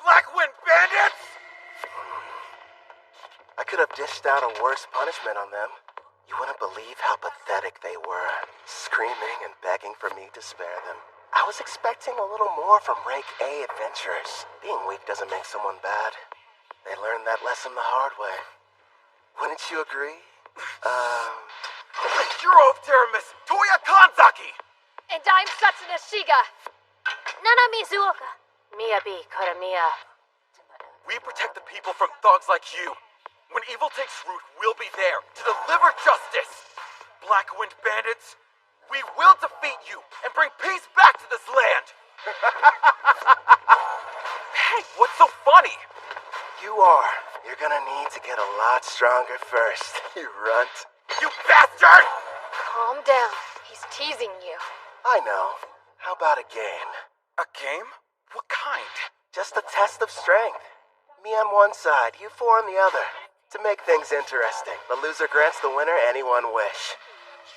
Black Wind Bandits! I could have dished out a worse punishment on them. You wouldn't believe how pathetic they were, screaming and begging for me to spare them. I was expecting a little more from Rank A adventurers. Being weak doesn't make someone bad. They learned that lesson the hard way. Wouldn't you agree? The hero of Teramis, Toya Kanzaki! And I'm Satsuna Shiga. Nana Mizuoka. Miyabi Koramiya. We protect the people from thugs like you. When evil takes root, we'll be there to deliver justice. Black Wind Bandits, we will defeat you and bring peace back to this land. Hey, what's so funny? You are. You're gonna need to get a lot stronger first, you runt. You bastard! Calm down. He's teasing you. I know. How about a game? A game? What kind? Just a test of strength. Me on one side, you four on the other. To make things interesting, the loser grants the winner any one wish.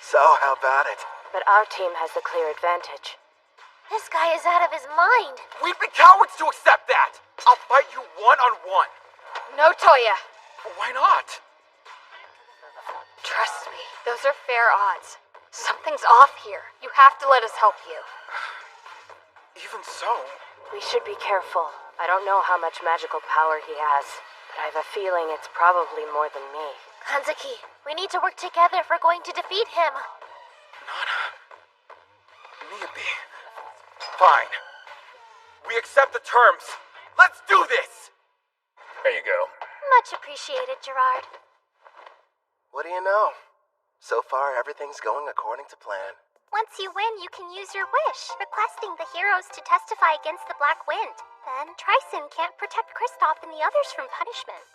So, how about it? But our team has the clear advantage. This guy is out of his mind. We'd be cowards to accept that. I'll fight you one-on-one. No, Toya. Why not? Trust me, those are fair odds. Something's off here. You have to let us help you. Even so... We should be careful. I don't know how much magical power he has, but I have a feeling it's probably more than me. Kanzaki, we need to work together if we're going to defeat him. Nana... Miyabi... Fine. We accept the terms. Let's do this! There you go. Much appreciated, Gerard. What do you know? So far, everything's going according to plan. Once you win, you can use your wish, requesting the heroes to testify against the Black Wind. Then Tryson can't protect Kristoff and the others from punishment.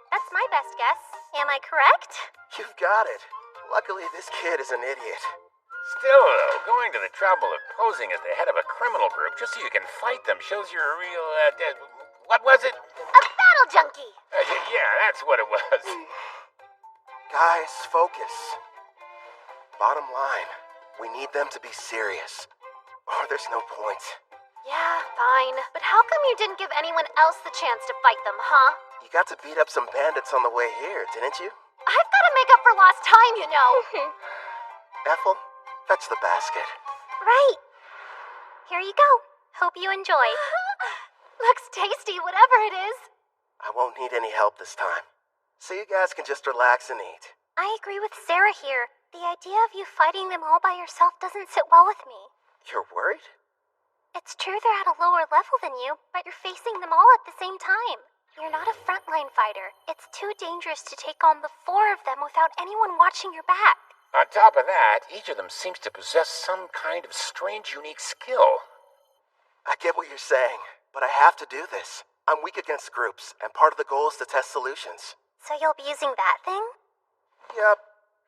That's my best guess. Am I correct? You've got it. Luckily, this kid is an idiot. Still, though, going to the trouble of posing as the head of a criminal group just so you can fight them shows you're a real, what was it? A battle junkie! Yeah, that's what it was. Guys, focus. Bottom line, we need them to be serious, or there's no point. Yeah, fine. But how come you didn't give anyone else the chance to fight them, huh? You got to beat up some bandits on the way here, didn't you? I've got to make up for lost time, you know. Ethel, fetch the basket. Right. Here you go. Hope you enjoy. Looks tasty, whatever it is. I won't need any help this time, so you guys can just relax and eat. I agree with Sarah here. The idea of you fighting them all by yourself doesn't sit well with me. You're worried? It's true they're at a lower level than you, but you're facing them all at the same time. You're not a frontline fighter. It's too dangerous to take on the four of them without anyone watching your back. On top of that, each of them seems to possess some kind of strange, unique skill. I get what you're saying, but I have to do this. I'm weak against groups, and part of the goal is to test solutions. So you'll be using that thing? Yup.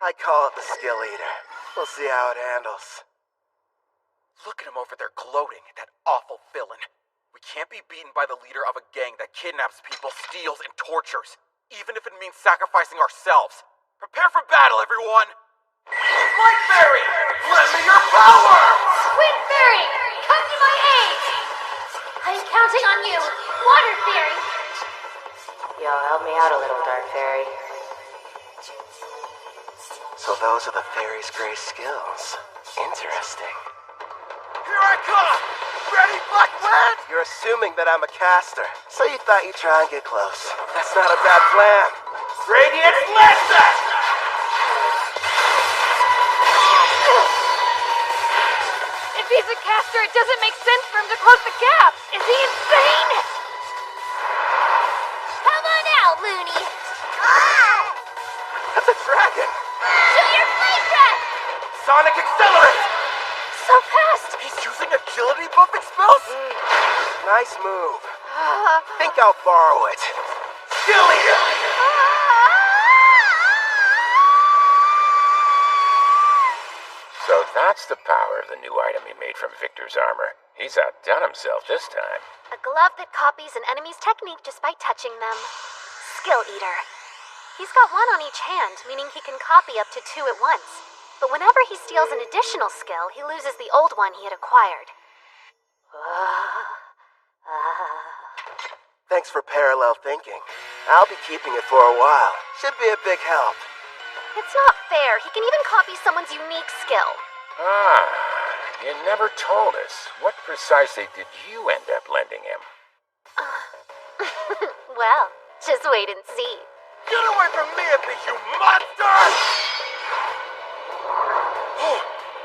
I call it the skill eater. We'll see how it handles. Look at him over there gloating, that awful villain. We can't be beaten by the leader of a gang that kidnaps people, steals, and tortures, even if it means sacrificing ourselves. Prepare for battle, everyone! Light Fairy! Lend me your power! Wind Fairy, come to my aid! I'm counting on you, Water Fairy! Yo, help me out a little, Dark Fairy. So those are the fairy's great skills. Interesting. Here I come! Ready, Black Wind? You're assuming that I'm a caster, so you thought you'd try and get close. That's not a bad plan. Radiant Listen! If he's a caster, it doesn't make sense for him to close the gap. Is he insane? Come on out, Looney! Ah! That's a dragon! Show your flame breath! Sonic Accelerate! So fast! He's using agility buffing spells? Nice move. Think I'll borrow it. Skill Eater! So that's the power of the new item he made from Victor's armor. He's outdone himself this time. A glove that copies an enemy's technique just by touching them. Skill Eater. He's got one on each hand, meaning he can copy up to two at once. But whenever he steals an additional skill, he loses the old one he had acquired. Thanks for parallel thinking. I'll be keeping it for a while. Should be a big help. It's not fair. He can even copy someone's unique skill. Ah, you never told us. What precisely did you end up lending him? Well, just wait and see. Get away from me, you monster!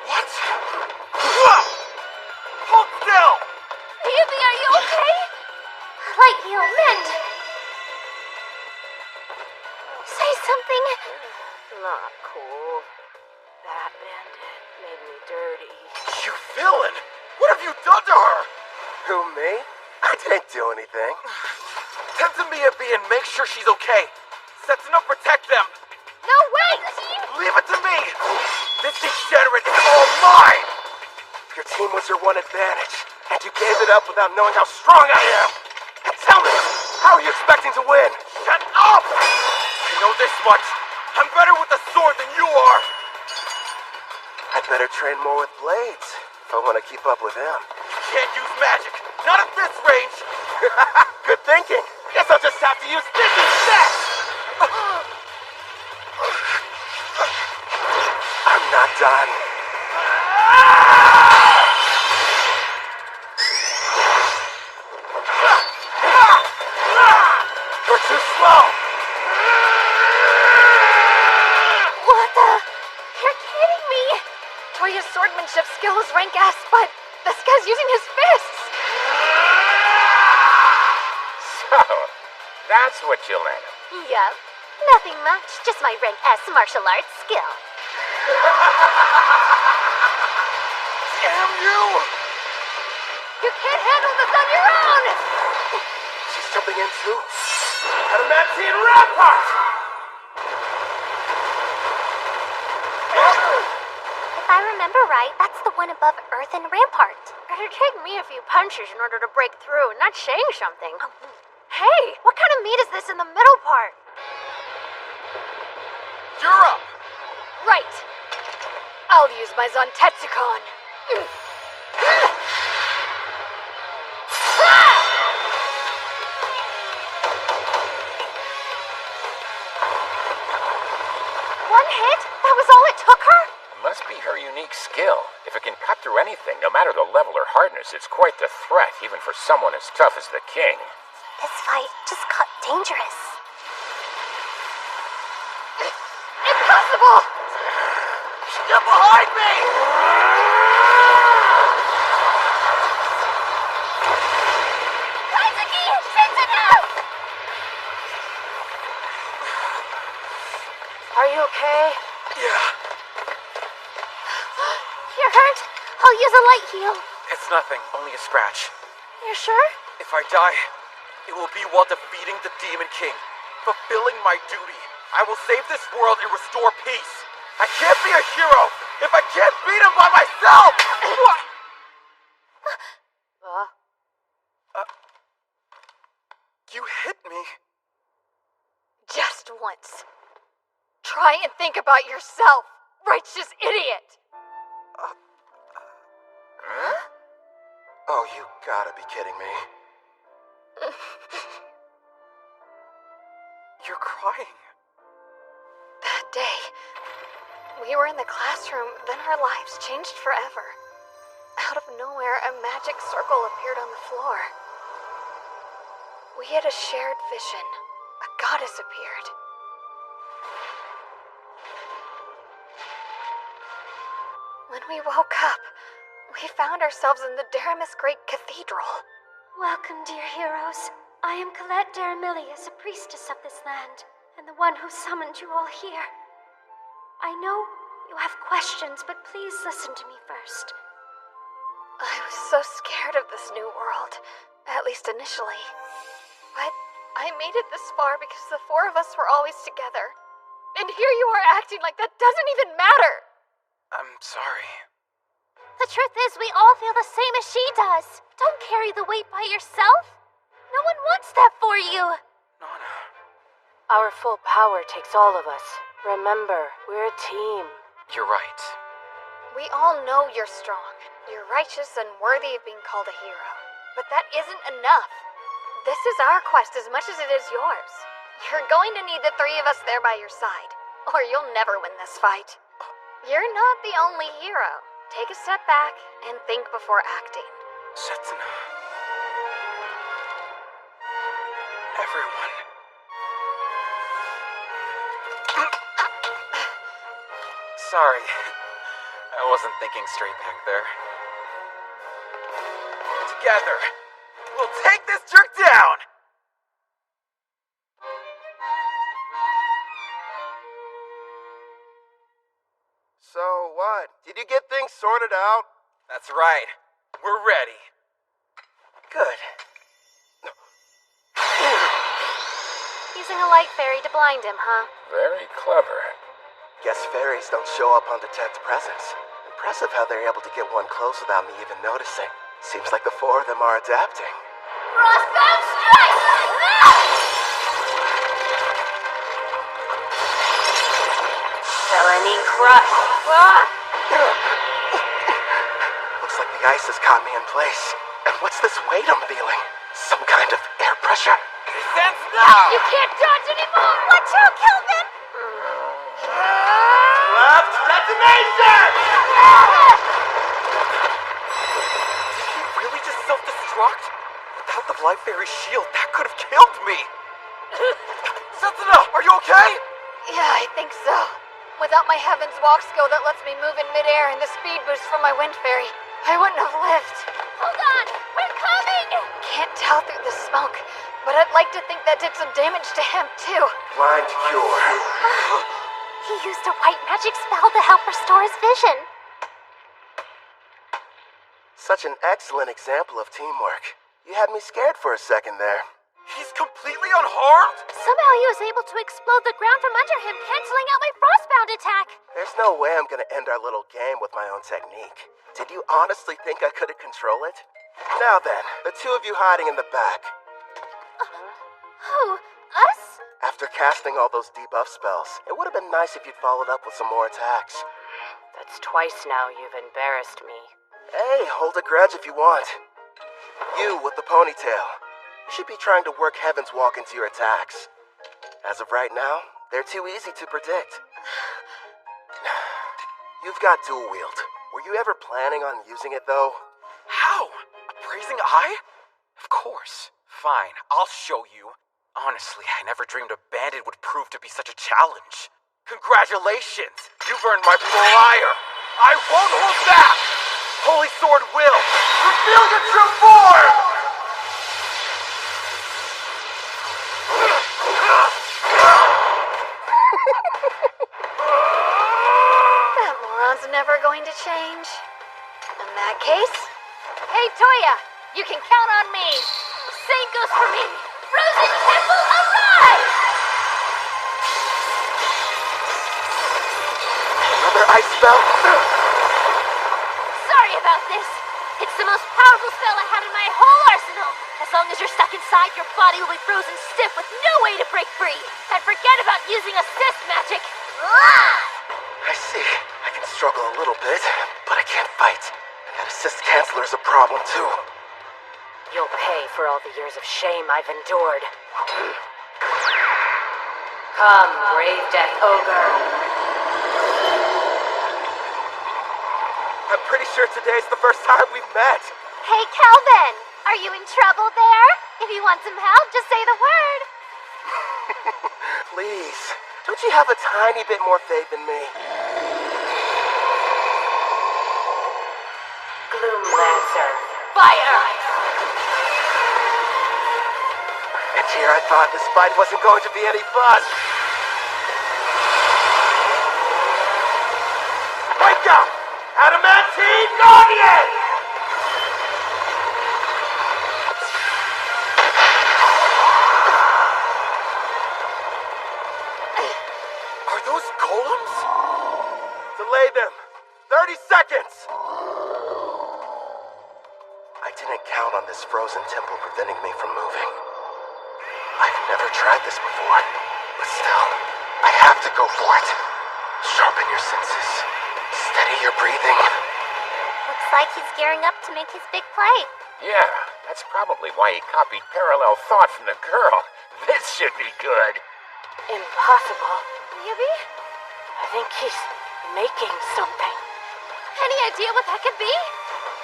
What? Hold still! Evie, are you okay? Light heal, mend! Say something. Not cool. That bandit made me dirty. You villain! What have you done to her? Who, me? I didn't do anything. Tend to Mia B and make sure she's okay. Setting up, protect them. No, wait! Leave it to me! This degenerate is all mine! Your team was your one advantage, and you gave it up without knowing how strong I am. And tell me, how are you expecting to win? Shut up! I know this much. I'm better with the sword than you are. I'd better train more with blades if I want to keep up with him. Can't use magic. Not at this range. Good thinking. Guess I'll just have to use this instead. I'm not done. You're too slow. What the? You're kidding me! Toya's swordmanship skill is rank S, but this guy's using his fists! So, that's what you lent him. Yup. Nothing much, just my rank S martial arts skill. Damn you! You can't handle this on your own! She's jumping in too. Adamantian Rampart! If I remember right, that's the one above Earth and Rampart. It'd take me a few punches in order to break through, not saying something. Hey, what kind of meat is this in the middle part? You're up! Right. I'll use my Zontetsucon. One hit? That was all it took her? Must be her unique skill. If it can cut through anything, no matter the level or hardness, it's quite the threat, even for someone as tough as the king. This fight just got dangerous. Impossible! Get behind me! Kazuki! Shinzuna! Are you okay? Yeah. You're hurt? I'll use a light heal. It's nothing, only a scratch. You're sure? If I die, it will be while defeating the Demon King, fulfilling my duty. I will save this world and restore peace. I can't be a hero if I can't beat him by myself! What? You hit me. Just once. Try and think about yourself, righteous idiot! Huh? Oh, you gotta be kidding me. You're crying. That day, we were in the classroom, then our lives changed forever. Out of nowhere, a magic circle appeared on the floor. We had a shared vision. A goddess appeared. When we woke up, we found ourselves in the Daramus Great Cathedral. Welcome, dear heroes. I am Colette Daramilius, a priestess of this land, and the one who summoned you all here. I know you have questions, but please listen to me first. I was so scared of this new world, at least initially. But I made it this far because the four of us were always together. And here you are acting like that doesn't even matter! I'm sorry. The truth is, we all feel the same as she does. Don't carry the weight by yourself. No one wants that for you. Our full power takes all of us. Remember, we're a team. You're right. We all know you're strong. You're righteous and worthy of being called a hero. But that isn't enough. This is our quest as much as it is yours. You're going to need the three of us there by your side, or you'll never win this fight. You're not the only hero. Take a step back and think before acting. Setsuna. Everyone. Sorry. I wasn't thinking straight back there. Together, we'll take this jerk down! So what? Did you get things sorted out? That's right. We're ready. Good. Using a light fairy to blind him, huh? Very clever. Guess fairies don't show up undetected presence. Impressive how they're able to get one close without me even noticing. Seems like the four of them are adapting. Frostbound strike! Felony crush. Looks like the ice has caught me in place. And what's this weight I'm feeling? Some kind of air pressure? Sense now! You can't dodge anymore! Watch out, Kelvin! Left detonation! Did he really just self-destruct? Without the Life Fairy shield, that could have killed me! Setsuna, are you okay? Yeah, I think so. Without my Heaven's Walk skill that lets me move in midair and the speed boost from my Wind Fairy, I wouldn't have lived. Hold on! We're coming! Can't tell through the smoke, but I'd like to think that did some damage to him, too. Blind cure. He used a white magic spell to help restore his vision. Such an excellent example of teamwork. You had me scared for a second there. He's completely unharmed? Somehow he was able to explode the ground from under him, canceling out my frostbound attack. There's no way I'm gonna end our little game with my own technique. Did you honestly think I couldn't control it? Now then, the two of you hiding in the back. Who? Us? After casting all those debuff spells, it would have been nice if you'd followed up with some more attacks. That's twice now you've embarrassed me. Hey, hold a grudge if you want. You with the ponytail. You should be trying to work Heaven's Walk into your attacks. As of right now, they're too easy to predict. You've got dual wield. Were you ever planning on using it, though? How? Appraising eye? Of course. Fine, I'll show you. Honestly, I never dreamed a bandit would prove to be such a challenge. Congratulations! You've earned my full ire! I won't hold back! Holy Sword will! Reveal your true form! That moron's never going to change. In that case, hey Toya, you can count on me. Same goes for me! Frozen Temple, arise! Another ice spell? Sorry about this. It's the most powerful spell I have in my whole arsenal. As long as you're stuck inside, your body will be frozen stiff with no way to break free. And forget about using assist magic. I see. I can struggle a little bit, but I can't fight. That assist canceller is a problem, too. You'll pay for all the years of shame I've endured. Come, brave Death Ogre. I'm pretty sure today's the first time we've met. Hey Kelvin, are you in trouble there? If you want some help, just say the word. Please, don't you have a tiny bit more faith in me? Gloom Lancer. Fire! And here I thought this fight wasn't going to be any fun. Wake up! Adamantine Guardian! Are those golems? Delay them. 30 seconds! I didn't count on this frozen temple preventing me from moving. I've never tried this before, but still, I have to go for it. Sharpen your senses. Steady your breathing. Looks like he's gearing up to make his big play. Yeah, that's probably why he copied parallel thought from the girl. This should be good. Impossible. Maybe? I think he's making something. Any idea what that could be?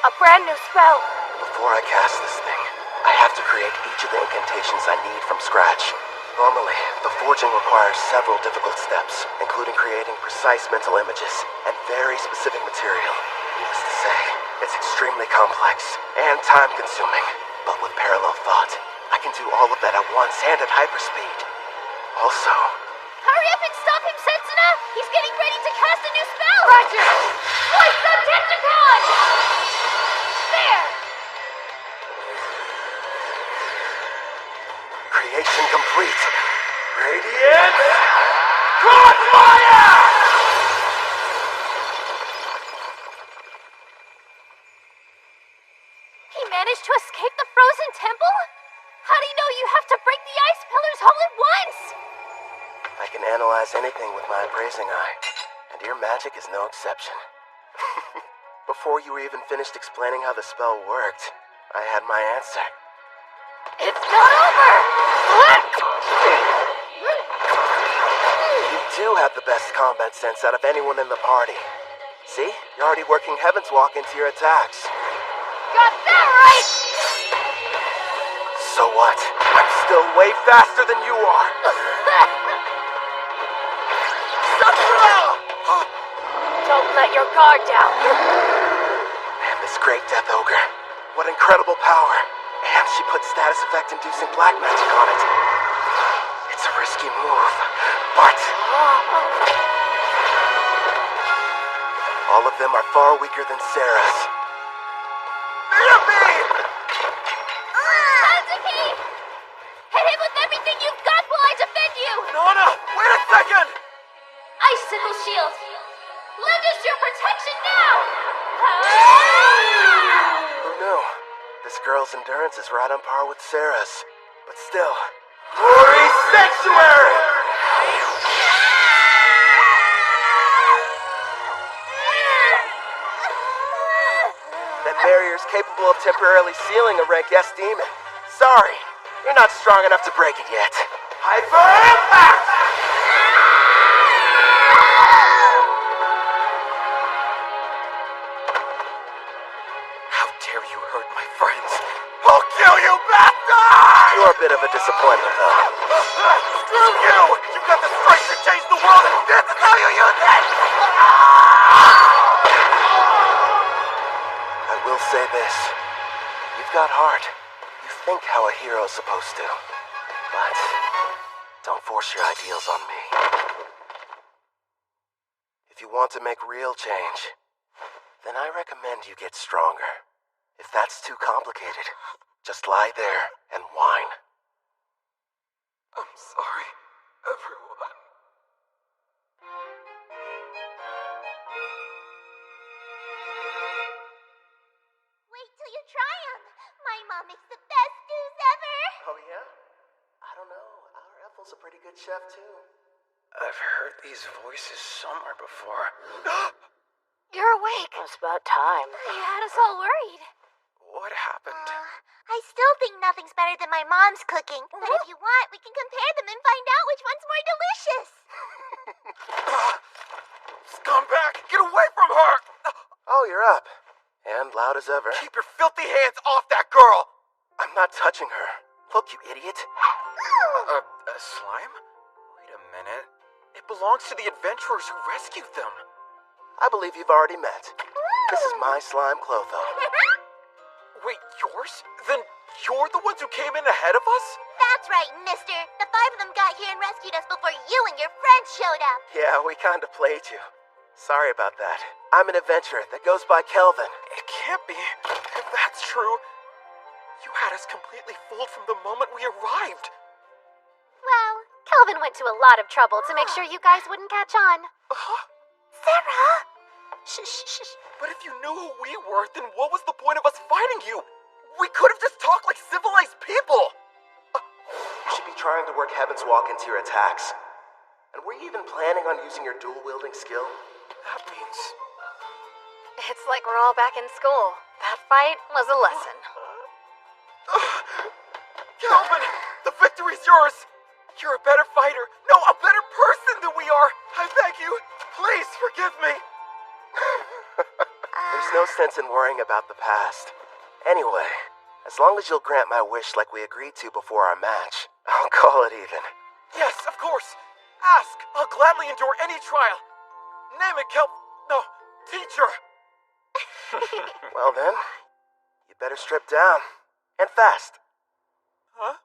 A brand new spell. Before I cast this thing, I have to create each of the incantations I need from scratch. Normally, the forging requires several difficult steps, including creating precise mental images and very specific material. Needless to say, it's extremely complex and time-consuming. But with parallel thought, I can do all of that at once and at hyperspeed. Also... Hurry up and stop him, Setsuna! He's getting ready to cast a new spell! Roger! Slice the Tentacon! There! Creation complete. Radiant Crossfire! He managed to escape the frozen temple? How do you know you have to break the ice pillars all at once? I can analyze anything with my appraising eye, and your magic is no exception. Before you were even finished explaining how the spell worked, I had my answer. It's not over! You do have the best combat sense out of anyone in the party. See? You're already working Heaven's Walk into your attacks. Got that right! So what? I'm still way faster than you are. Don't let your guard down. Man, this great Death Ogre. What incredible power. And she put status effect inducing black magic on it. It's a risky move, but... all of them are far weaker than Sarah's. Satsuki! Hit him with everything you've got while I defend you! Nana, wait a second! Icicle Shield! Lend us your protection now! Who knew? This girl's endurance is right on par with Sarah's. But still... Glory Sanctuary! That barrier's capable of temporarily sealing a rank S demon. Sorry, you're not strong enough to break it yet. Hyper Impact! How dare you hurt my friends? I'll kill you, bastard! You're a bit of a disappointment, though. Screw you! You've got the strength to change the world, and this is how you use it! I will say this. You've got heart. You think how a hero's supposed to. But don't force your ideals on me. If you want to make real change, then I recommend you get stronger. If that's too complicated, just lie there and whine. I'm sorry, everyone. Wait till you try them. My mom makes the best stews ever. Oh, yeah? I don't know. Our Ethel's a pretty good chef, too. I've heard these voices somewhere before. You're awake. It's about time. You had us all worried. What happened? I still think nothing's better than my mom's cooking. But if you want, we can compare them and find out which one's more delicious. Scumbag, get away from her! Oh, you're up. And loud as ever. Keep your filthy hands off that girl! I'm not touching her. Look, you idiot. A slime? Wait a minute. It belongs to the adventurers who rescued them. I believe you've already met. This is my slime, Clotho. Wait, yours? Then you're the ones who came in ahead of us? That's right, mister. The 5 of them got here and rescued us before you and your friends showed up. Yeah, we kind of played you. Sorry about that. I'm an adventurer that goes by Kelvin. It can't be. If that's true, you had us completely fooled from the moment we arrived. Well, Kelvin went to a lot of trouble to make sure you guys wouldn't catch on. Sarah! Shh. But if you knew who we were, then what was the point of us fighting you? We could have just talked like civilized people. You should be trying to work Heaven's Walk into your attacks. And were you even planning on using your dual-wielding skill? That means... It's like we're all back in school. That fight was a lesson. Calvin, the victory's yours! You're a better fighter, no, a better person than we are! I beg you, please forgive me! There's no sense in worrying about the past. Anyway, as long as you'll grant my wish like we agreed to before our match, I'll call it even. Yes, of course. Ask. I'll gladly endure any trial. Name it, No, teacher. Well then, you better strip down. And fast. Huh?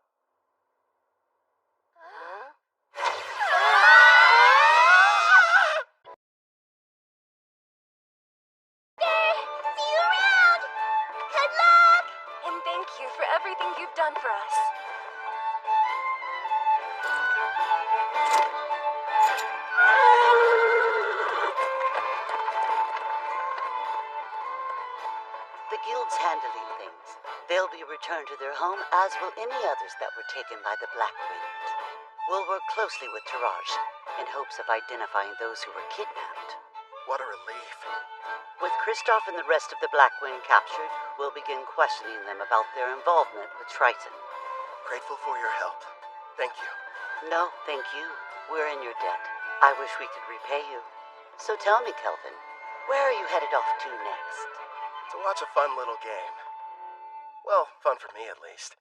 See you around! Good luck! And thank you for everything you've done for us. The guild's handling things. They'll be returned to their home, as will any others that were taken by the Black Wind. We'll work closely with Taraj in hopes of identifying those who were kidnapped. What a relief. With Kristoff and the rest of the Black Wind captured, we'll begin questioning them about their involvement with Triton. Grateful for your help. Thank you. No, thank you. We're in your debt. I wish we could repay you. So tell me, Kelvin, where are you headed off to next? To watch a fun little game. Well, fun for me at least.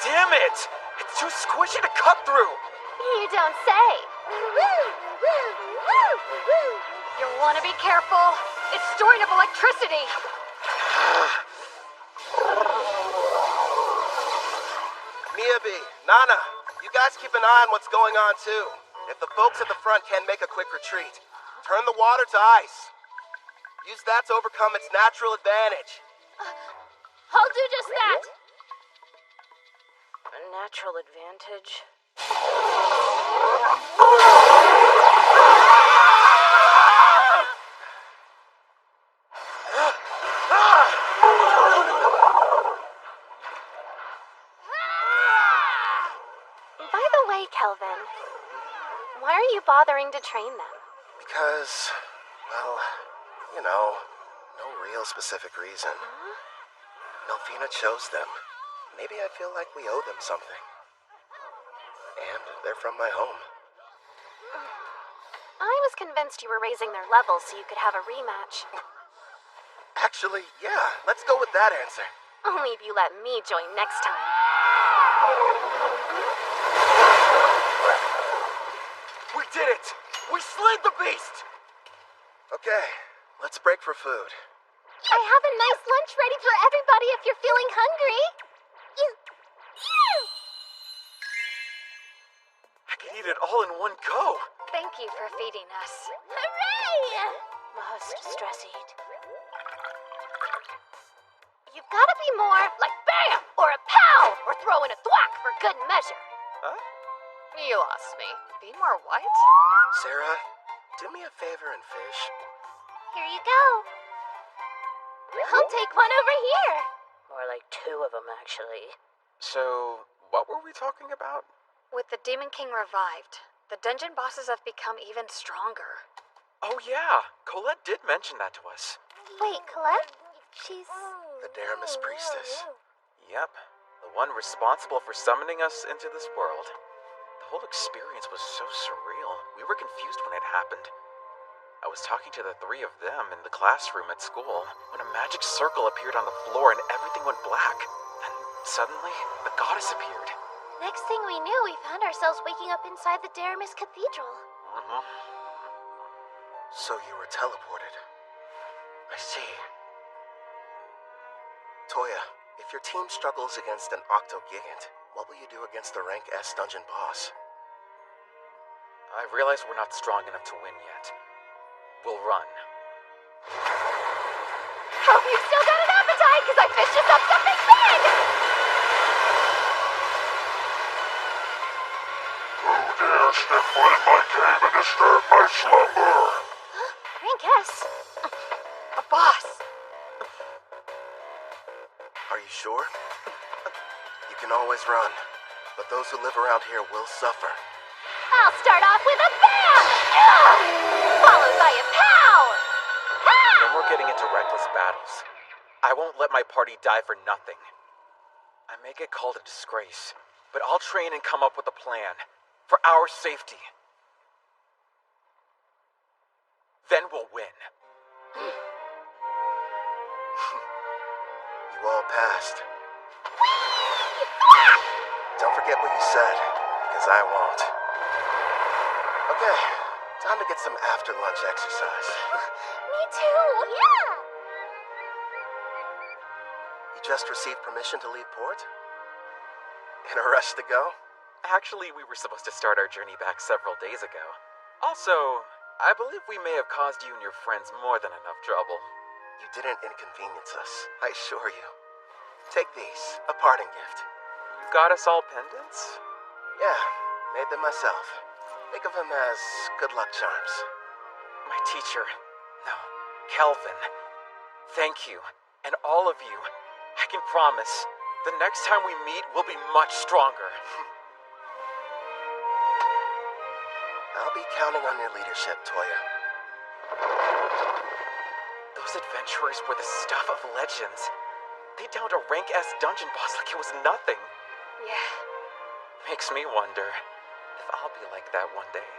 Damn it! It's too squishy to cut through! You don't say. You'll want to be careful. It's stored of electricity. Miyabi, Nana, you guys keep an eye on what's going on too. If the folks at the front can't make a quick retreat, turn the water to ice. Use that to overcome its natural advantage. I'll do just that. A natural advantage? By the way, Kelvin, why are you bothering to train them? Because, well, you know, no real specific reason. Melfina chose them. Maybe I feel like we owe them something. And they're from my home. I was convinced you were raising their levels so you could have a rematch. Actually, yeah, let's go with that answer. Only if you let me join next time. We did it! We slayed the beast! Okay, let's break for food. I have a nice lunch ready for everybody if you're feeling hungry. I could eat it all in one go. Thank you for feeding us. Hooray! Must stress eat. You've got to be more like bam or a pow or throw in a thwack for good measure. Huh? You lost me. Be more white? Sarah, do me a favor and fish. Here you go. I'll take one over here. More like two of them, actually. So, what were we talking about? With the Demon King revived, the dungeon bosses have become even stronger. Oh yeah, Colette did mention that to us. Wait, Colette? She's... The Daramis priestess. Yep, the one responsible for summoning us into this world. The whole experience was so surreal. We were confused when it happened. I was talking to the three of them in the classroom at school when a magic circle appeared on the floor and everything went black. Then suddenly, the goddess appeared. Next thing we knew, we found ourselves waking up inside the Daramis Cathedral. So you were teleported. I see. Toya, if your team struggles against an Octo-Gigant, what will you do against the rank S dungeon boss? I realize we're not strong enough to win yet. We'll run. Hope you've still got an appetite, because I fished us up something big! step foot in my cave and disturb my slumber! Rank S? A boss. Are you sure? You can always run, but those who live around here will suffer. I'll start off with a bam! Followed by a pow! Pow! No more getting into reckless battles. I won't let my party die for nothing. I may get called a disgrace, but I'll train and come up with a plan. For our safety. Then we'll win. You all passed. Don't forget what you said, because I won't. Okay, time to get some after-lunch exercise. Me too! Yeah! You just received permission to leave port? In a rush to go? Actually, we were supposed to start our journey back several days ago. Also, I believe we may have caused you and your friends more than enough trouble. You didn't inconvenience us, I assure you. Take these, a parting gift. You got us all pendants? Yeah, made them myself. Think of them as good luck charms. My teacher, no, Kelvin. Thank you, and all of you. I can promise, the next time we meet, we'll be much stronger. I'll be counting on your leadership, Toya. Those adventurers were the stuff of legends. They downed a rank S dungeon boss like it was nothing. Yeah. Makes me wonder if I'll be like that one day.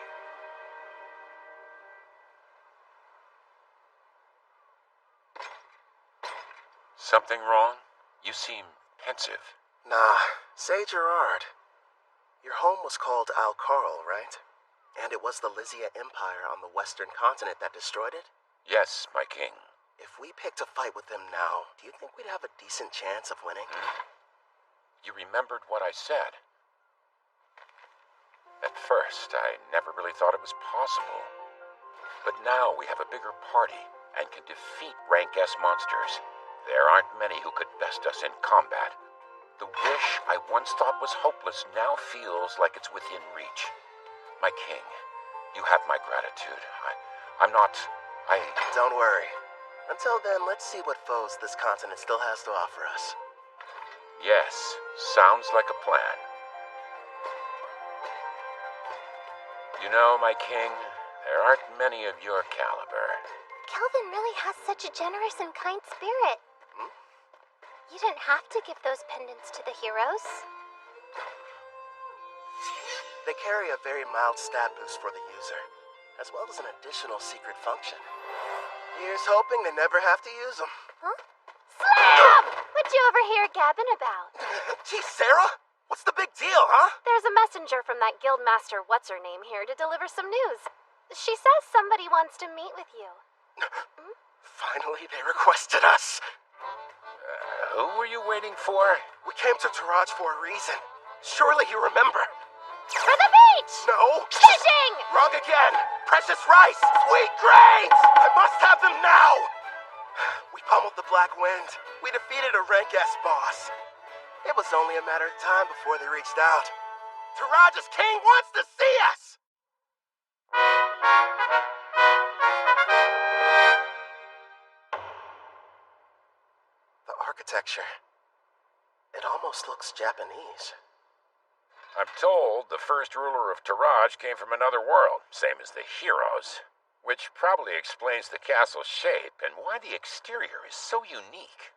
Something wrong? You seem pensive. Nah, say Gerard. Your home was called Alcarl, right? And it was the Lysia Empire on the western continent that destroyed it? Yes, my king. If we picked a fight with them now, do you think we'd have a decent chance of winning? You remembered what I said. At first, I never really thought it was possible. But now we have a bigger party and can defeat rank S monsters. There aren't many who could best us in combat. The wish I once thought was hopeless now feels like it's within reach. My king, you have my gratitude. Don't worry. Until then, let's see what foes this continent still has to offer us. Yes, sounds like a plan. You know, my king, there aren't many of your caliber. Kelvin really has such a generous and kind spirit. You didn't have to give those pendants to the heroes. They carry a very mild stat boost for the user, as well as an additional secret function. Here's hoping they never have to use them. Huh? Slam! What'd you overhear gabbing about? Gee, Sarah! What's the big deal, huh? There's a messenger from that guildmaster what's-her-name here to deliver some news. She says somebody wants to meet with you. Finally, they requested us. Who were you waiting for? We came to Taraj for a reason. Surely you remember. For the beach! No! Fishing! Wrong again! Precious rice! Sweet grains! I must have them now! We pummeled the Black Wind. We defeated a rank S boss. It was only a matter of time before they reached out. Taraj's king wants to see us! The architecture. It almost looks Japanese. I'm told the first ruler of Taraj came from another world, same as the heroes. Which probably explains the castle's shape and why the exterior is so unique.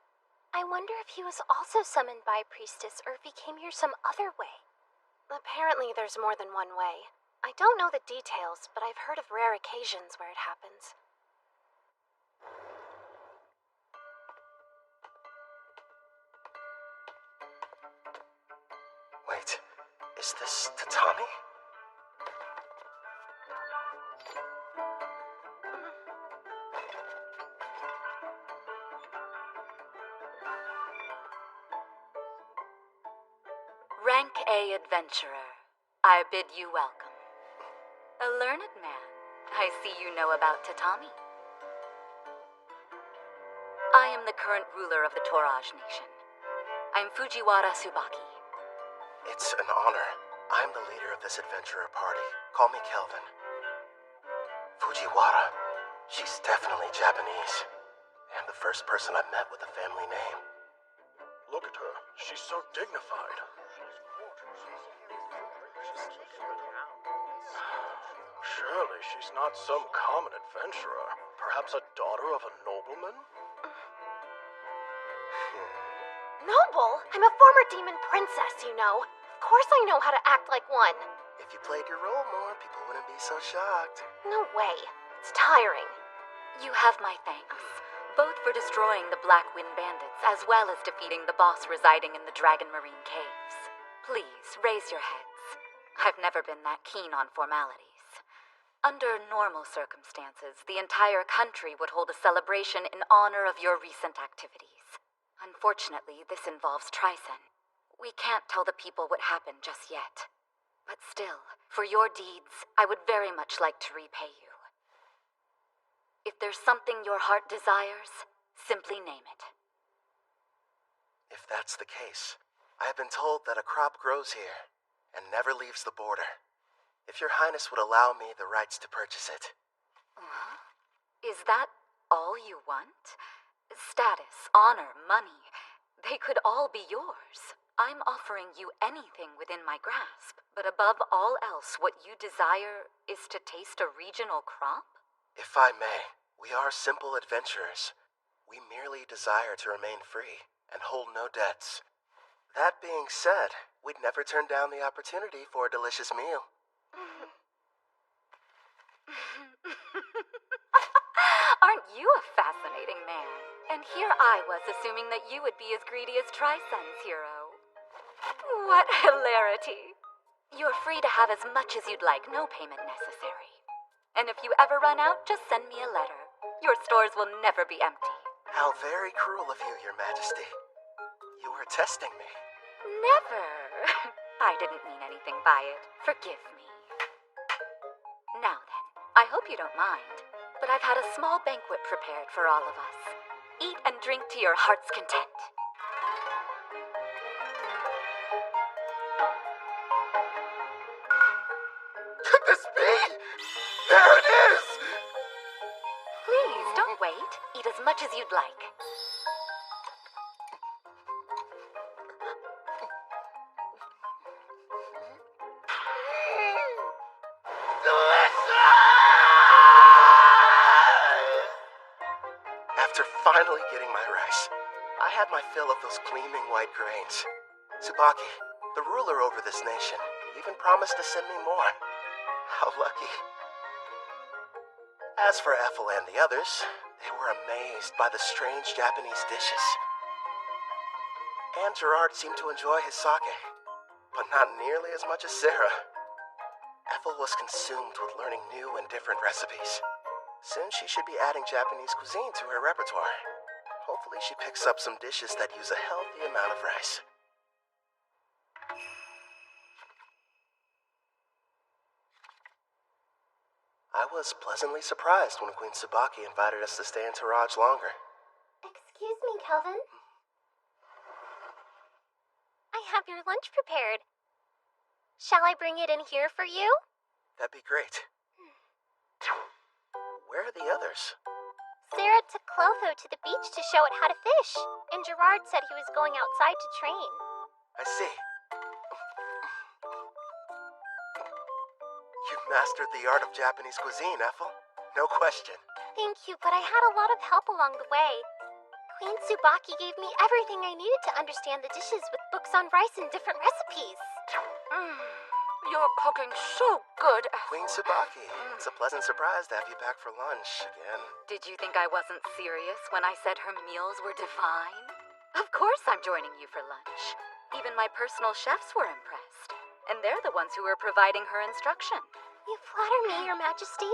I wonder if he was also summoned by a priestess or if he came here some other way. Apparently there's more than one way. I don't know the details, but I've heard of rare occasions where it happens. Wait, is this tatami? Rank A adventurer, I bid you welcome. A learned man, I see you know about tatami. I am the current ruler of the Toraj nation. I'm Fujiwara Tsubaki. It's an honor. I'm the leader of this adventurer party. Call me Kelvin. Fujiwara. She's definitely Japanese. And the first person I've met with a family name. Look at her. She's so dignified. Surely she's not some common adventurer. Perhaps a daughter of a nobleman? Noble? I'm a former demon princess, you know. Of course I know how to act like one. If you played your role more, people wouldn't be so shocked. No way. It's tiring. You have my thanks, both for destroying the Black Wind Bandits as well as defeating the boss residing in the Dragon Marine Caves. Please, raise your heads. I've never been that keen on formalities. Under normal circumstances, the entire country would hold a celebration in honor of your recent activities. Unfortunately, this involves Tricen. We can't tell the people what happened just yet. But still, for your deeds, I would very much like to repay you. If there's something your heart desires, simply name it. If that's the case, I have been told that a crop grows here and never leaves the border. If your highness would allow me the rights to purchase it. Is that all you want? Status, honor, money, they could all be yours. I'm offering you anything within my grasp, but above all else, what you desire is to taste a regional crop? If I may, we are simple adventurers. We merely desire to remain free and hold no debts. That being said, we'd never turn down the opportunity for a delicious meal. Aren't you a fascinating man? And here I was assuming that you would be as greedy as Tricen's hero. What hilarity. You're free to have as much as you'd like, no payment necessary. And if you ever run out, just send me a letter. Your stores will never be empty. How very cruel of you, Your Majesty. You were testing me. Never. I didn't mean anything by it. Forgive me. Now then, I hope you don't mind, but I've had a small banquet prepared for all of us. Eat and drink to your heart's content. Could this be? There it is! Please, don't wait. Eat as much as you'd like. After finally getting my rice, I had my fill of those gleaming white grains. Tsubaki, the ruler over this nation, even promised to send me more. How lucky. As for Ethel and the others, they were amazed by the strange Japanese dishes. And Gerard seemed to enjoy his sake, but not nearly as much as Sarah. Ethel was consumed with learning new and different recipes. Soon she should be adding Japanese cuisine to her repertoire. Hopefully she picks up some dishes that use a healthy amount of rice. I was pleasantly surprised when Queen Tsubaki invited us to stay in Taraj longer. Excuse me, Kelvin. I have your lunch prepared. Shall I bring it in here for you? That'd be great. Where are the others? Sarah took Clotho to the beach to show it how to fish, and Gerard said he was going outside to train. I see. You've mastered the art of Japanese cuisine, Ethel. No question. Thank you, but I had a lot of help along the way. Queen Tsubaki gave me everything I needed to understand the dishes with books on rice and different recipes. You're cooking so good, Ethel. Queen Tsubaki, it's a pleasant surprise to have you back for lunch again. Did you think I wasn't serious when I said her meals were divine? Of course I'm joining you for lunch. Even my personal chefs were impressed. And they're the ones who were providing her instruction. You flatter me, Your Majesty.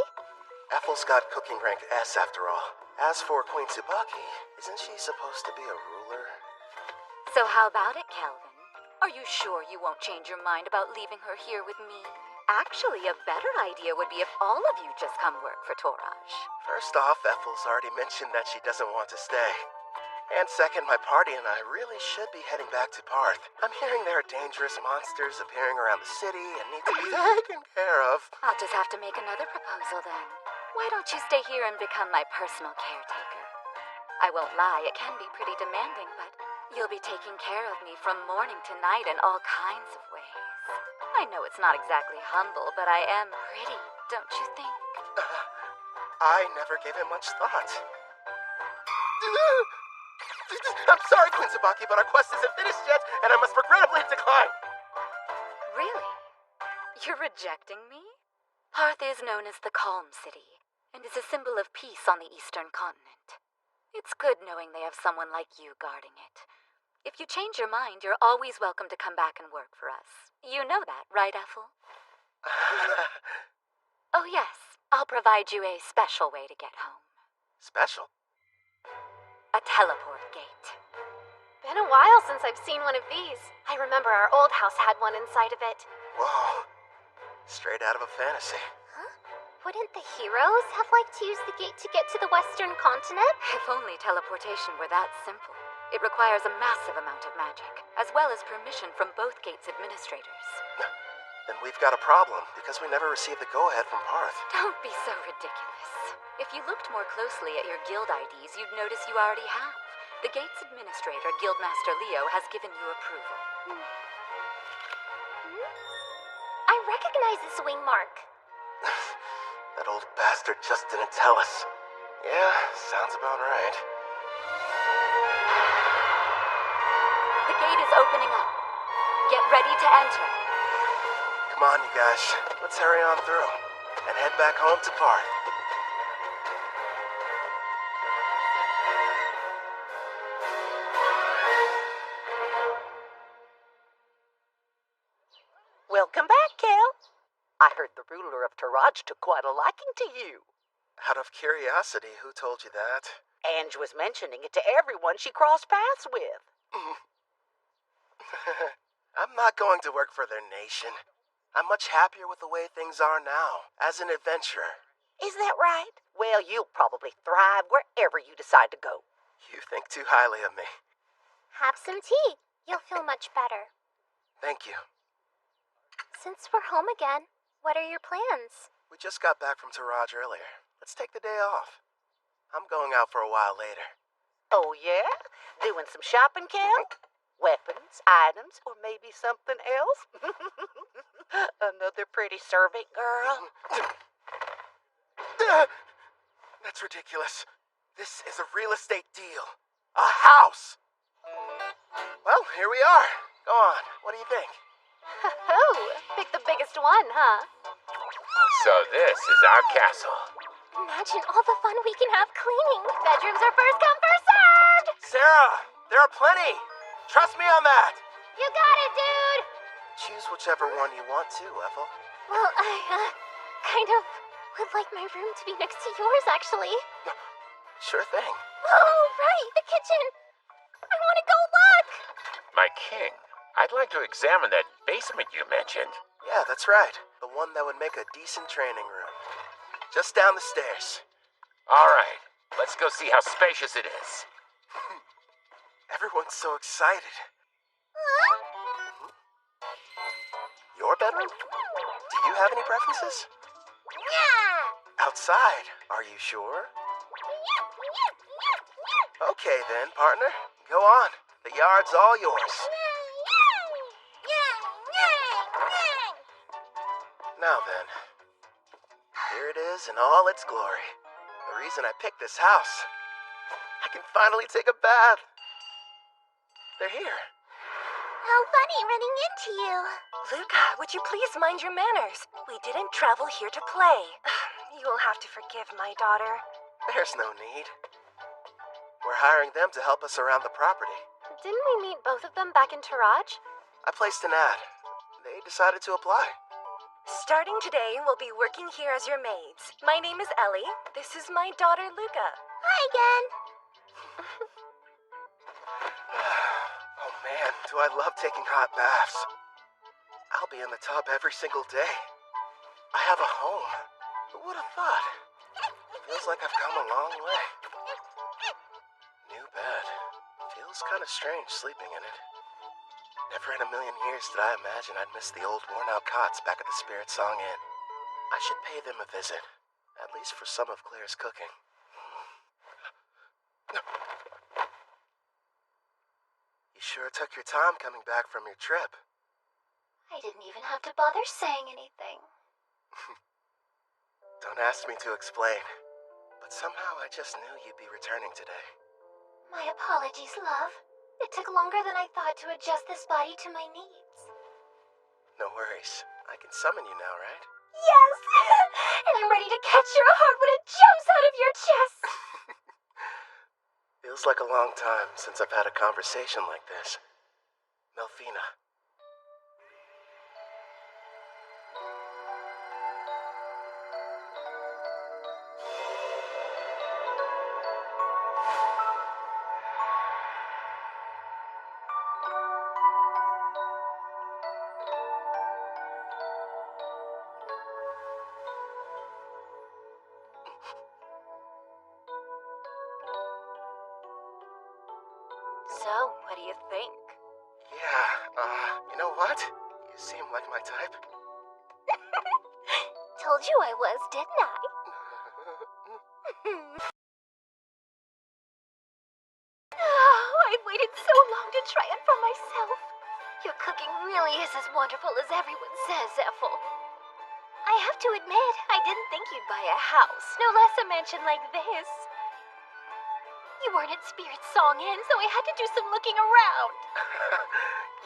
Ethel's got cooking rank S after all. As for Queen Tsubaki, isn't she supposed to be a ruler? So how about it, Kelvin? Are you sure you won't change your mind about leaving her here with me? Actually, a better idea would be if all of you just come work for Toraj. First off, Ethel's already mentioned that she doesn't want to stay. And second, my party and I really should be heading back to Parth. I'm hearing there are dangerous monsters appearing around the city and need to be taken care of. I'll just have to make another proposal then. Why don't you stay here and become my personal caretaker? I won't lie, it can be pretty demanding, but you'll be taking care of me from morning to night in all kinds of ways. I know it's not exactly humble, but I am pretty, don't you think? I never gave it much thought. I'm sorry, Queen Tsubaki, but our quest isn't finished yet, and I must regrettably decline. Really? You're rejecting me? Parth is known as the Calm City, and is a symbol of peace on the Eastern continent. It's good knowing they have someone like you guarding it. If you change your mind, you're always welcome to come back and work for us. You know that, right, Ethel? Oh yes, I'll provide you a special way to get home. Special? A teleport gate. Been a while since I've seen one of these. I remember our old house had one inside of it. Whoa. Straight out of a fantasy. Wouldn't the heroes have liked to use the gate to get to the Western continent? If only teleportation were that simple. It requires a massive amount of magic, as well as permission from both gate's administrators. Then we've got a problem, because we never received the go-ahead from Parth. Don't be so ridiculous. If you looked more closely at your guild IDs, you'd notice you already have. The gate's administrator, Guildmaster Leo, has given you approval. I recognize this wing mark. That old bastard just didn't tell us. Yeah, sounds about right. The gate is opening up. Get ready to enter. Come on, you guys. Let's hurry on through and head back home to Parth. Welcome back, Kel. I heard the ruler of Taraj took quite a liking to you. Out of curiosity, who told you that? Ange was mentioning it to everyone she crossed paths with. I'm not going to work for their nation. I'm much happier with the way things are now, as an adventurer. Is that right? Well, you'll probably thrive wherever you decide to go. You think too highly of me. Have some tea. You'll feel much better. Thank you. Since we're home again, what are your plans? We just got back from Taraj earlier. Let's take the day off. I'm going out for a while later. Oh, yeah? Doing some shopping, Kel? Weapons, items, or maybe something else? Another pretty servant girl? That's ridiculous. This is a real estate deal. A house! Well, here we are. Go on. What do you think? Oh, pick the biggest one, huh? So this is our castle. Imagine all the fun we can have cleaning. Bedrooms are first come, first served! Sarah, there are plenty. Trust me on that. You got it, dude! Choose whichever one you want to, Ethel. Well, I, kind of would like my room to be next to yours, actually. Sure thing. Oh, right, the kitchen! I want to go look! My king, I'd like to examine that basement you mentioned. Yeah, that's right. The one that would make a decent training room. Just down the stairs. All right, let's go see how spacious it is. Everyone's so excited. Your bedroom? Do you have any preferences? Yeah! Outside, are you sure? Okay then, partner. Go on. The yard's all yours. Now then, here it is in all its glory. The reason I picked this house. I can finally take a bath. They're here. How funny running into you. Luca, would you please mind your manners? We didn't travel here to play. You will have to forgive my daughter. There's no need. We're hiring them to help us around the property. Didn't we meet both of them back in Taraj? I placed an ad. They decided to apply. Starting today, we'll be working here as your maids. My name is Ellie. This is my daughter, Luca. Hi again. Oh man, do I love taking hot baths. I'll be in the tub every single day. I have a home. Who would have thought? Feels like I've come a long way. New bed. Feels kind of strange sleeping in it. Never in a million years did I imagine I'd miss the old worn-out cots back at the Spirit Song Inn. I should pay them a visit, at least for some of Claire's cooking. You sure took your time coming back from your trip. I didn't even have to bother saying anything. Don't ask me to explain, but somehow I just knew you'd be returning today. My apologies, love. It took longer than I thought to adjust this body to my needs. No worries. I can summon you now, right? Yes! And I'm ready to catch your heart when it jumps out of your chest! Feels like a long time since I've had a conversation like this. Melfina. So, what do you think? Yeah, you know what? You seem like my type. Told you I was, didn't I? Oh, I've waited so long to try it for myself. Your cooking really is as wonderful as everyone says, Ethel. I have to admit, I didn't think you'd buy a house, no less a mansion like this. You weren't at Spirit Song Inn, so I had to do some looking around.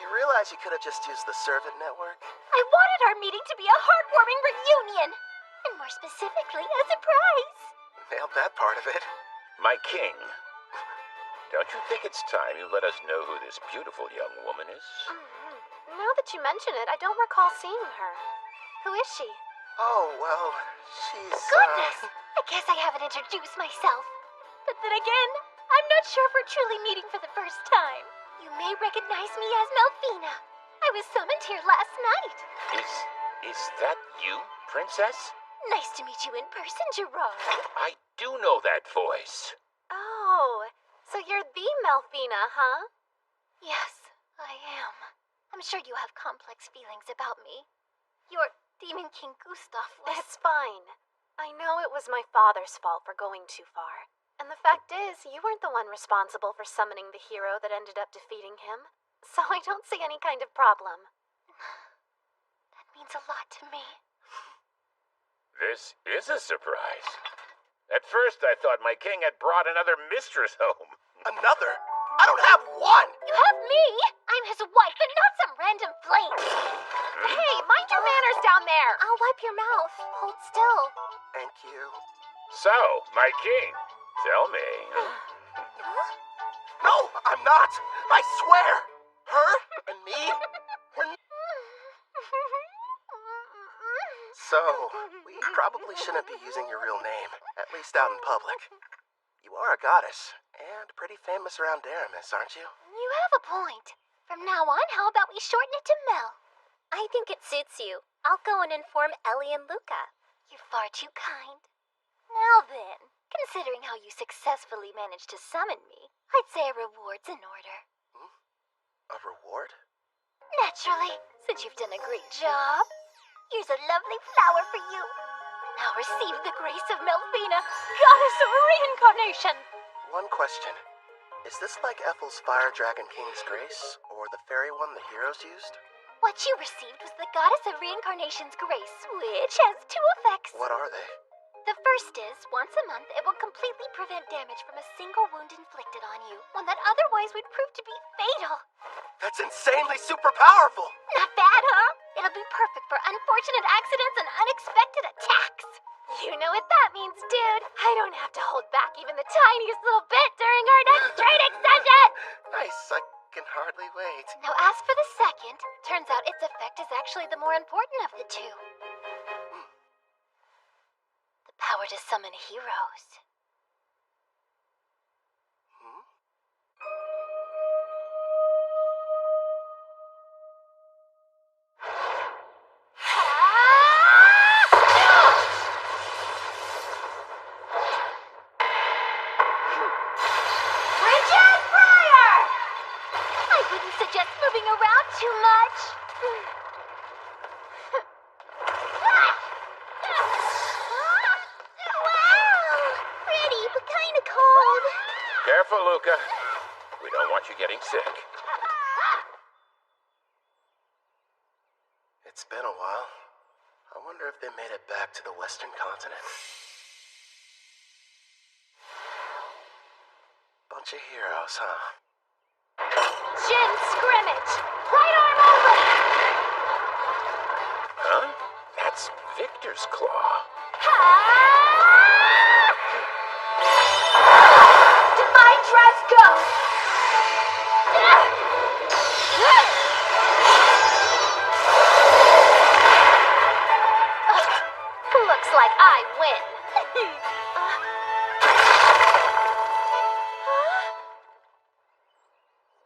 You realize you could have just used the servant network? I wanted our meeting to be a heartwarming reunion, and more specifically, a surprise. Nailed that part of it. My king, don't you think it's time you let us know who this beautiful young woman is? Now that you mention it, I don't recall seeing her. Who is she? Oh, well, she's, Goodness! I guess I haven't introduced myself. But then again, I'm not sure if we're truly meeting for the first time. You may recognize me as Melfina. I was summoned here last night. Is that you, princess? Nice to meet you in person, Gerard. I do know that voice. Oh, so you're the Melfina, huh? Yes, I am. I'm sure you have complex feelings about me. Your Demon King Gustav was... It's fine. I know it was my father's fault for going too far. And the fact is, you weren't the one responsible for summoning the hero that ended up defeating him. So I don't see any kind of problem. That means a lot to me. This is a surprise. At first, I thought my king had brought another mistress home. Another? I don't have one! You have me! I'm his wife and not some random flame! Hey, mind your manners down there! I'll wipe your mouth. Hold still. Thank you. So, my king, tell me. No, I'm not! I swear! Her and me? So, we probably shouldn't be using your real name, at least out in public. You are a goddess, and pretty famous around Daramis, aren't you? You have a point. From now on, how about we shorten it to Mel? I think it suits you. I'll go and inform Ellie and Luca. You're far too kind. Now then, considering how you successfully managed to summon me, I'd say a reward's in order. A reward? Naturally, since you've done a great job. Here's a lovely flower for you. Now receive the grace of Melfina, goddess of reincarnation. One question. Is this like Ethel's Fire Dragon King's grace, or the fairy one the heroes used? What you received was the goddess of reincarnation's grace, which has two effects. What are they? The first is, once a month, it will completely prevent damage from a single wound inflicted on you, one that otherwise would prove to be fatal. That's insanely super powerful! Not bad, huh? It'll be perfect for unfortunate accidents and unexpected attacks. You know what that means, dude. I don't have to hold back even the tiniest little bit during our next training session! Nice, I can hardly wait. Now as for the second, turns out its effect is actually the more important of the two. The power to summon heroes. Bridget Fryer! wouldn't suggest moving around too much. Wow! Pretty, but kind of cold. Careful, Luca. We don't want you getting sick. It's been a while. I wonder if they made it back to the Western continent. Bunch of heroes, huh? Jin scrimmage! Right arm open! Huh? That's Victor's claw. Divine dress go! Looks like I win.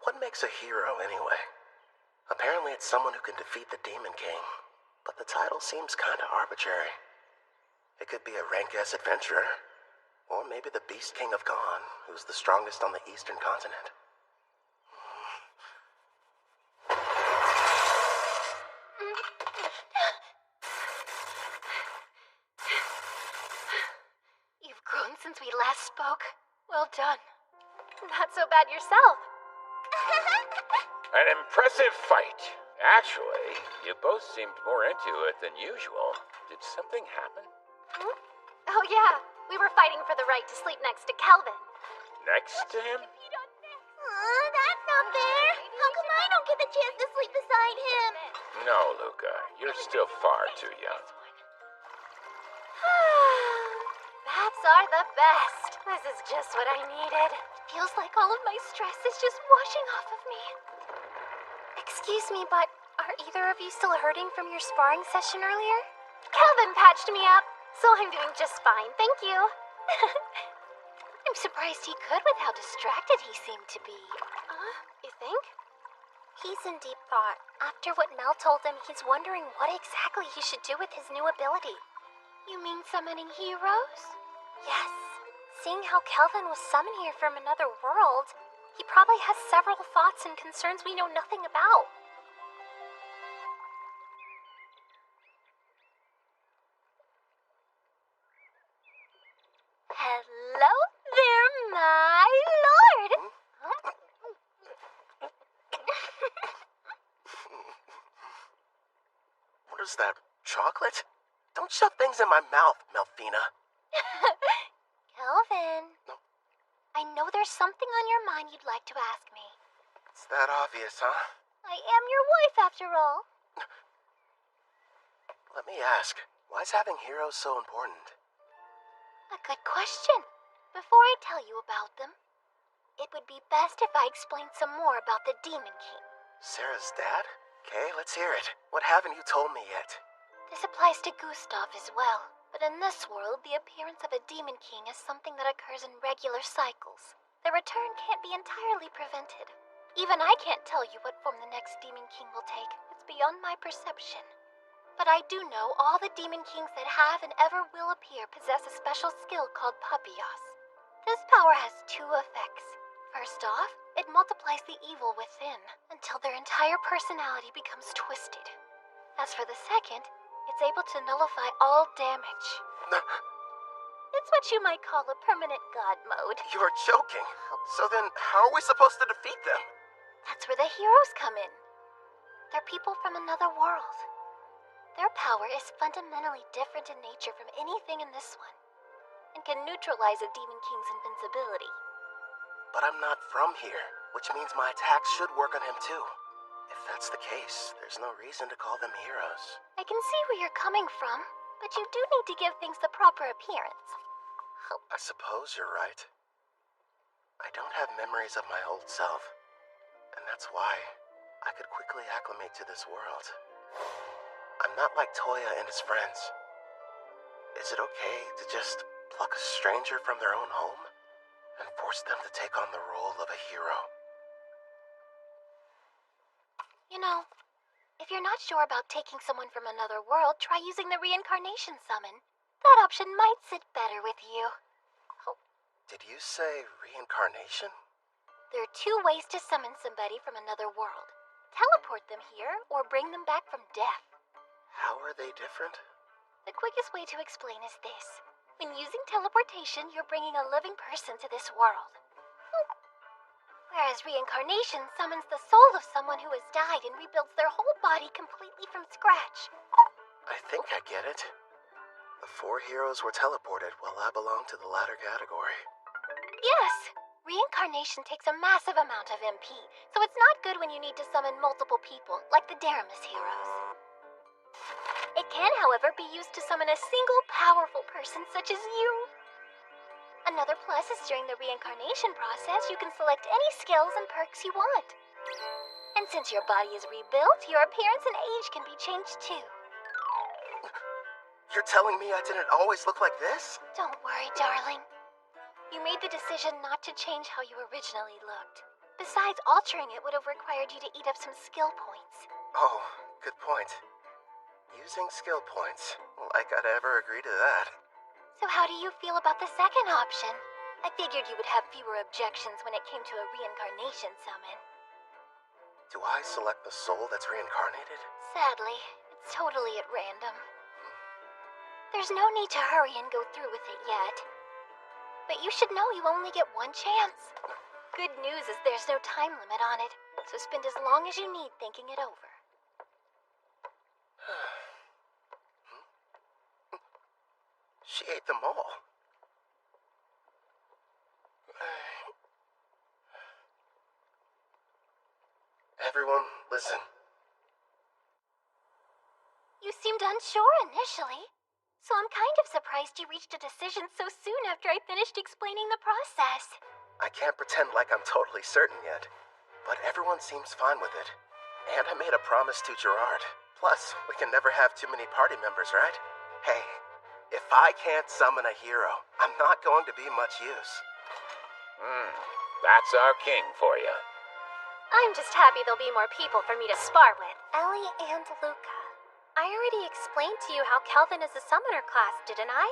What makes a hero, anyway? Apparently it's someone who can defeat the Demon King, but the title seems kinda arbitrary. It could be a rank-S adventurer, or maybe the Beast King of Gone, who's the strongest on the Eastern continent. You've grown since we last spoke. Well done. Not so bad yourself. An impressive fight. Actually, you both seemed more into it than usual. Did something happen? Oh yeah, we were fighting for the right to sleep next to Kelvin. Next to him? That's not fair. How come I don't get the chance to sleep beside him? No, Luca. You're still far too young. Baths are the best. This is just what I needed. Feels like all of my stress is just washing off of me. Excuse me, but are either of you still hurting from your sparring session earlier? Kelvin patched me up, so I'm doing just fine, thank you. I'm surprised he could with how distracted he seemed to be. You think? He's in deep thought. After what Mel told him, he's wondering what exactly he should do with his new ability. You mean summoning heroes? Yes. Seeing how Kelvin was summoned here from another world, he probably has several thoughts and concerns we know nothing about. Hello there, my lord! What is that, chocolate? Don't shove things in my mouth, Melfina. Kelvin. I know there's something on your mind you'd like to ask me. It's that obvious, huh? I am your wife, after all. Let me ask, why is having heroes so important? A good question. Before I tell you about them, it would be best if I explained some more about the Demon King. Sarah's dad? Okay, let's hear it. What haven't you told me yet? This applies to Gustav as well. But in this world, the appearance of a Demon King is something that occurs in regular cycles. The return can't be entirely prevented. Even I can't tell you what form the next Demon King will take. It's beyond my perception. But I do know all the Demon Kings that have and ever will appear possess a special skill called Papios. This power has two effects. First off, it multiplies the evil within until their entire personality becomes twisted. As for the second, it's able to nullify all damage. It's what you might call a permanent god mode. You're joking. So then, how are we supposed to defeat them? That's where the heroes come in. They're people from another world. Their power is fundamentally different in nature from anything in this one, and can neutralize a Demon King's invincibility. But I'm not from here, which means my attacks should work on him too. If that's the case, there's no reason to call them heroes. I can see where you're coming from, but you do need to give things the proper appearance. I suppose you're right. I don't have memories of my old self, and that's why I could quickly acclimate to this world. I'm not like Toya and his friends. Is it okay to just pluck a stranger from their own home and force them to take on the role of a hero? You know, if you're not sure about taking someone from another world, try using the reincarnation summon. That option might sit better with you. Did you say reincarnation? There are two ways to summon somebody from another world. Teleport them here, or bring them back from death. How are they different? The quickest way to explain is this. When using teleportation, you're bringing a living person to this world. Whereas reincarnation summons the soul of someone who has died and rebuilds their whole body completely from scratch. I think I get it. The 4 heroes were teleported while I belong to the latter category. Yes! Reincarnation takes a massive amount of MP, so it's not good when you need to summon multiple people, like the Daramus heroes. It can, however, be used to summon a single powerful person such as you. Another plus is during the reincarnation process, you can select any skills and perks you want. And since your body is rebuilt, your appearance and age can be changed too. You're telling me I didn't always look like this? Don't worry, darling. You made the decision not to change how you originally looked. Besides, altering it would have required you to eat up some skill points. Oh, good point. Using skill points. Like I'd ever agree to that. So how do you feel about the second option? I figured you would have fewer objections when it came to a reincarnation summon. Do I select the soul that's reincarnated? Sadly, it's totally at random. There's no need to hurry and go through with it yet. But you should know you only get one chance. Good news is there's no time limit on it, so spend as long as you need thinking it over. She ate them all. Everyone, listen. You seemed unsure initially, so I'm kind of surprised you reached a decision so soon after I finished explaining the process. I can't pretend like I'm totally certain yet, but everyone seems fine with it. And I made a promise to Gerard. Plus, we can never have too many party members, right? Hey, if I can't summon a hero, I'm not going to be much use. That's our king for you. I'm just happy there'll be more people for me to spar with. Ellie and Luca. I already explained to you how Kelvin is a summoner class, didn't I?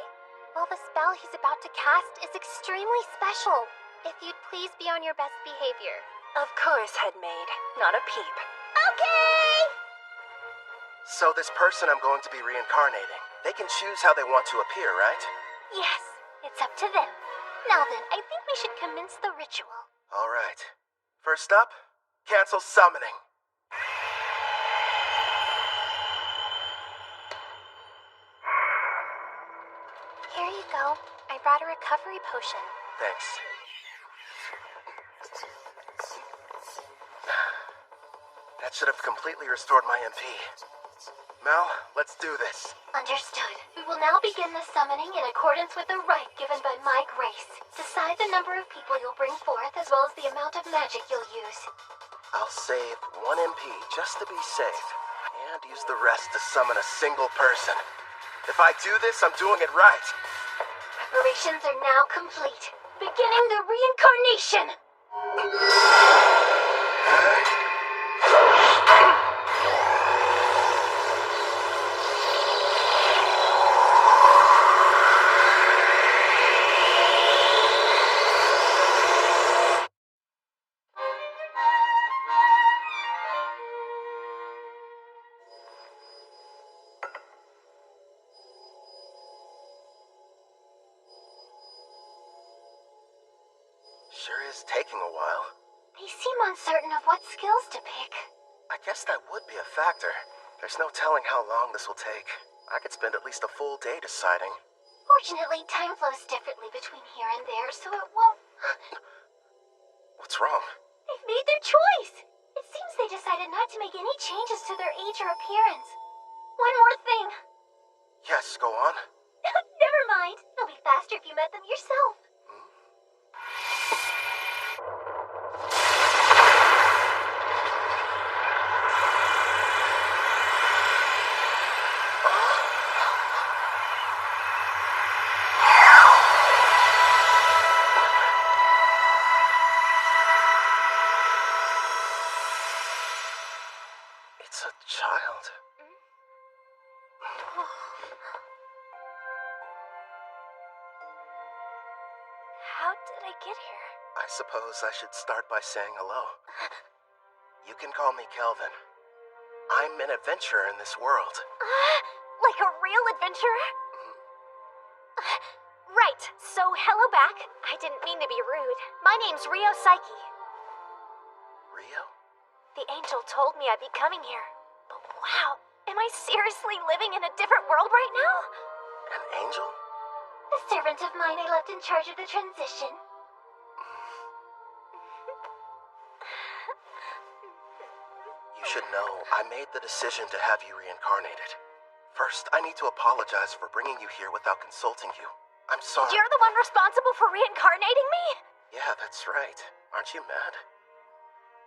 Well, the spell he's about to cast is extremely special. If you'd please be on your best behavior. Of course, Headmaid. Not a peep. Okay! So this person I'm going to be reincarnating, they can choose how they want to appear, right? Yes, it's up to them. Now then, I think we should commence the ritual. All right. First up, cancel summoning. Here you go. I brought a recovery potion. Thanks. That should have completely restored my MP. Mel, let's do this. Understood. We will now begin the summoning in accordance with the rite given by my grace. Decide the number of people you'll bring forth as well as the amount of magic you'll use. I'll save 1 MP just to be safe, and use the rest to summon a single person. If I do this, I'm doing it right. Preparations are now complete. Beginning the reincarnation! Sure is taking a while. They seem uncertain of what skills to pick. I guess that would be a factor. There's no telling how long this will take. I could spend at least a full day deciding. Fortunately, time flows differently between here and there, so it won't... What's wrong? They've made their choice! It seems they decided not to make any changes to their age or appearance. One more thing. Yes, go on. Never mind. It'll be faster if you met them yourself. It's a child. How did I get here? I I suppose I should start by saying hello. You can call me Kelvin. I'm an adventurer in this world. Like a real adventurer? Right, so hello back. I didn't mean to be rude. My name's Rio Psyche. Rio? The angel told me I'd be coming here. But wow, am I seriously living in a different world right now? An angel? A servant of mine I left in charge of the transition. You should know, I made the decision to have you reincarnated. First, I need to apologize for bringing you here without consulting you. I'm sorry. You're the one responsible for reincarnating me? Yeah, that's right. Aren't you mad?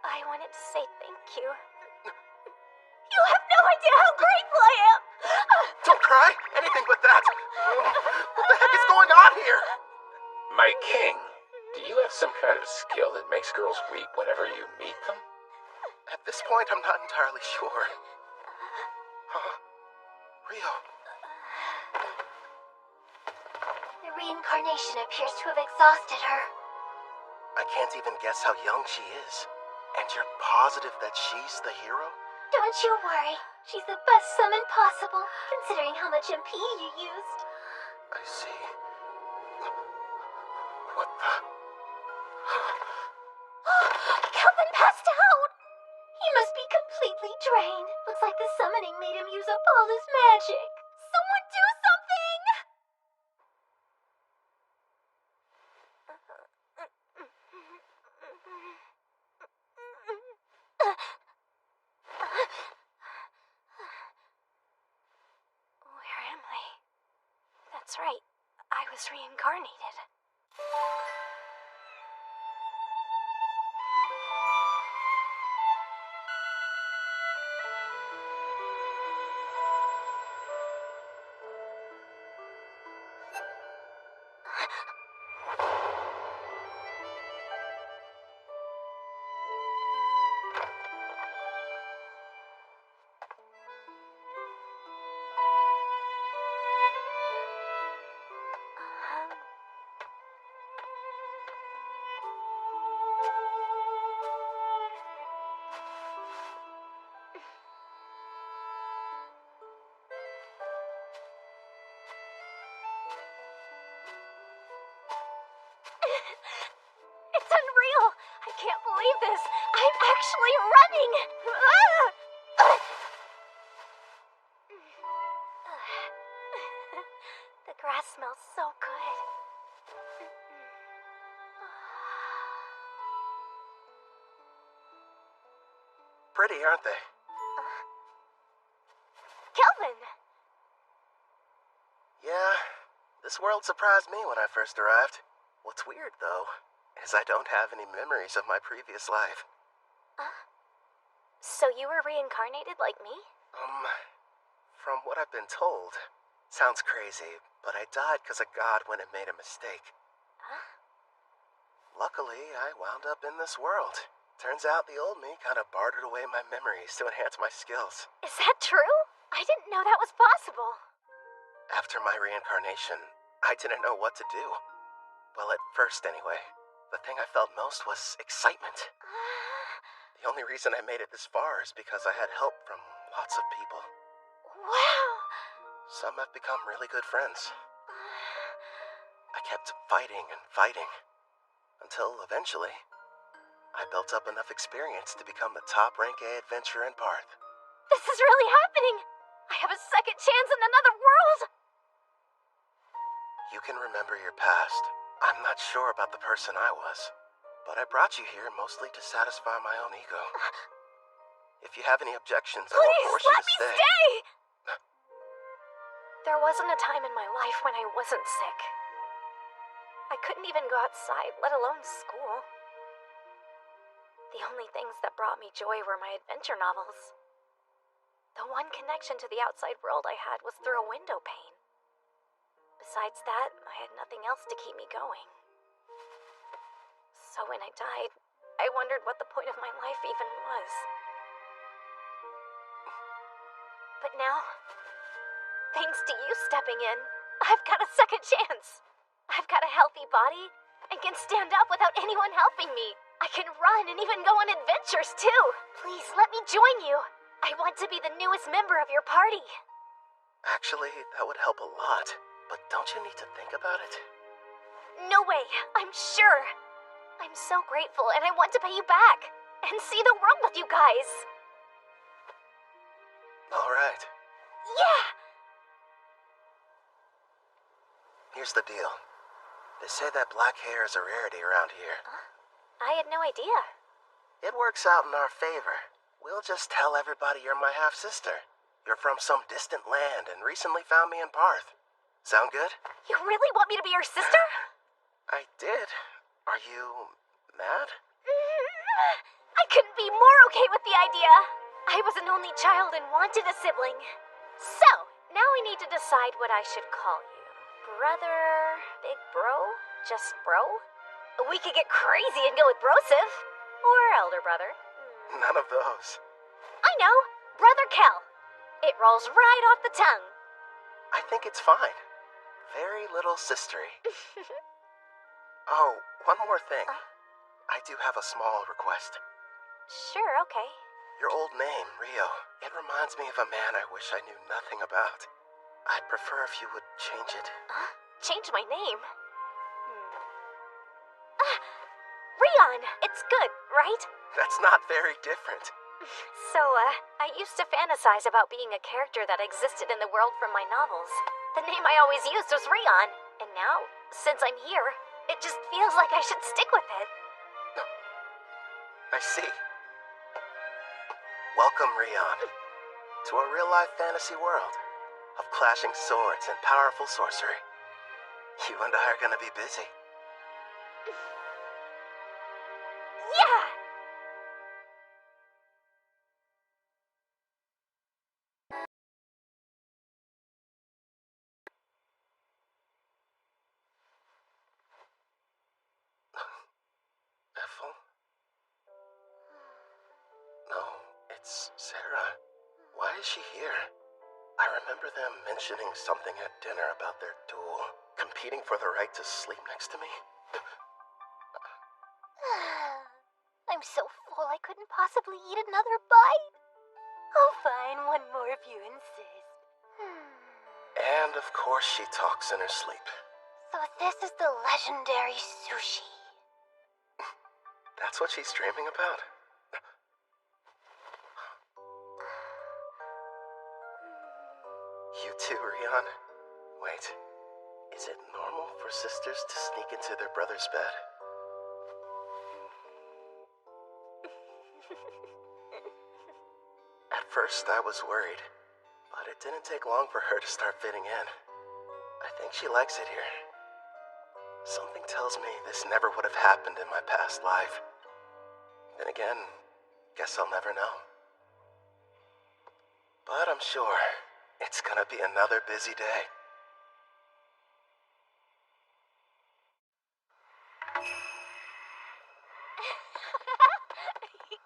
I wanted to say thank you. You have no idea how grateful I am! Don't cry! Anything but that! What the heck is going on here? My king, do you have some kind of skill that makes girls weep whenever you meet them? At this point, I'm not entirely sure. Huh? Rio. The reincarnation appears to have exhausted her. I can't even guess how young she is. And you're positive that she's the hero? Don't you worry. She's the best summon possible, considering how much MP you used. I see. What the? Kelvin passed out! He must be completely drained. Looks like the summoning made him use up all his magic. Someone do something! Where am I? That's right. I was reincarnated. It's unreal! I can't believe this! I'm actually running! The grass smells so good. Pretty, aren't they? Kelvin! Yeah, this world surprised me when I first arrived. What's weird, though, is I don't have any memories of my previous life. So you were reincarnated like me? From what I've been told, sounds crazy, but I died because a god went and made a mistake. Luckily, I wound up in this world. Turns out the old me kind of bartered away my memories to enhance my skills. Is that true? I didn't know that was possible. After my reincarnation, I didn't know what to do. Well, at first anyway. The thing I felt most was excitement. The only reason I made it this far is because I had help from lots of people. Wow! Some have become really good friends. I kept fighting and fighting, until eventually, I built up enough experience to become the top rank A adventurer in Parth. This is really happening! I have a second chance in another world! You can remember your past. I'm not sure about the person I was, but I brought you here mostly to satisfy my own ego. If you have any objections, I won't force you to stay. Please, let me stay! There wasn't a time in my life when I wasn't sick. I couldn't even go outside, let alone school. The only things that brought me joy were my adventure novels. The one connection to the outside world I had was through a window pane. Besides that, I had nothing else to keep me going. So when I died, I wondered what the point of my life even was. But now, thanks to you stepping in, I've got a second chance. I've got a healthy body, and can stand up without anyone helping me. I can run and even go on adventures too. Please let me join you. I want to be the newest member of your party. Actually, that would help a lot. But don't you need to think about it? No way, I'm sure. I'm so grateful and I want to pay you back and see the world with you guys. All right. Yeah! Here's the deal. They say that black hair is a rarity around here. I had no idea. It works out in our favor. We'll just tell everybody you're my half-sister. You're from some distant land and recently found me in Parth. Sound good? You really want me to be your sister? I did. Are you mad? I couldn't be more okay with the idea. I was an only child and wanted a sibling. So, now we need to decide what I should call you. Brother? Big bro? Just bro? We could get crazy and go with brosive. Or elder brother. None of those. I know. Brother Kel. It rolls right off the tongue. I think it's fine. Very little sistery. Oh, one more thing. I do have a small request. Sure, okay. Your old name, Rio, it reminds me of a man I wish I knew nothing about. I'd prefer if you would change it. Change my name? Rion, it's good, right? That's not very different. So, I used to fantasize about being a character that existed in the world from my novels. The name I always used was Rion, and now, since I'm here, it just feels like I should stick with it. I see. Welcome, Rion, to a real-life fantasy world of clashing swords and powerful sorcery. You and I are gonna be busy. Yeah! Ethel? No, it's Sarah. Why is she here? I remember them mentioning something at dinner about their duel, competing for the right to sleep next to me. I'm so full I couldn't possibly eat another bite. Oh, fine, one more if you insist. And of course she talks in her sleep. So this is the legendary sushi. That's what she's dreaming about? You too, Rion? Wait, is it normal for sisters to sneak into their brother's bed? At first I was worried, but it didn't take long for her to start fitting in. I think she likes it here. Something tells me this never would have happened in my past life. Then again, guess I'll never know. But I'm sure it's gonna be another busy day.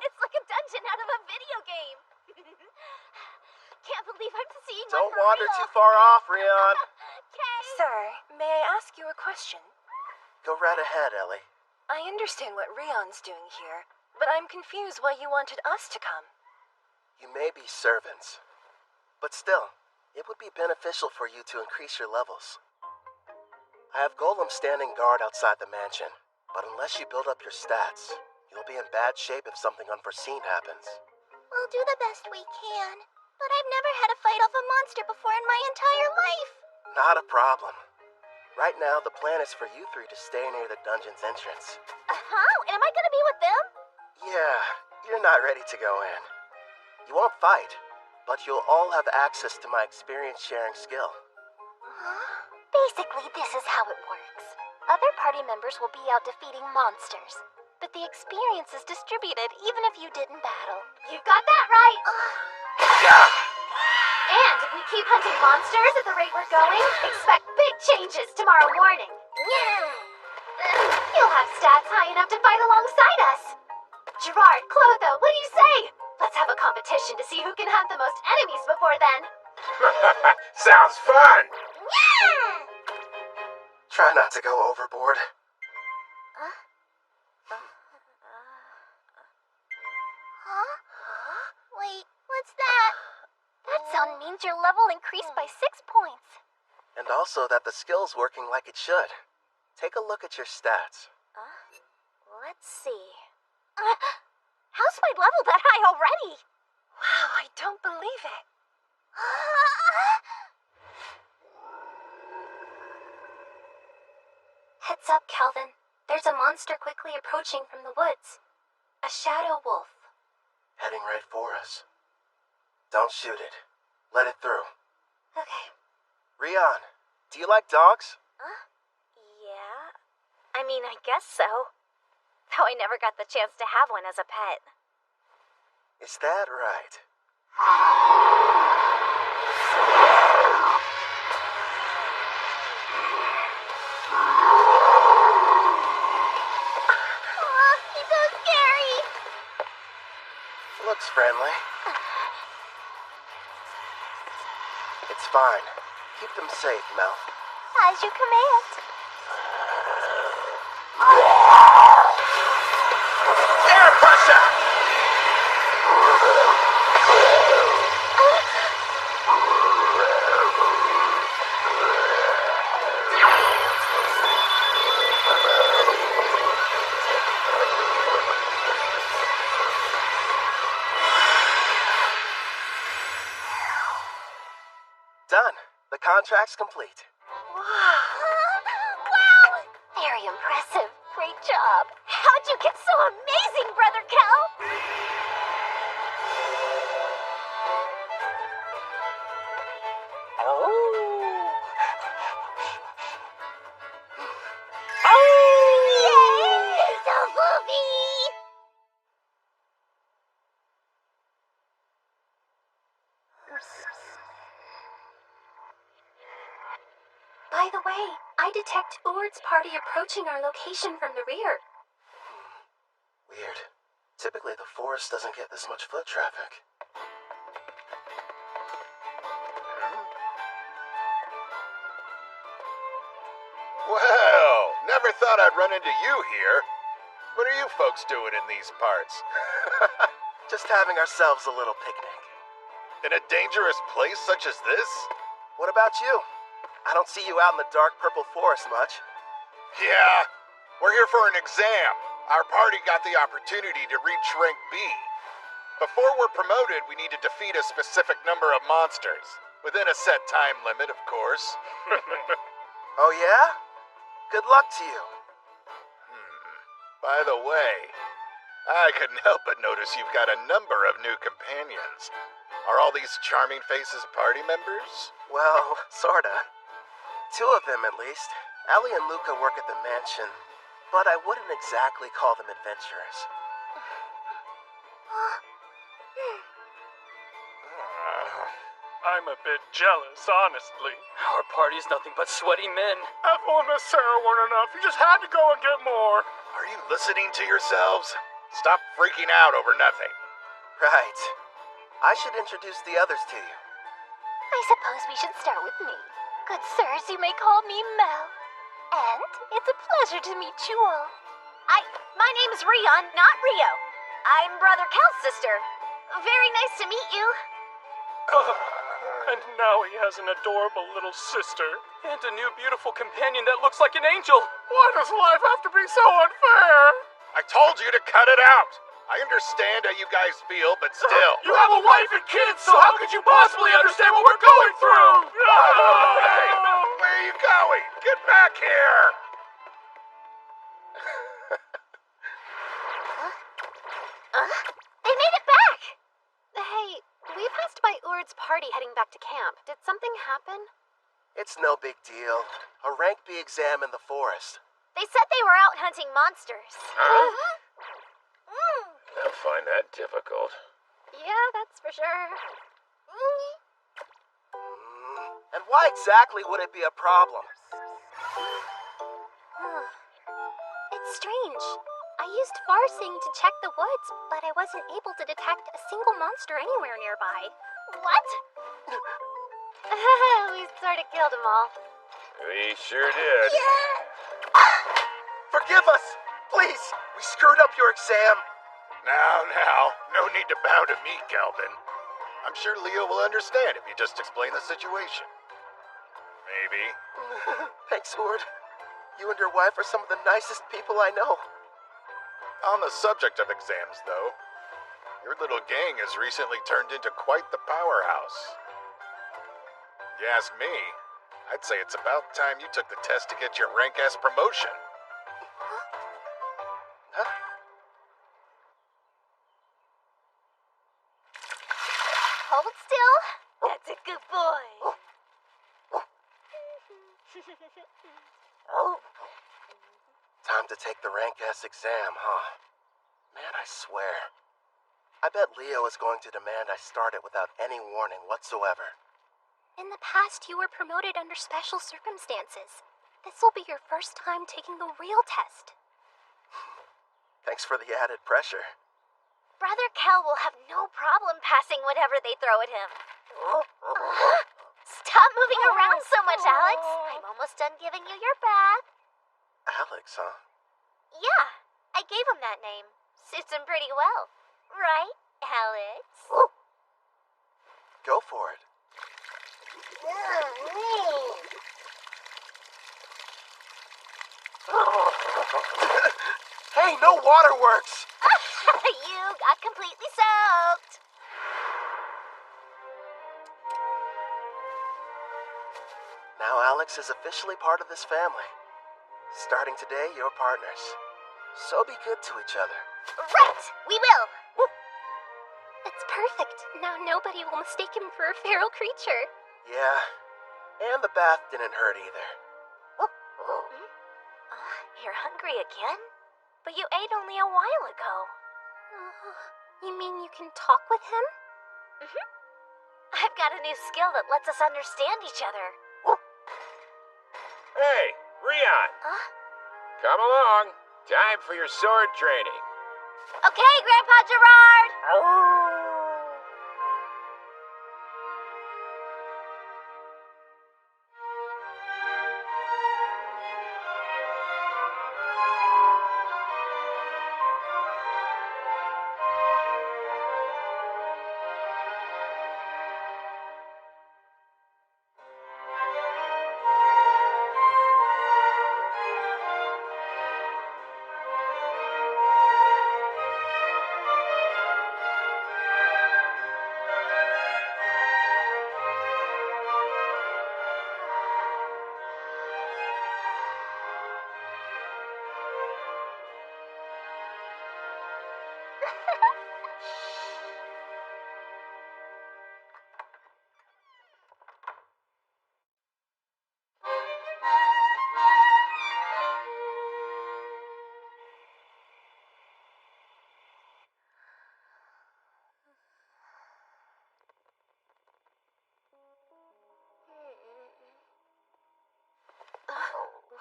It's like a dungeon out of a video game. Can't believe I'm seeing one Don't for wander real. too far off, Rion. Sir, may I ask you a question? Go right ahead, Ellie. I understand what Rion's doing here, but I'm confused why you wanted us to come. You may be servants, but still, it would be beneficial for you to increase your levels. I have golems standing guard outside the mansion, but unless you build up your stats, you'll be in bad shape if something unforeseen happens. We'll do the best we can, but I've never had a fight off a monster before in my entire life. Not a problem. Right now, the plan is for you three to stay near the dungeon's entrance. Huh? Am I gonna be with them? Yeah, you're not ready to go in. You won't fight, but you'll all have access to my experience-sharing skill. Basically, this is how it works. Other party members will be out defeating monsters, but the experience is distributed even if you didn't battle. You got that right! And if we keep hunting monsters at the rate we're going, expect big changes tomorrow morning. You'll have stats high enough to fight alongside us. Gerard, Clotho, what do you say? Let's have a competition to see who can hunt the most enemies before then. Sounds fun! Try not to go overboard. means your level increased by 6 points. And also that the skill's working like it should. Take a look at your stats. Let's see. How's my level that high already? Wow, I don't believe it. Heads up, Calvin. There's a monster quickly approaching from the woods. A shadow wolf. Heading right for us. Don't shoot it. Let it through. Okay. Rion, do you like dogs? Yeah. I mean, I guess so. Though I never got the chance to have one as a pet. Is that right? He's so scary. Looks friendly. It's fine. Keep them safe, Mel. As you command. Air pressure! Done. The contract's complete. Wow! Very impressive. Great job. How'd you get so amazing, Brother Cal? Yay! The movie! By the way, I detect Urd's party approaching our location from the rear. Weird. Typically, the forest doesn't get this much foot traffic. Well, never thought I'd run into you here. What are you folks doing in these parts? Just having ourselves a little picnic. In a dangerous place such as this? What about you? I don't see you out in the dark purple forest much. Yeah, we're here for an exam. Our party got the opportunity to reach rank B. Before we're promoted, we need to defeat a specific number of monsters. Within a set time limit, of course. Oh yeah? Good luck to you. By the way, I couldn't help but notice you've got a number of new companions. Are all these charming faces party members? Well, sorta. 2 of them, at least. Allie and Luca work at the mansion, but I wouldn't exactly call them adventurers. I'm a bit jealous, honestly. Our party's nothing but sweaty men. Ethel and Miss Sarah weren't enough. You just had to go and get more. Are you listening to yourselves? Stop freaking out over nothing. Right. I should introduce the others to you. I suppose we should start with me. Good sirs, you may call me Mel. And it's a pleasure to meet you all. My name is Rion, not Rio. I'm Brother Cal's sister. Very nice to meet you. And now he has an adorable little sister. And a new beautiful companion that looks like an angel. Why does life have to be so unfair? I told you to cut it out. I understand how you guys feel, but still. You have a wife and kids, so how could you possibly understand what we're going through? Hey, where are you going? Get back here! They made it back! Hey, we passed by Urd's party heading back to camp. Did something happen? It's no big deal. A rank B exam in the forest. They said they were out hunting monsters. I'll find that difficult. Yeah, that's for sure. And why exactly would it be a problem? It's strange. I used Farsing to check the woods, but I wasn't able to detect a single monster anywhere nearby. What? We sort of killed them all. We sure did. Forgive us! Please! We screwed up your exam. Now, no need to bow to me, Kelvin. I'm sure Leo will understand if you just explain the situation. Maybe. Thanks, Ward. You and your wife are some of the nicest people I know. On the subject of exams, though, your little gang has recently turned into quite the powerhouse. You ask me, I'd say it's about time you took the test to get your rank-ass promotion. Huh? Hold still. That's a good boy. Time to take the rank-ass exam, huh? Man, I swear. I bet Leo is going to demand I start it without any warning whatsoever. In the past, you were promoted under special circumstances. This will be your first time taking the real test. Thanks for the added pressure. Brother Kel will have no problem passing whatever they throw at him. Stop moving around so much, Alex. I'm almost done giving you your bath. Alex, huh? Yeah, I gave him that name. Suits him pretty well. Right, Alex? Go for it. Hey, no waterworks! You got completely soaked. Now Alex is officially part of this family. Starting today, you're partners. So be good to each other. Right, we will. It's perfect. Now nobody will mistake him for a feral creature. Yeah, and the bath didn't hurt either. You're hungry again? But you ate only a while ago. You mean you can talk with him? I've got a new skill that lets us understand each other. Hey, Rion! Come along. Time for your sword training. Okay, Grandpa Gerard!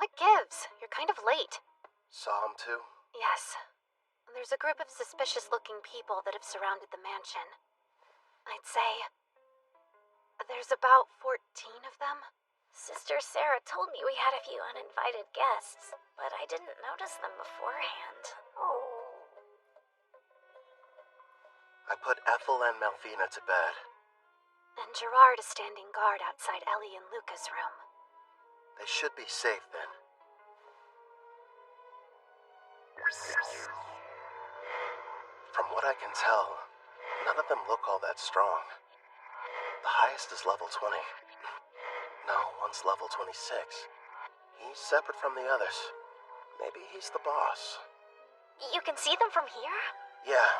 What gives? You're kind of late. Saw him too? Yes. There's a group of suspicious-looking people that have surrounded the mansion. I'd say there's about 14 of them. Sister Sarah told me we had a few uninvited guests, but I didn't notice them beforehand. I put Ethel and Melfina to bed. And Gerard is standing guard outside Ellie and Luca's room. They should be safe then. From what I can tell, none of them look all that strong. The highest is level 20. No, one's level 26. He's separate from the others. Maybe he's the boss. You can see them from here? Yeah.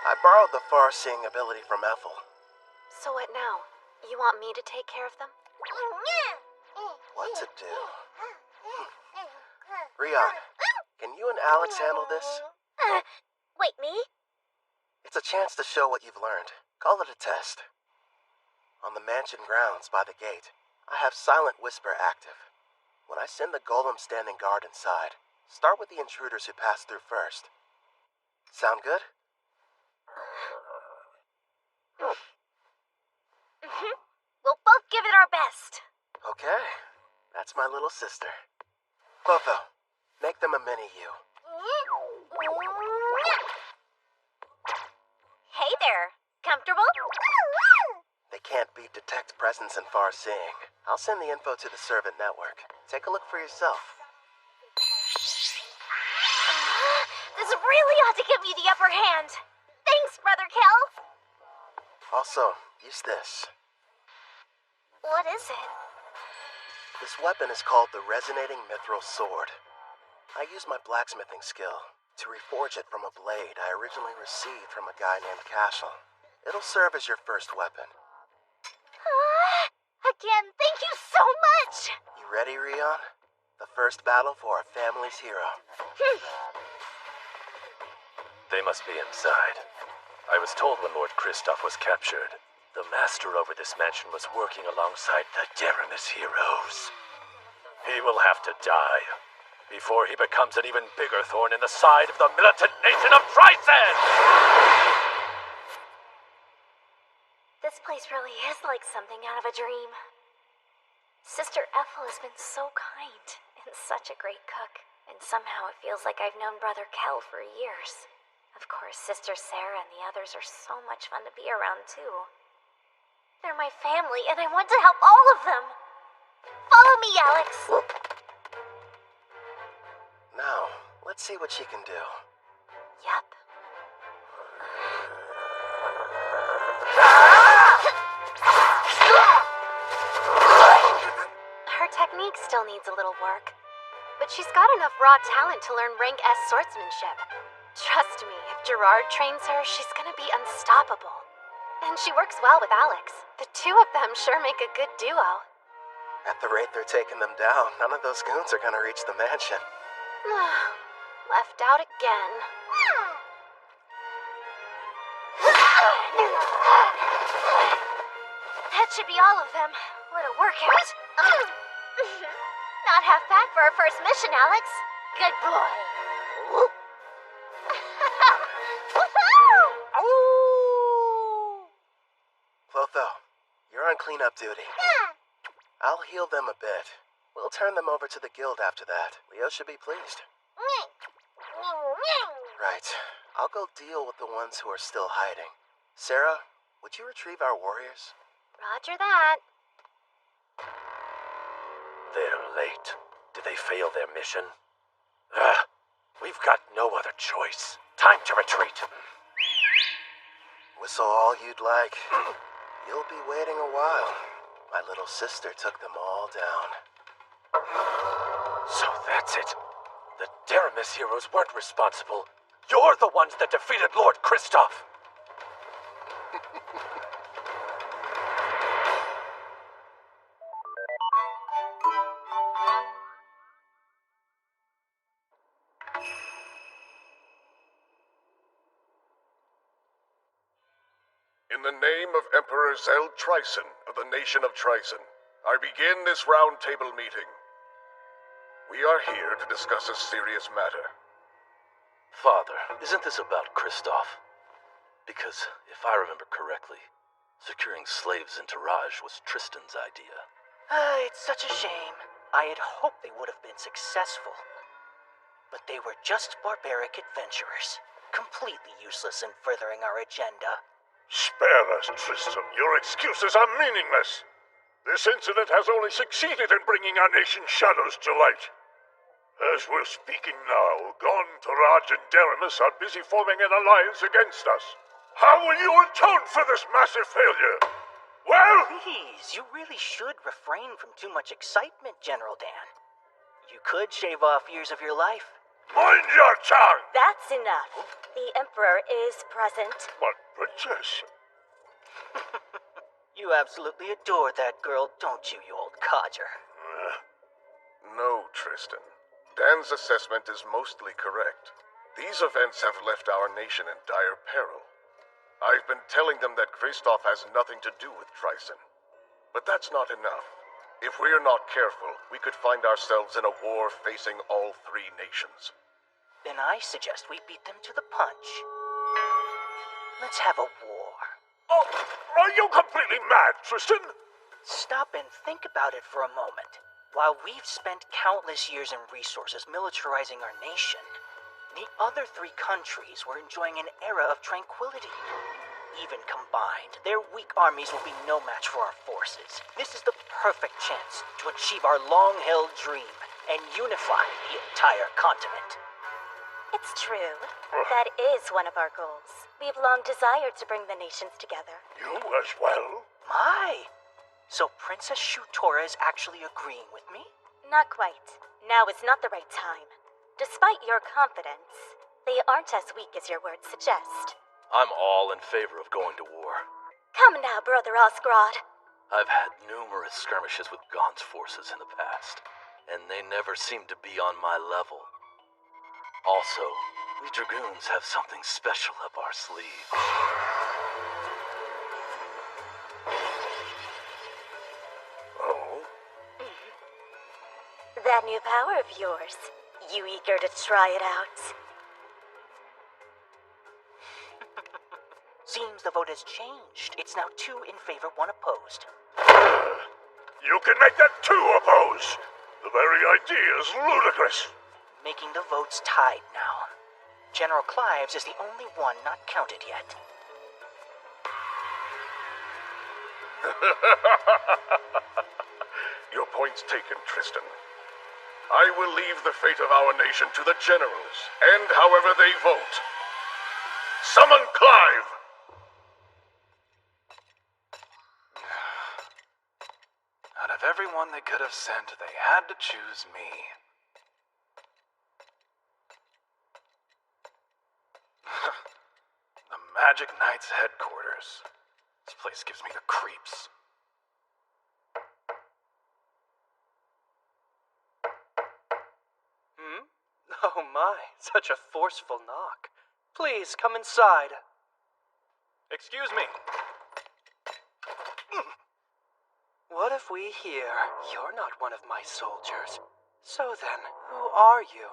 I borrowed the far-seeing ability from Ethel. So what now? You want me to take care of them? What to do? Rion, can you and Alex handle this? Wait, me? It's a chance to show what you've learned. Call it a test. On the mansion grounds by the gate, I have Silent Whisper active. When I send the golem standing guard inside, start with the intruders who pass through first. Sound good? We'll both give it our best. Okay. That's my little sister. Clotho, make them a mini-you. Hey there. Comfortable? you detect presence and far seeing. I'll send the info to the servant network. Take a look for yourself. This really ought to give me the upper hand. Thanks, Brother Kel. Also, use this. What is it? This weapon is called the Resonating Mithril Sword. I use my blacksmithing skill to reforge it from a blade I originally received from a guy named Cashel. It'll serve as your first weapon. Again, thank you so much! You ready, Rion? The first battle for our family's hero. They must be inside. I was told when Lord Kristoff was captured, the master over this mansion was working alongside the Deramis heroes. He will have to die before he becomes an even bigger thorn in the side of the militant nation of Trysan! This place really is like something out of a dream. Sister Ethel has been so kind and such a great cook, and somehow it feels like I've known Brother Kel for years. Of course, Sister Sarah and the others are so much fun to be around, too. They're my family, and I want to help all of them. Follow me, Alex. Now, let's see what she can do. Yep. Her technique still needs a little work, but she's got enough raw talent to learn rank S swordsmanship. Trust me, if Gerard trains her, she's gonna be unstoppable. And she works well with Alex. The two of them sure make a good duo. At the rate they're taking them down, none of those goons are gonna reach the mansion. Left out again. That should be all of them. What a workout. Not half bad for our first mission, Alex. Good boy. Clotho, you're on cleanup duty. I'll heal them a bit. We'll turn them over to the guild after that. Leo should be pleased. Right. I'll go deal with the ones who are still hiding. Sarah, would you retrieve our warriors? Roger that. They're late. Did they fail their mission? We've got no other choice. Time to retreat. Whistle all you'd like. You'll be waiting a while. My little sister took them all down. So that's it. The Deramis heroes weren't responsible. You're the ones that defeated Lord Kristoff. In the name of Emperor Zeld Tryson of the nation of Tryson, I begin this round table meeting. We are here to discuss a serious matter. Father, isn't this about Kristoff? Because, if I remember correctly, securing slaves into Raj was Tristan's idea. It's such a shame. I had hoped they would have been successful. But they were just barbaric adventurers, completely useless in furthering our agenda. Spare us, Tristan. Your excuses are meaningless. This incident has only succeeded in bringing our nation's shadows to light. As we're speaking now, Gon, Taraj, and Deramis are busy forming an alliance against us. How will you atone for this massive failure? Well... Please, you really should refrain from too much excitement, General Dan. You could shave off years of your life. Mind your tongue! That's enough. The Emperor is present. But, Princess... You absolutely adore that girl, don't you, you old codger? No, Tristan. Dan's assessment is mostly correct. These events have left our nation in dire peril. I've been telling them that Kristoff has nothing to do with Tryson. But that's not enough. If we're not careful, we could find ourselves in a war facing all three nations. Then I suggest we beat them to the punch. Let's have a war. Oh, are you completely mad, Tristan? Stop and think about it for a moment. While we've spent countless years and resources militarizing our nation, the other three countries were enjoying an era of tranquility. Even combined, their weak armies will be no match for our forces. This is the perfect chance to achieve our long-held dream and unify the entire continent. It's true. That is one of our goals. We've long desired to bring the nations together. You as well? My! So Princess Shutora is actually agreeing with me? Not quite. Now is not the right time. Despite your confidence, they aren't as weak as your words suggest. I'm all in favor of going to war. Come now, Brother Osgrod. I've had numerous skirmishes with Gaunt's forces in the past, and they never seemed to be on my level. Also, we Dragoons have something special up our sleeves. Oh? That new power of yours. You eager to try it out? Seems the vote has changed. It's now 2 in favor, 1 opposed. You can make that 2 oppose! The very idea is ludicrous! Making the votes tied now. General Clives is the only one not counted yet. Your point's taken, Tristan. I will leave the fate of our nation to the generals, and however they vote. Summon Clive! Out of everyone they could have sent, they had to choose me. The Magic Knight's headquarters. This place gives me the creeps. Oh my, such a forceful knock. Please, come inside. Excuse me. What if we hear you're not one of my soldiers? So then, who are you?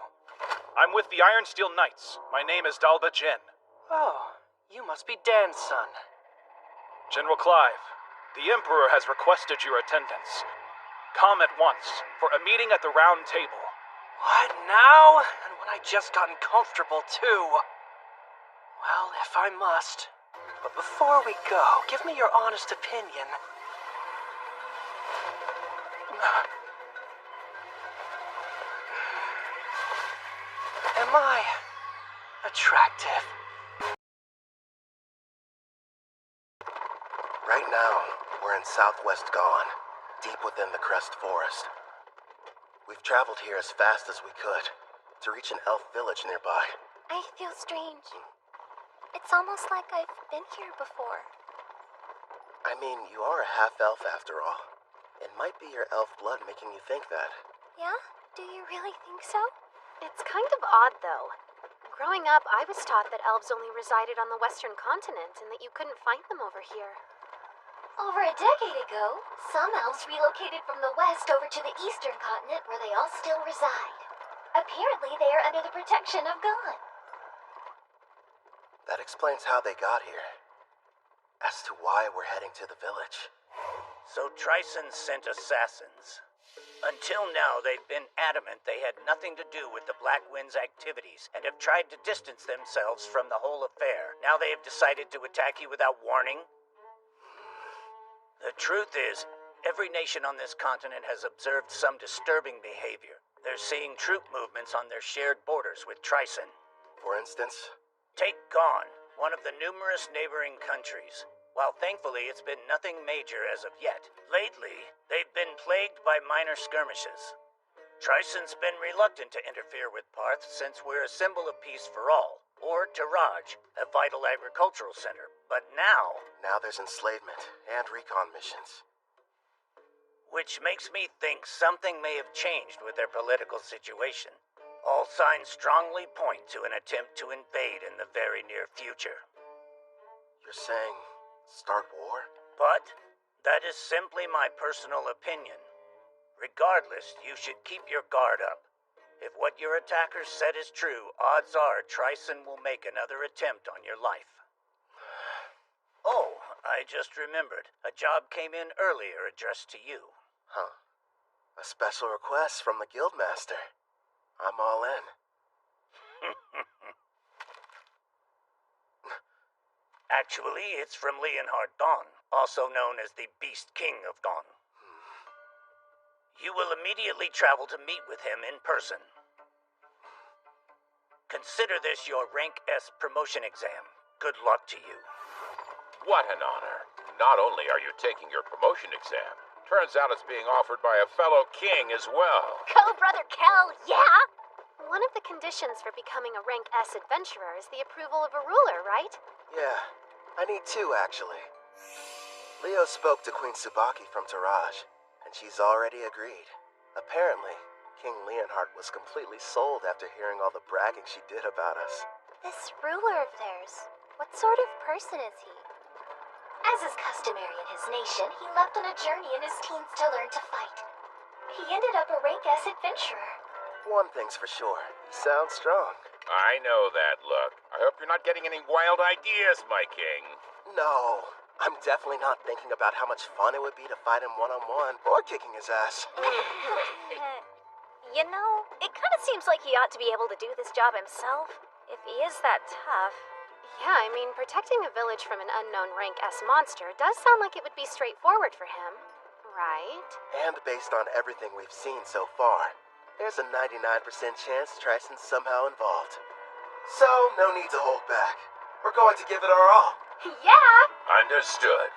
I'm with the Iron Steel Knights. My name is Dalba Jin. Oh, you must be Dan's son. General Clive, the Emperor has requested your attendance. Come at once for a meeting at the Round Table. What now? And when I just gotten comfortable too. Well, if I must. But before we go, give me your honest opinion. Am I attractive? Right now, we're in southwest Gaon, deep within the Crest Forest. We've traveled here as fast as we could to reach an elf village nearby. I feel strange. It's almost like I've been here before. I mean, you are a half-elf after all. It might be your elf blood making you think that. Yeah? Do you really think so? It's kind of odd, though. Growing up, I was taught that elves only resided on the western continent and that you couldn't find them over here. Over a decade ago, some elves relocated from the west over to the eastern continent where they all still reside. Apparently, they are under the protection of God. That explains how they got here. As to why we're heading to the village. So Tryson sent assassins. Until now, they've been adamant they had nothing to do with the Black Wind's activities and have tried to distance themselves from the whole affair. Now they have decided to attack you without warning? The truth is, every nation on this continent has observed some disturbing behavior. They're seeing troop movements on their shared borders with Tryson. For instance? Take Gaon, one of the numerous neighboring countries. While thankfully it's been nothing major as of yet, lately they've been plagued by minor skirmishes. Tryson's been reluctant to interfere with Parth since we're a symbol of peace for all, or Taraj, a vital agricultural center. But now there's enslavement and recon missions. Which makes me think something may have changed with their political situation. All signs strongly point to an attempt to invade in the very near future. You're saying start war? But that is simply my personal opinion. Regardless, you should keep your guard up. If what your attackers said is true, odds are Tryson will make another attempt on your life. Oh, I just remembered. A job came in earlier addressed to you. Huh. A special request from the Guildmaster. I'm all in. Actually, it's from Leonhard Dawn, also known as the Beast King of Dawn. You will immediately travel to meet with him in person. Consider this your Rank S promotion exam. Good luck to you. What an honor. Not only are you taking your promotion exam, turns out it's being offered by a fellow king as well. Go, Brother Kel, yeah? One of the conditions for becoming a Rank S adventurer is the approval of a ruler, right? Yeah, I need two, actually. Leo spoke to Queen Tsubaki from Taraj, and she's already agreed. Apparently, King Leonhard was completely sold after hearing all the bragging she did about us. This ruler of theirs, what sort of person is he? As is customary in his nation, he left on a journey in his teens to learn to fight. He ended up a Rank S adventurer. One thing's for sure, he sounds strong. I know that look. I hope you're not getting any wild ideas, my king. No, I'm definitely not thinking about how much fun it would be to fight him one-on-one or kicking his ass. You know, it kind of seems like he ought to be able to do this job himself, if he is that tough. Yeah, I mean, protecting a village from an unknown Rank S monster does sound like it would be straightforward for him, right? And based on everything we've seen so far, there's a 99% chance Tristan's somehow involved. So, no need to hold back. We're going to give it our all. Yeah! Understood.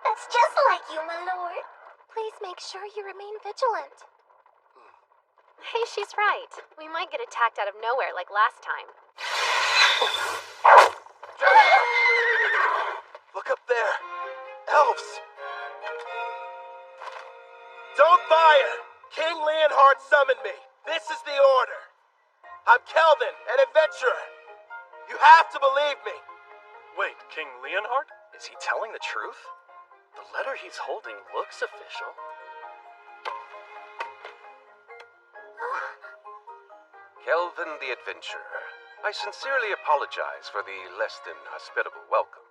That's just like you, my lord. Please make sure you remain vigilant. Hey, she's right. We might get attacked out of nowhere like last time. Look up there. Elves. Don't fire! King Leonhard summoned me. This is the order. I'm Kelvin, an adventurer. You have to believe me. Wait, King Leonhard? Is he telling the truth? The letter he's holding looks official. Kelvin the Adventurer, I sincerely apologize for the less than hospitable welcome.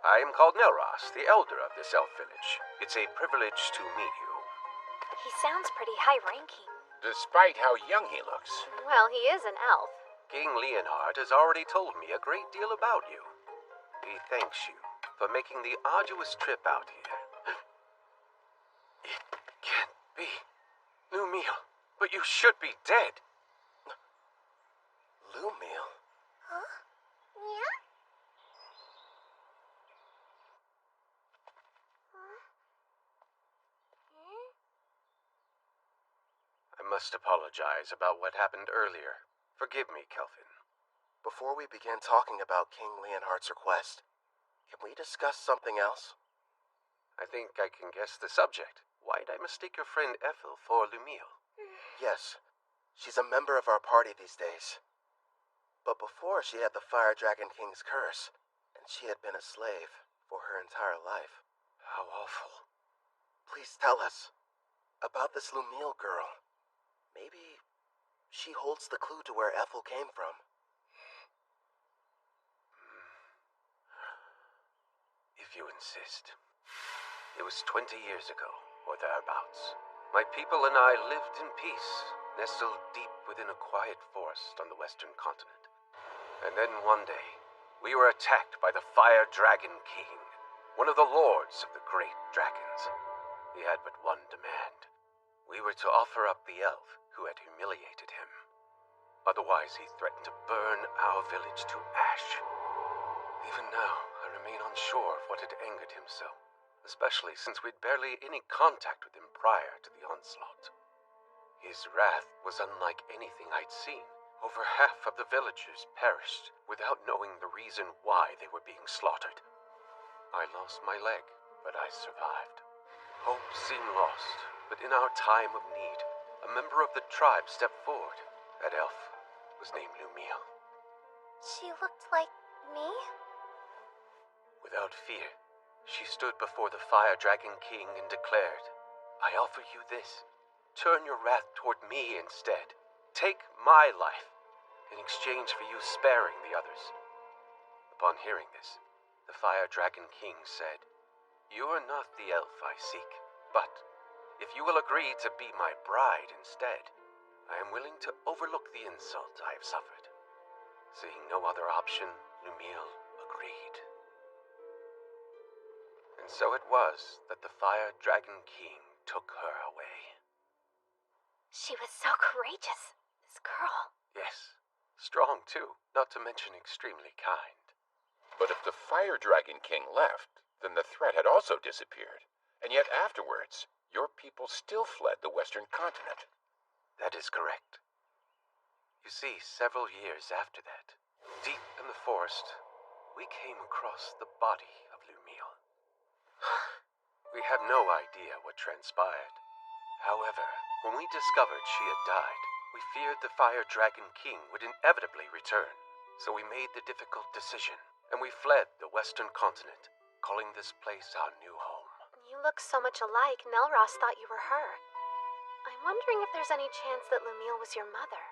I am called Nelros, the elder of this elf village. It's a privilege to meet you. He sounds pretty high-ranking. Despite how young he looks. Well, he is an elf. King Leonhard has already told me a great deal about you. He thanks you for making the arduous trip out here. It can't be. Lumiel, but you should be dead. Lumiel? Huh? Yeah? I must apologize about what happened earlier. Forgive me, Kelvin. Before we begin talking about King Leonhard's request, can we discuss something else? I think I can guess the subject. Why'd I mistake your friend Ethel for Lumiel? Yes, she's a member of our party these days. But before, she had the Fire Dragon King's curse, and she had been a slave for her entire life. How awful. Please tell us about this Lumiel girl. Maybe she holds the clue to where Ethel came from. If you insist. It was 20 years ago, or thereabouts. My people and I lived in peace, nestled deep within a quiet forest on the western continent. And then one day, we were attacked by the Fire Dragon King, one of the lords of the great dragons. He had but one demand. We were to offer up the elf who had humiliated him. Otherwise, he threatened to burn our village to ash. Even now, I remain unsure of what had angered him so, especially since we'd barely any contact with him prior to the onslaught. His wrath was unlike anything I'd seen. Over half of the villagers perished without knowing the reason why they were being slaughtered. I lost my leg, but I survived. Hope seemed lost, but in our time of need, a member of the tribe stepped forward. That elf was named Lumiel. She looked like me? Without fear, she stood before the Fire Dragon King and declared, I offer you this. Turn your wrath toward me instead. Take my life in exchange for you sparing the others. Upon hearing this, the Fire Dragon King said, You are not the elf I seek, but if you will agree to be my bride instead, I am willing to overlook the insult I have suffered. Seeing no other option, Lumiel agreed. so it was that the Fire Dragon King took her away. She was so courageous, this girl. Yes, strong too, not to mention extremely kind. But if the Fire Dragon King left, then the threat had also disappeared. And yet afterwards, your people still fled the Western continent. That is correct. You see, several years after that, deep in the forest, we came across the body of Lumiel. We have no idea what transpired. However, when we discovered she had died, we feared the Fire Dragon King would inevitably return. So we made the difficult decision, and we fled the Western continent, calling this place our new home. You look so much alike, Melross thought you were her. I'm wondering if there's any chance that Lumiel was your mother.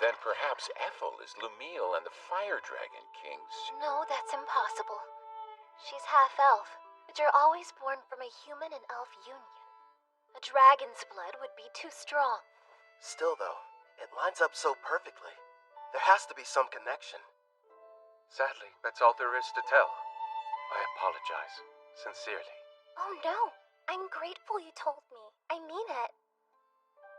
Then perhaps Ethel is Lumiel and the Fire Dragon King's... No, that's impossible. She's half-elf, but you're always born from a human and elf union. A dragon's blood would be too strong. Still, though, it lines up so perfectly. There has to be some connection. Sadly, that's all there is to tell. I apologize, sincerely. Oh no, I'm grateful you told me. I mean it.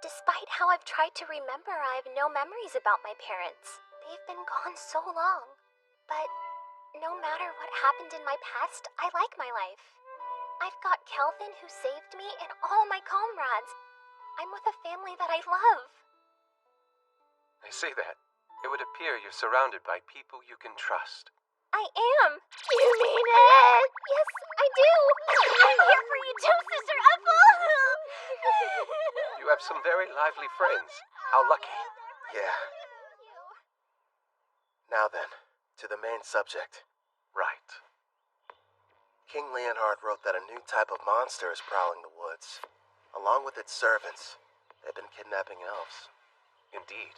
Despite how I've tried to remember, I have no memories about my parents. They've been gone so long. But no matter what happened in my past, I like my life. I've got Kelvin who saved me and all my comrades. I'm with a family that I love. I see that. It would appear you're surrounded by people you can trust. I am. You mean it? Yes, I do. I'm here for you too, Sister Ethel. You have some very lively friends. How lucky. Yeah. Now then, to the main subject. Right. King Leonhard wrote that a new type of monster is prowling the woods. Along with its servants, they've been kidnapping elves. Indeed.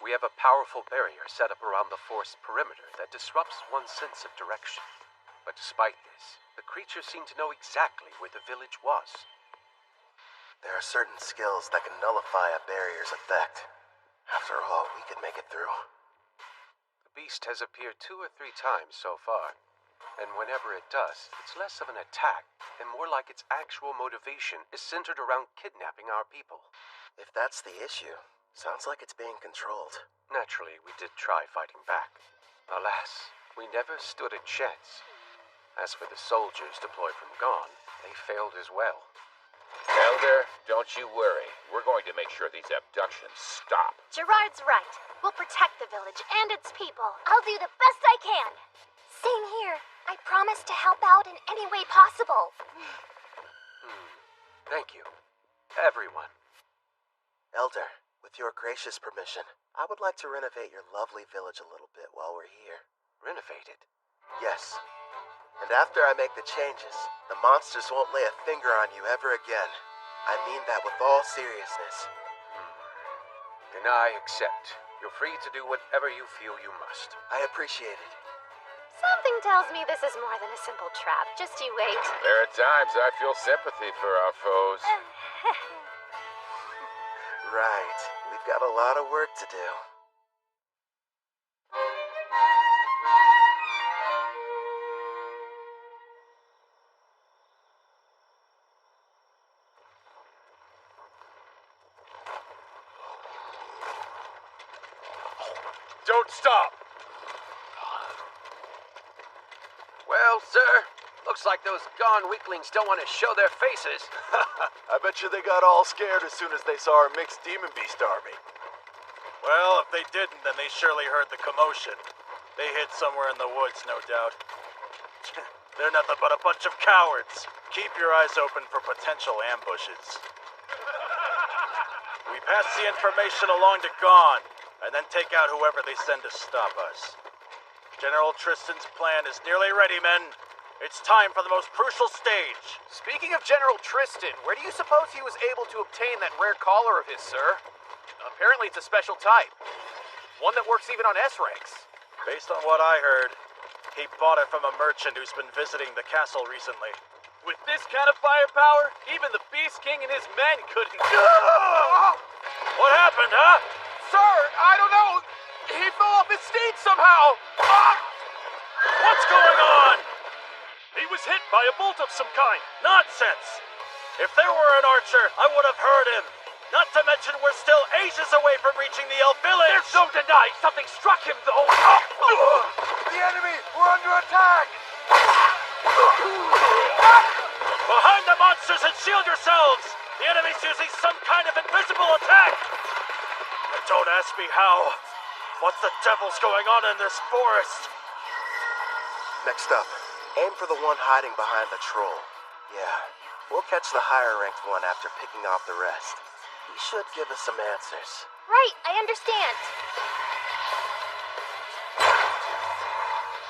We have a powerful barrier set up around the forest perimeter that disrupts one's sense of direction. But despite this, the creatures seem to know exactly where the village was. There are certain skills that can nullify a barrier's effect. After all, we could make it through. The beast has appeared 2 or 3 times so far, and whenever it does, it's less of an attack and more like its actual motivation is centered around kidnapping our people. If that's the issue, sounds like it's being controlled. Naturally, we did try fighting back. Alas, we never stood a chance. As for the soldiers deployed from Gone, they failed as well. Elder, don't you worry. We're going to make sure these abductions stop. Gerard's right. We'll protect the village and its people. I'll do the best I can. Same here. I promise to help out in any way possible. Thank you. Everyone. Elder, with your gracious permission, I would like to renovate your lovely village a little bit while we're here. Renovate it? Yes. And after I make the changes, the monsters won't lay a finger on you ever again. I mean that with all seriousness. Then I accept. You're free to do whatever you feel you must. I appreciate it. Something tells me this is more than a simple trap. Just you wait. There are times I feel sympathy for our foes. Right. We've got a lot of work to do. Don't stop! Well, sir, looks like those Gone weaklings don't want to show their faces. I bet you they got all scared as soon as they saw our mixed demon beast army. Well, if they didn't, then they surely heard the commotion. They hid somewhere in the woods, no doubt. They're nothing but a bunch of cowards. Keep your eyes open for potential ambushes. We pass the information along to Gone, and then take out whoever they send to stop us. General Tristan's plan is nearly ready, men. It's time for the most crucial stage. Speaking of General Tristan, where do you suppose he was able to obtain that rare collar of his, sir? Apparently it's a special type. One that works even on S-ranks. Based on what I heard, he bought it from a merchant who's been visiting the castle recently. With this kind of firepower, even the Beast King and his men couldn't... What happened, huh? Sir, I don't know. He fell off his steed somehow. What's going on? He was was hit by a bolt of some kind. Nonsense! If there were an archer, I would have heard him. Not to mention we're still ages away from reaching the elf village! There's no denying something struck him, though! The enemy! We're under attack! Behind the monsters and shield yourselves! The enemy's using some kind of invisible attack! And don't ask me how. What the devil's going on in this forest? Next up, aim for the one hiding behind the troll. Yeah, we'll catch the higher-ranked one after picking off the rest. He should give us some answers. Right, I understand.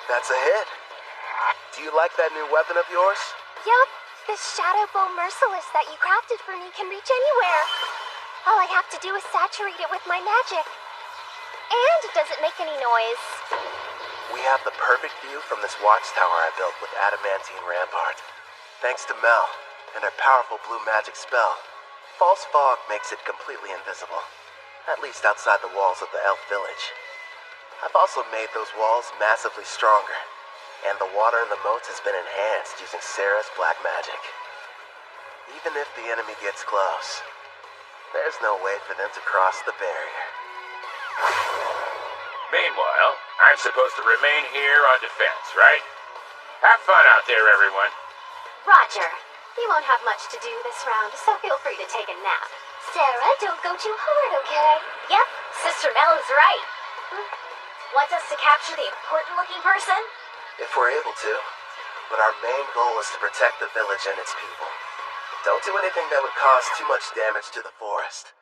That's a hit. Do you like that new weapon of yours? Yup, this Shadow Bow Merciless that you crafted for me can reach anywhere. All I have to do is saturate it with my magic. And it doesn't make any noise. We have the perfect view from this watchtower I built with adamantine rampart. Thanks to Mel and her powerful blue magic spell, false fog makes it completely invisible. At least outside the walls of the elf village. I've also made those walls massively stronger. And the water in the moats has been enhanced using Sarah's black magic. Even if the enemy gets close, there's no way for them to cross the barrier. Meanwhile, I'm supposed to remain here on defense, right? Have fun out there, everyone. Roger. You won't have much to do this round, so feel free to take a nap. Sarah, don't go too hard, okay? Yep, Sister Mel is right. Want us to capture the important-looking person? If we're able to. But our main goal is to protect the village and its people. Don't do anything that would cause too much damage to the forest.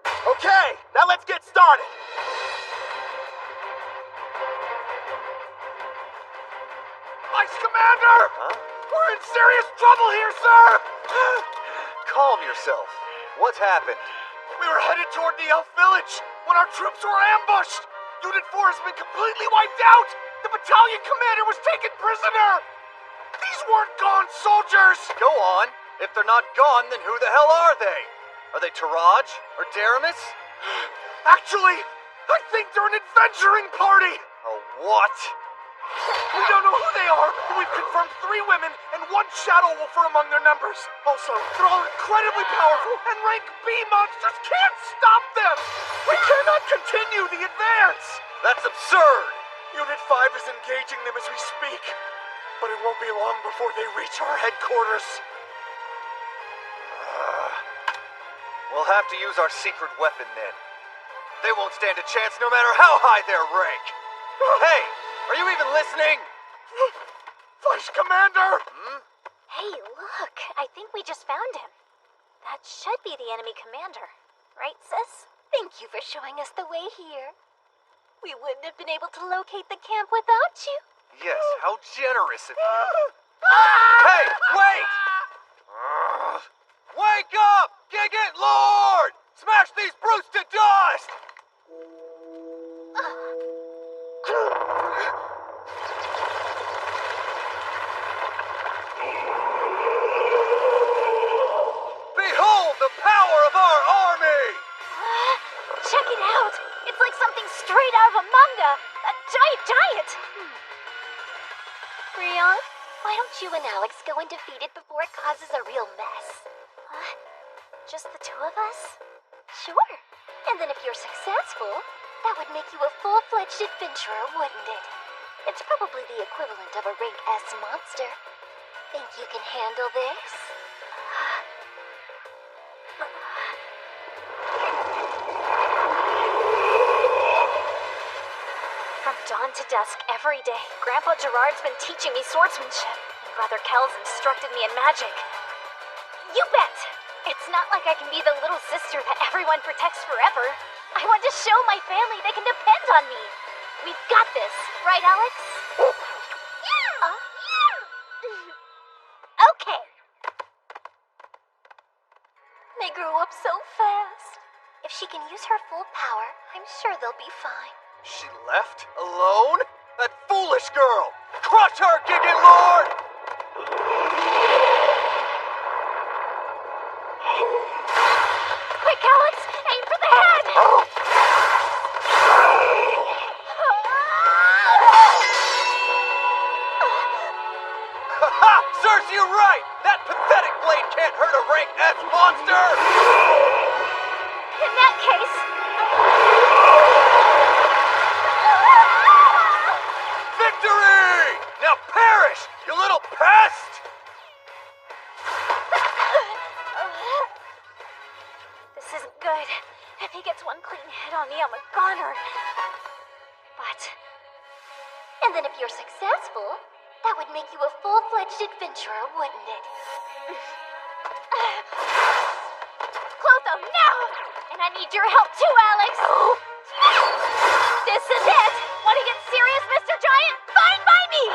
Okay, now let's get started! Ice Commander! Huh? We're in serious trouble here, sir! Calm yourself. What's happened? We were headed toward the elf village when our troops were ambushed! Unit 4 has been completely wiped out! The battalion commander was taken prisoner! These weren't gone soldiers! Go on. If they're not gone, then who the hell are they? Are they Taraj or Daramis? Actually, I think they're an adventuring party! A what? We don't know who they are, but we've confirmed 3 women and 1 shadow wolfer among their numbers. Also, they're all incredibly powerful, and rank B monsters can't stop them! We cannot continue the advance! That's absurd! Unit 5 is engaging them as we speak, but it won't be long before they reach our headquarters. We'll have to use our secret weapon then. They won't stand a chance no matter how high their rank. Hey, are you even listening? Vice Commander! Hey, look, I think we just found him. That should be the enemy commander. Right, sis? Thank you for showing us the way here. We wouldn't have been able to locate the camp without you. Yes, how generous of you. Hey, wait! Wake up! Gigant Lord! Smash these brutes to dust! Behold the power of our army! Check it out! It's like something straight out of a manga! A giant! Rion, why don't you and Alex go and defeat it before it causes a real mess? Just the 2 of us? Sure. And then if you're successful, that would make you a full-fledged adventurer, wouldn't it? It's probably the equivalent of a rank S monster. Think you can handle this? From dawn to dusk every day, Grandpa Gerard's been teaching me swordsmanship, and Brother Kel's instructed me in magic. You bet! It's not like I can be the little sister that everyone protects forever. I want to show my family they can depend on me. We've got this, right, Alex? Okay. They grew up so fast. If she can use her full power, I'm sure they'll be fine. She left? Alone? That foolish girl! Crush her, Gigant Lord! Quick, Alex! Aim for the head! Ha! Serves you right! That pathetic blade can't hurt a rank S monster! In that case... Victory! Now perish, you little pest! This isn't good. If he gets one clean hit on me, I'm a goner. But... And then if you're successful, that would make you a full-fledged adventurer, wouldn't it? Clotho, now! And I need your help too, Alex! This is it! Want to get serious, Mr. Giant? Fine by me!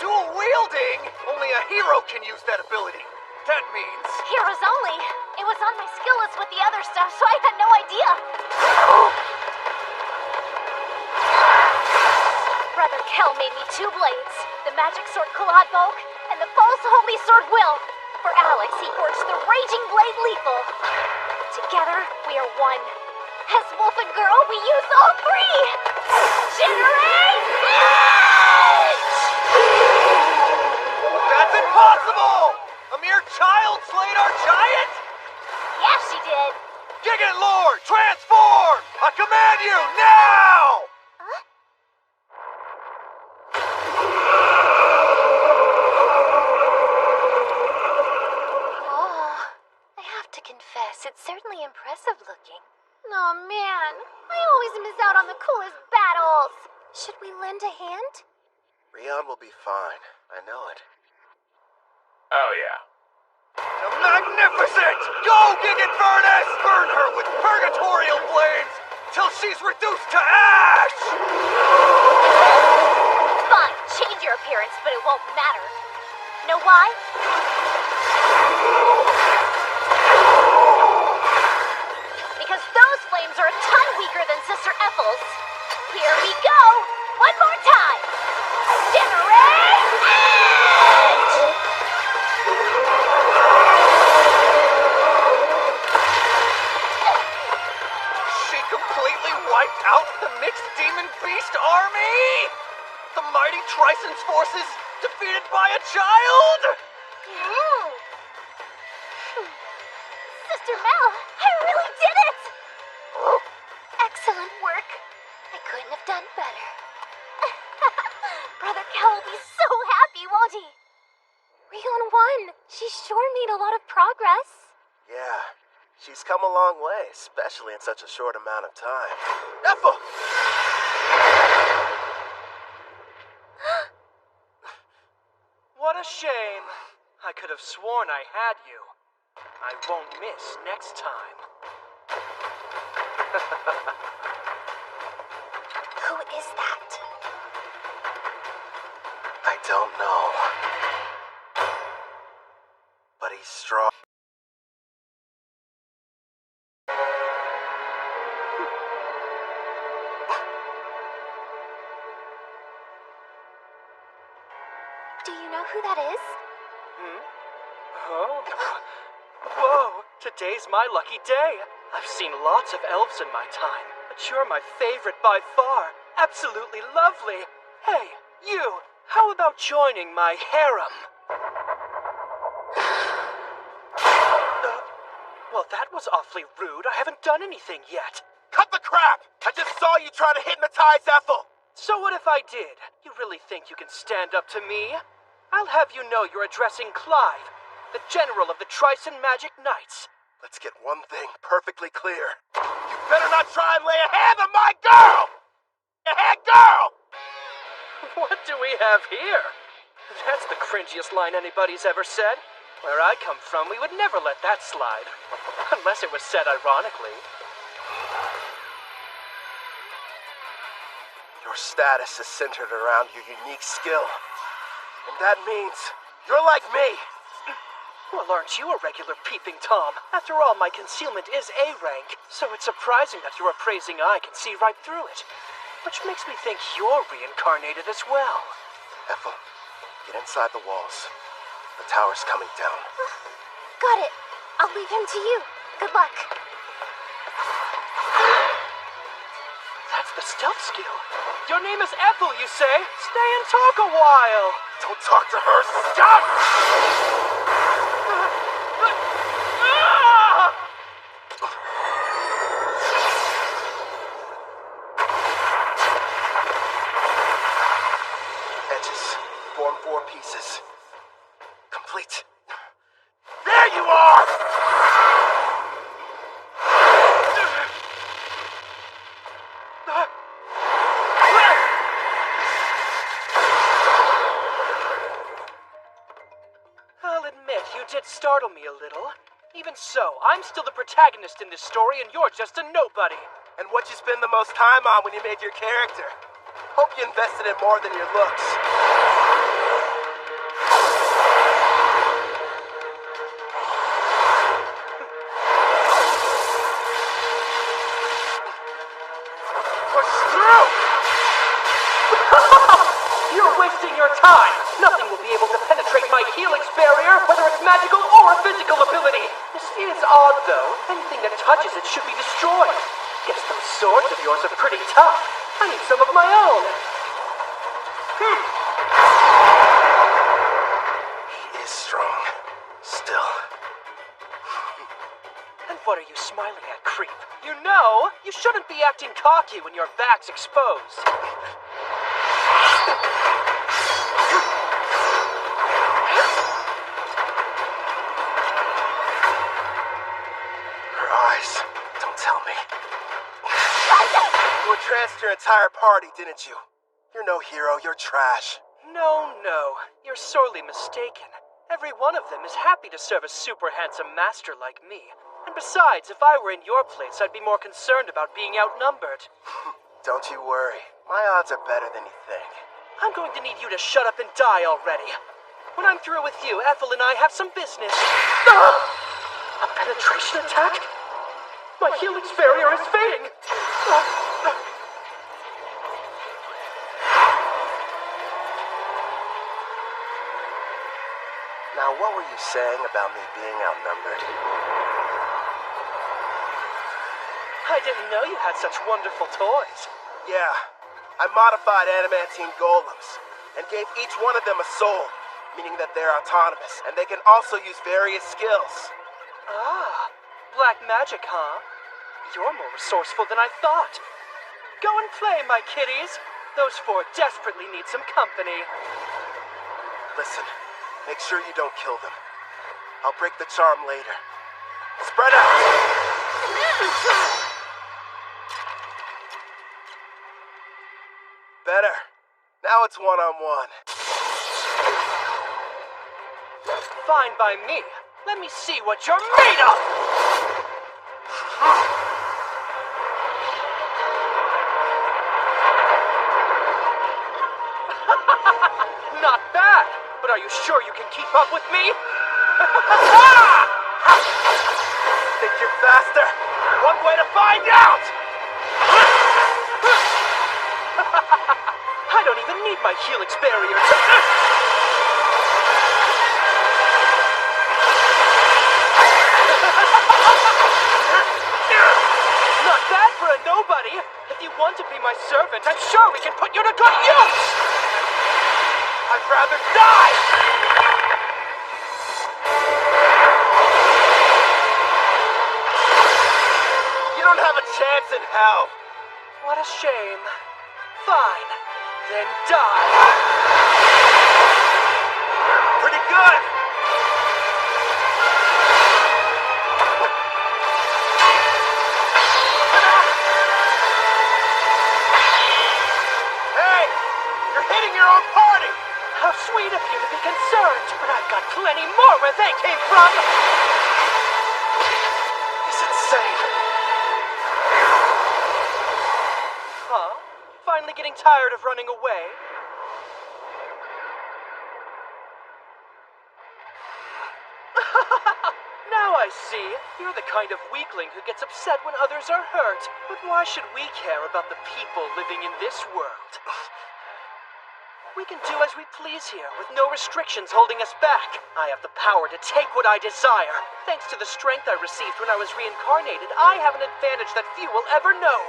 Dual wielding? Only a hero can use that ability. That means... Heroes only. It was on my skill list with the other stuff, so I had no idea. Brother Kel made me 2 blades. The magic sword Kaladbolk and the false holy sword Will. For Alex, he forged the raging blade Lethal. Together, we are one. As wolf and girl, we use all 3! Generate Edge! That's impossible! A mere child slayed our giant? Yeah, she did. Gigant Lord, transform! I command you, now! It's certainly impressive looking. Oh man, I always miss out on the coolest battles. Should we lend a hand? Rion will be fine. I know it. Oh, yeah. Magnificent! Go, Gigant Furnace! Burn her with purgatorial flames till she's reduced to ash! Fine, change your appearance, but it won't matter. Know why? Because those flames are a ton weaker than Sister Ethel's. Here we go! One more time! Generate Edge! She completely wiped out the mixed demon beast army? The mighty Trison's forces defeated by a child? Sister Mel, I really did it! Excellent work. I couldn't have done better. Brother Kel will be so happy, won't he? Rion won. She sure made a lot of progress. Yeah, she's come a long way, especially in such a short amount of time. Ethel! What a shame. I could have sworn I had you. I won't miss next time. Who is that? I don't know. But he's strong. Do you know who that is? Oh. Whoa, today's my lucky day. I've seen lots of elves in my time, but you're my favorite by far. Absolutely lovely. Hey, you, how about joining my harem? Well, that was awfully rude. I haven't done anything yet. Cut the crap! I just saw you try to hypnotize Ethel! So what if I did? You really think you can stand up to me? I'll have you know you're addressing Clive, the general of the Trison Magic Knights. Let's get one thing perfectly clear. You better not try and lay a hand on my girl! A head girl! What do we have here? That's the cringiest line anybody's ever said. Where I come from, we would never let that slide. Unless it was said ironically. Your status is centered around your unique skill. And that means you're like me. Well, aren't you a regular peeping Tom? After all, my concealment is A rank, so it's surprising that your appraising eye can see right through it. Which makes me think you're reincarnated as well. Ethel, get inside the walls. The tower's coming down. Got it. I'll leave him to you. Good luck. That's the stealth skill. Your name is Ethel, you say? Stay and talk a while. Don't talk to her. Stop! Edges. Form 4 pieces. Complete. There you are! I'll admit, you did startle me a little. Even so, I'm still the protagonist in this story, and you're just a nobody. And what you spend the most time on when you made your character? Hope you invested in more than your looks. Push through! You're wasting your time! Nothing will be able to penetrate my helix barrier, whether it's magical or a physical ability. This is odd, though. Anything that touches it should be destroyed. Guess those swords of yours are pretty tough. I need some of my own. He is strong. Still. And what are you smiling at, creep? You know, you shouldn't be acting cocky when your back's exposed. Her eyes. Don't tell me. You entranced your entire party, didn't you? You're no hero, you're trash. No, you're sorely mistaken. Every one of them is happy to serve a super handsome master like me. And besides, if I were in your place, I'd be more concerned about being outnumbered. Don't you worry. My odds are better than you think. I'm going to need you to shut up and die already. When I'm through with you, Ethel and I have some business. A penetration attack? My helix barrier is fading! Now, what were you saying about me being outnumbered? I didn't know you had such wonderful toys. Yeah, I modified adamantine golems and gave each one of them a soul, meaning that they're autonomous and they can also use various skills. Ah, black magic, huh? You're more resourceful than I thought. Go and play, my kitties. Those four desperately need some company. Listen, make sure you don't kill them. I'll break the charm later. Spread out! Better. Now it's one-on-one. Fine by me. Let me see what you're made of! Not bad, but are you sure you can keep up with me? Think you're faster? One way to find out! I don't even need my helix barrier to... Not bad for a nobody. If you want to be my servant, I'm sure we can put you to good use! I'd rather die! You don't have a chance in hell. What a shame. Fine. Then die. Pretty good. Hey, you're hitting your own party. How sweet of you to be concerned, but I've got plenty more where they came from. He's insane. Huh? Finally getting tired of running away? Now I see. You're the kind of weakling who gets upset when others are hurt. But why should we care about the people living in this world? We can do as we please here, with no restrictions holding us back. I have the power to take what I desire. Thanks to the strength I received when I was reincarnated, I have an advantage that few will ever know.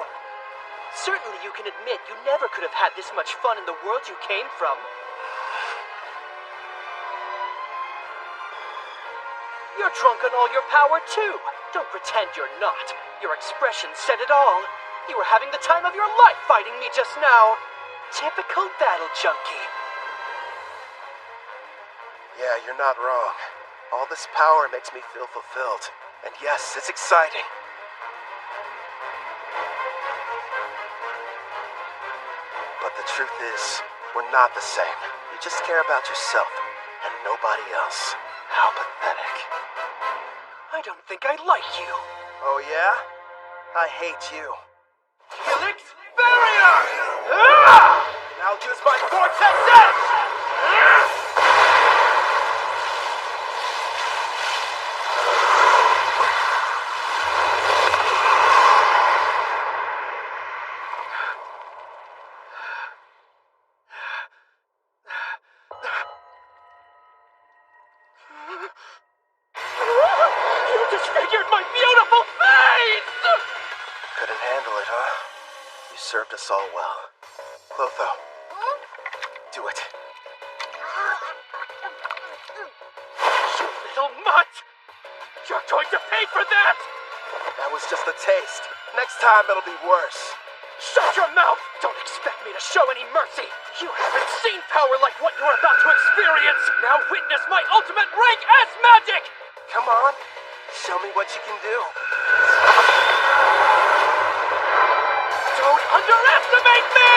Certainly you can admit you never could have had this much fun in the world you came from. You're drunk on all your power, too. Don't pretend you're not. Your expression said it all. You were having the time of your life fighting me just now. Typical battle junkie. Yeah, you're not wrong. All this power makes me feel fulfilled. And yes, it's exciting. But the truth is, we're not the same. You just care about yourself and nobody else. How pathetic. I don't think I like you. Oh yeah? I hate you. Helix Barrier! Ah! And I'll use my Vortex Edge! You disfigured my beautiful face! Couldn't handle it, huh? You served us all well. Clotho, do it. You little mutt! You're going to pay for that! That was just a taste. Next time it'll be worse. Shut your mouth! Don't expect me to show any mercy! You haven't seen power like what you're about to experience! Now witness my ultimate rank S magic! Come on, show me what you can do. Don't underestimate me!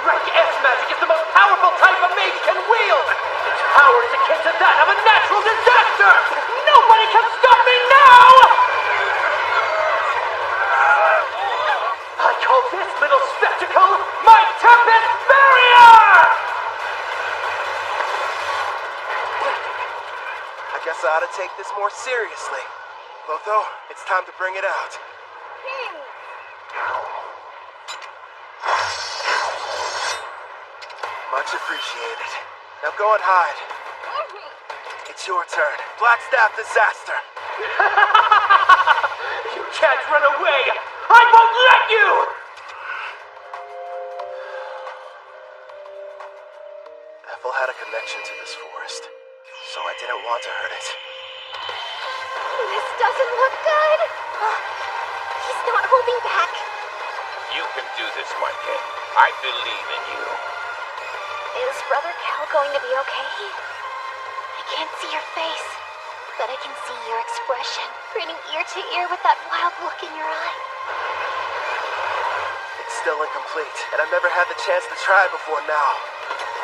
Rank S magic is the most powerful type a mage can wield! Its power is akin to that of a natural disaster! Nobody can stop me now! I call this little spectacle my Tempest Barrier! I guess I ought to take this more seriously. Clotho, it's time to bring it out. Much appreciated. Now go and hide. It's your turn. Blackstaff Disaster. You can't run away! I won't let you! Ethel had a connection to this forest, so I didn't want to hurt it. This doesn't look good. He's not holding back. You can do this, my kid. I believe in you. Is Brother Cal going to be okay? I can't see your face, but I can see your expression, grinning ear to ear with that wild look in your eye. It's still incomplete, and I've never had the chance to try before now.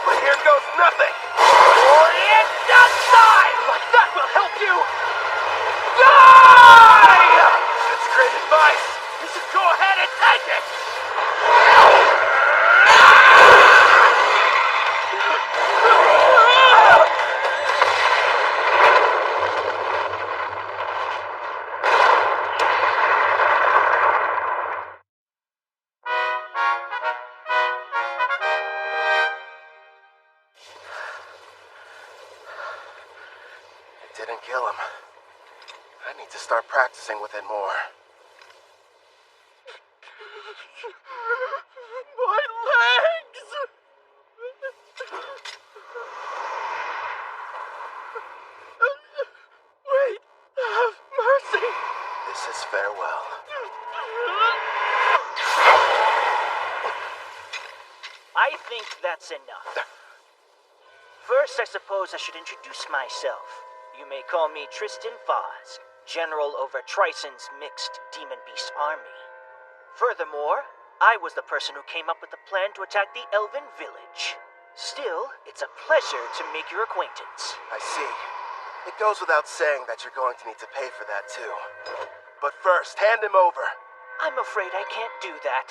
But here goes nothing! Orient die! Like that will help you! Die! That's great advice! You should go ahead and take it! Didn't kill him. I need to start practicing with it more. My legs! Wait, have mercy! This is farewell. I think that's enough. First, I suppose I should introduce myself. You may call me Tristan Foz, General over Trison's mixed Demon Beast army. Furthermore, I was the person who came up with the plan to attack the Elven village. Still, it's a pleasure to make your acquaintance. I see. It goes without saying that you're going to need to pay for that too. But first, hand him over. I'm afraid I can't do that.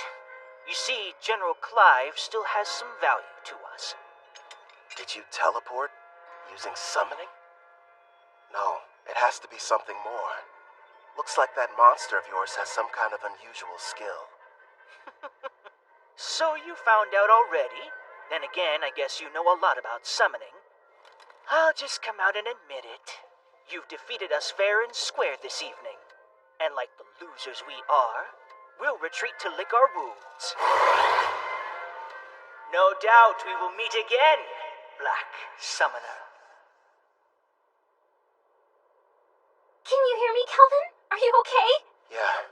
You see, General Clive still has some value to us. Did you teleport using summoning? No, it has to be something more. Looks like that monster of yours has some kind of unusual skill. So you found out already? Then again, I guess you know a lot about summoning. I'll just come out and admit it. You've defeated us fair and square this evening. And like the losers we are, we'll retreat to lick our wounds. No doubt we will meet again, Black Summoner. Can you hear me, Kelvin? Are you okay? Yeah.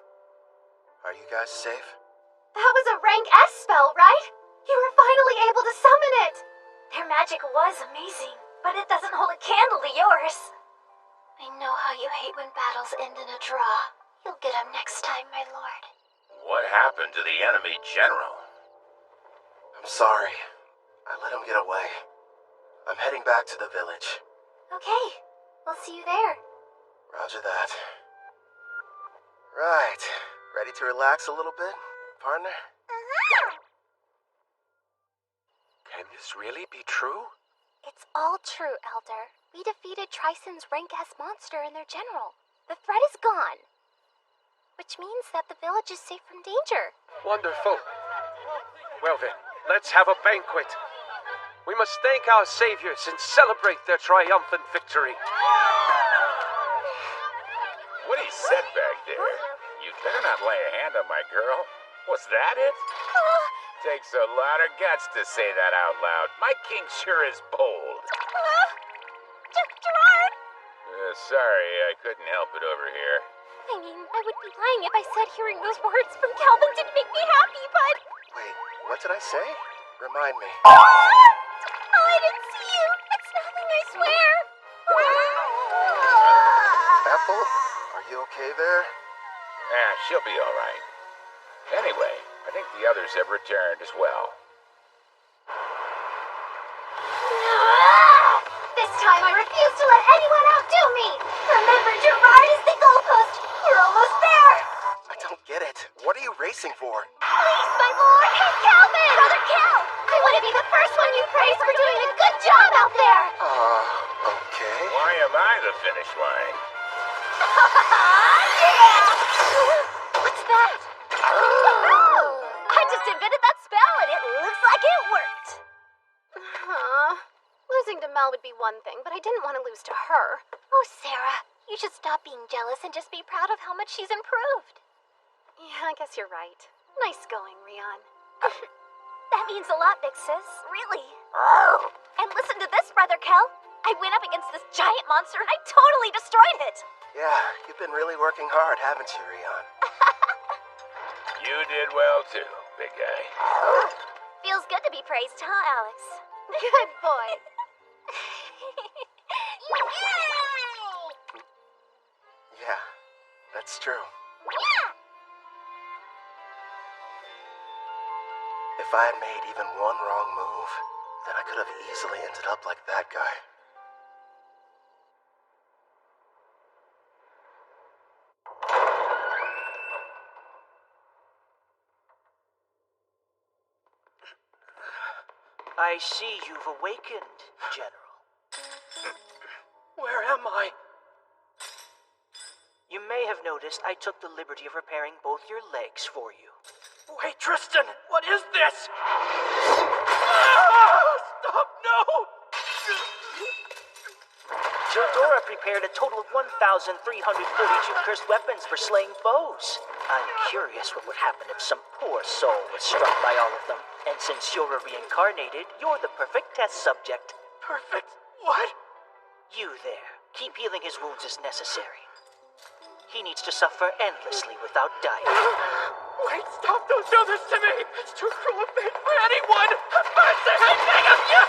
Are you guys safe? That was a rank S spell, right? You were finally able to summon it! Their magic was amazing, but it doesn't hold a candle to yours. I know how you hate when battles end in a draw. You'll get him next time, my lord. What happened to the enemy general? I'm sorry. I let him get away. I'm heading back to the village. Okay, we'll see you there. Roger that. Right. Ready to relax a little bit, partner? Can this really be true? It's all true, Elder. We defeated Trison's rank S monster and their general. The threat is gone. Which means that the village is safe from danger. Wonderful. Well then, let's have a banquet. We must thank our saviors and celebrate their triumphant victory. What he said back there? You better not lay a hand on my girl. Was that it? Takes a lot of guts to say that out loud. My king sure is bold. Gerard! Sorry, I couldn't help it over here. I mean, I would be lying if I said hearing those words from Kelvin didn't make me happy, but... Wait, what did I say? Remind me. Oh, I didn't see you! It's nothing, I swear! Ethel, are you okay there? She'll be alright. Anyway, I think the others have returned as well. This time I refuse to let anyone outdo me! Remember, Gerard is the goalpost! We're almost there! I don't get it. What are you racing for? Please, my lord! Calvin! Brother Cal! I want to be the first one you praise for doing a good job out there! Okay. Why am I the finish line? What's that? I just invented that spell and it looks like it worked. Losing to Mel would be one thing, but I didn't want to lose to her. Oh, Sarah, you should stop being jealous and just be proud of how much she's improved. Yeah, I guess you're right. Nice going, Rion. That means a lot, big sis. Really. And listen to this, Brother Kel. I went up against this giant monster and I totally destroyed it. Yeah, you've been really working hard, haven't you, Rion? You did well too, big guy. Feels good to be praised, huh, Alex? Good boy. Yeah, that's true. If I had made even one wrong move, then I could have easily ended up like that guy. I see you've awakened, General. Where am I? You may have noticed I took the liberty of repairing both your legs for you. Wait, Tristan! What is this? Stop, no! Gildora prepared a total of 1,342 cursed weapons for slaying foes. I'm curious what would happen if some poor soul was struck by all of them. And since you're a reincarnated, you're the perfect test subject. Perfect? What? You there. Keep healing his wounds as necessary. He needs to suffer endlessly without dying. Wait, stop! Don't do this to me! It's too cruel a fate for anyone! Have mercy! I beg of you!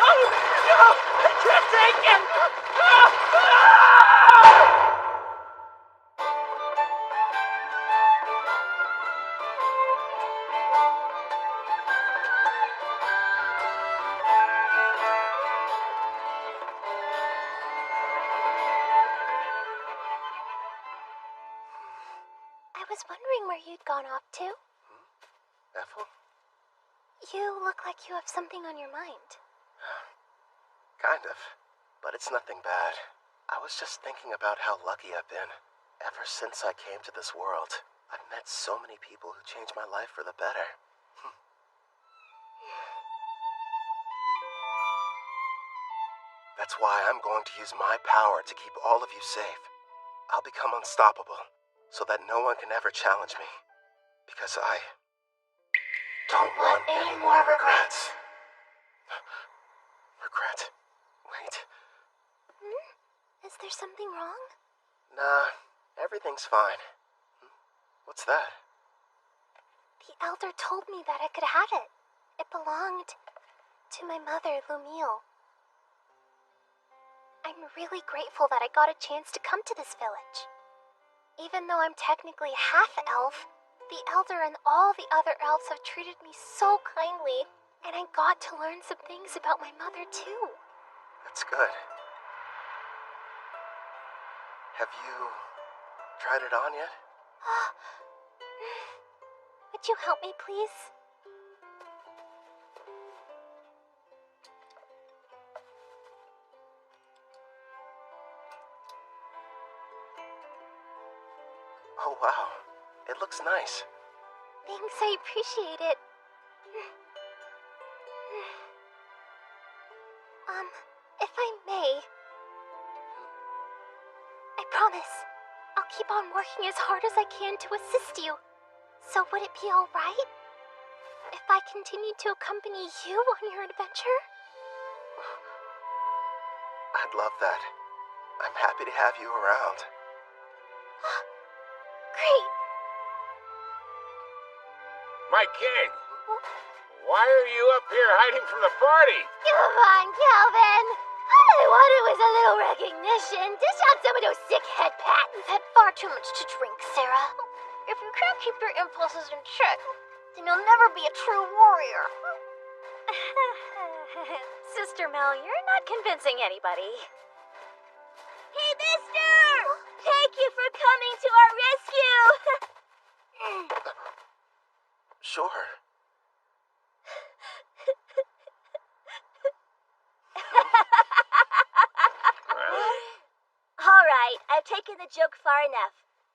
No! I can't take it! I was wondering where you'd gone off to. Ethel? You look like you have something on your mind. Kind of. But it's nothing bad. I was just thinking about how lucky I've been. Ever since I came to this world, I've met so many people who changed my life for the better. That's why I'm going to use my power to keep all of you safe. I'll become unstoppable, so that no one can ever challenge me. Because I don't want any more regrets. Regret? Wait. Is there something wrong? Nah, everything's fine. What's that? The elder told me that I could have it. It belonged to my mother, Lumille. I'm really grateful that I got a chance to come to this village. Even though I'm technically half elf, the elder and all the other elves have treated me so kindly, and I got to learn some things about my mother too. That's good. Have you tried it on yet? Would you help me, please? Oh, wow. It looks nice. Thanks, I appreciate it. If I may, I promise, I'll keep on working as hard as I can to assist you. So would it be alright if I continue to accompany you on your adventure? I'd love that. I'm happy to have you around. Great. My king! Why are you up here hiding from the party? Come on, Calvin. All I wanted was a little recognition. Dish out some of those sick head pats. You've had far too much to drink, Sarah. If you can't keep your impulses in check, then you'll never be a true warrior. Sister Mel, you're not convincing anybody. Hey, mister! Thank you for coming to our rescue! Sure. Alright, I've taken the joke far enough.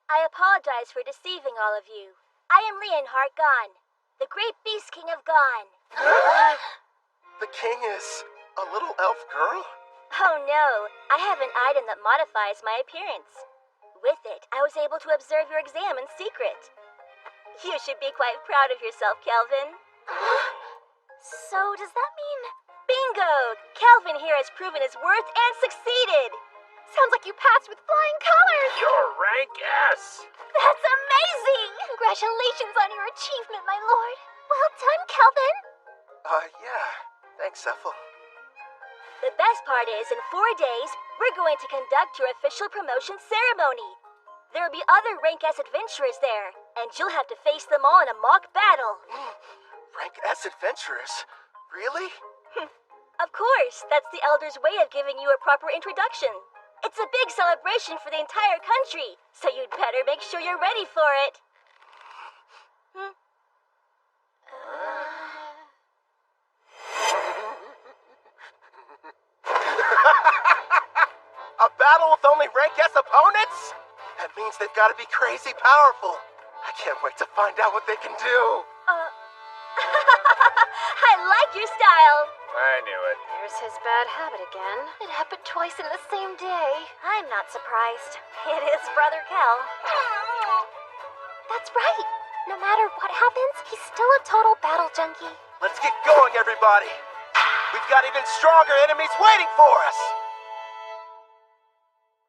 I apologize for deceiving all of you. I am Leonhardt Gon, the great beast king of Gon. The king is a little elf girl? Oh no, I have an item that modifies my appearance. With it, I was able to observe your exam in secret. You should be quite proud of yourself, Kelvin. So, does that mean... Bingo! Kelvin here has proven his worth and succeeded! Sounds like you passed with flying colors! You're rank S! That's amazing! Congratulations on your achievement, my lord. Well done, Kelvin. Yeah. Thanks, Ethel. The best part is, in 4 days, we're going to conduct your official promotion ceremony. There will be other Rank S adventurers there, and you'll have to face them all in a mock battle. Rank S adventurers? Really? Of course, that's the Elder's way of giving you a proper introduction. It's a big celebration for the entire country, so you'd better make sure you're ready for it. A battle with only Rank S opponents? That means they've got to be crazy powerful. I can't wait to find out what they can do. I like your style. I knew it. There's his bad habit again. It happened twice in the same day. I'm not surprised. It is Brother Kel. That's right. No matter what happens, he's still a total battle junkie. Let's get going, everybody. We've got even stronger enemies waiting for us.